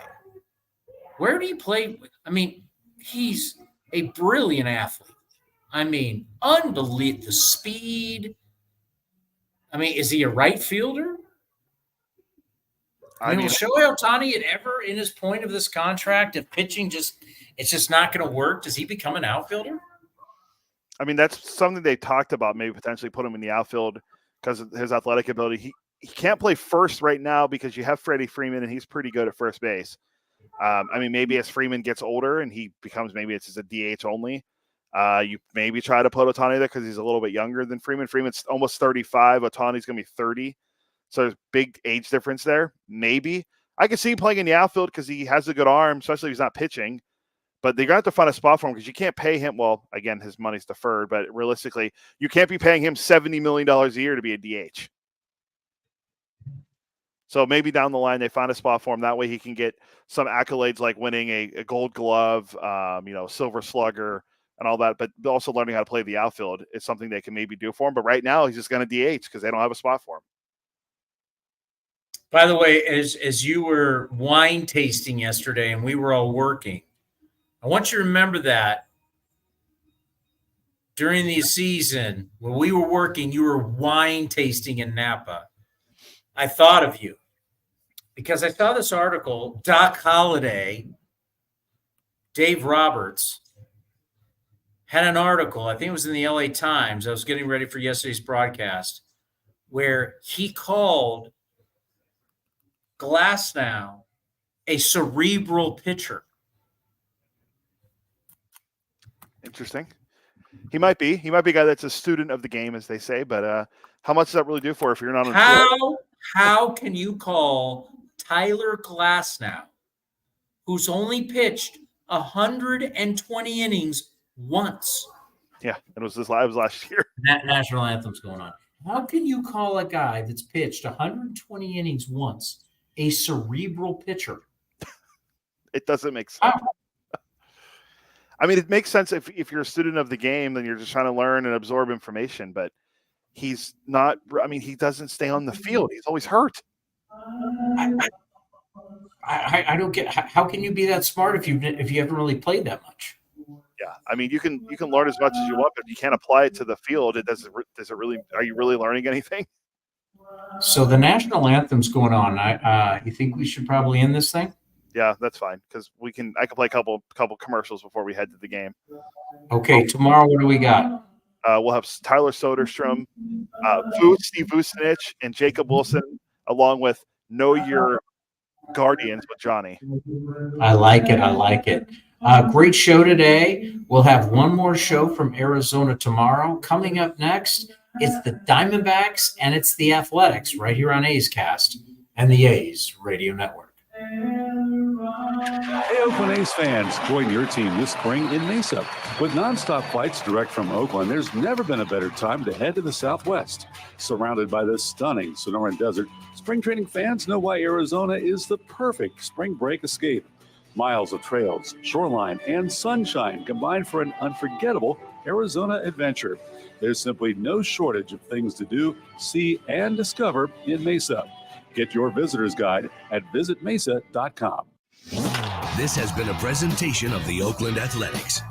Speaker 4: Where do you play? I mean, he's a brilliant athlete. I mean, unbelievable. The speed. I mean, is he a right fielder? I mean, will Shohei Ohtani ever, in his point of this contract, if pitching it's just not going to work, does he become an outfielder?
Speaker 5: I mean, that's something they talked about, maybe potentially put him in the outfield because of his athletic ability. He can't play first right now because you have Freddie Freeman, and he's pretty good at first base. I mean, maybe as Freeman gets older and he becomes, maybe it's just a DH only, you maybe try to put Ohtani there because he's a little bit younger than Freeman. Freeman's almost 35. Ohtani's going to be 30. So there's big age difference there. Maybe. I can see him playing in the outfield because he has a good arm, especially if he's not pitching. But they're going to have to find a spot for him because you can't pay him. Well, again, his money's deferred, but realistically, you can't be paying him $70 million a year to be a DH. So maybe down the line they find a spot for him. That way he can get some accolades like winning a Gold Glove, Silver Slugger, and all that. But also learning how to play the outfield is something they can maybe do for him. But right now he's just going to DH because they don't have a spot for him.
Speaker 4: By the way, as you were wine tasting yesterday and we were all working, I want you to remember that during the season when we were working, you were wine tasting in Napa. I thought of you because I saw this article, Doc Holliday, Dave Roberts had an article, I think it was in the LA Times. I was getting ready for yesterday's broadcast, where he called Glasnow a cerebral pitcher.
Speaker 5: Interesting. He might be a guy that's a student of the game, as they say, but how much does that really do for if you're not on the field?
Speaker 4: How can you call Tyler Glasnow, who's only pitched 120 innings once?
Speaker 5: Yeah, it was last year.
Speaker 4: That national anthem's going on. How can you call a guy that's pitched 120 innings once a cerebral pitcher?
Speaker 5: It doesn't make sense. I mean, it makes sense if you're a student of the game, then you're just trying to learn and absorb information, but he's not. I mean, he doesn't stay on the field. He's always hurt.
Speaker 4: I don't get how can you be that smart if you haven't really played that much?
Speaker 5: Yeah, I mean, you can learn as much as you want, but if you can't apply it to the field, does it really? Are you really learning anything?
Speaker 4: So the national anthem's going on. You think we should probably end this thing?
Speaker 5: Yeah, that's fine because I can play a couple commercials before we head to the game.
Speaker 4: Okay, tomorrow what do we got?
Speaker 5: We'll have Tyler Soderstrom, Steve Vucinich, and Jacob Wilson, along with Know Your Guardians with Johnny.
Speaker 4: I like it. Great show today. We'll have one more show from Arizona tomorrow. Coming up next, it's the Diamondbacks and it's the Athletics right here on A's Cast and the A's Radio Network.
Speaker 8: Hey, Oakland A's fans, join your team this spring in Mesa. With nonstop flights direct from Oakland, there's never been a better time to head to the Southwest. Surrounded by the stunning Sonoran Desert, spring training fans know why Arizona is the perfect spring break escape. Miles of trails, shoreline, and sunshine combined for an unforgettable Arizona adventure. There's simply no shortage of things to do, see, and discover in Mesa. Get your visitor's guide at visitmesa.com.
Speaker 12: This has been a presentation of the Oakland Athletics.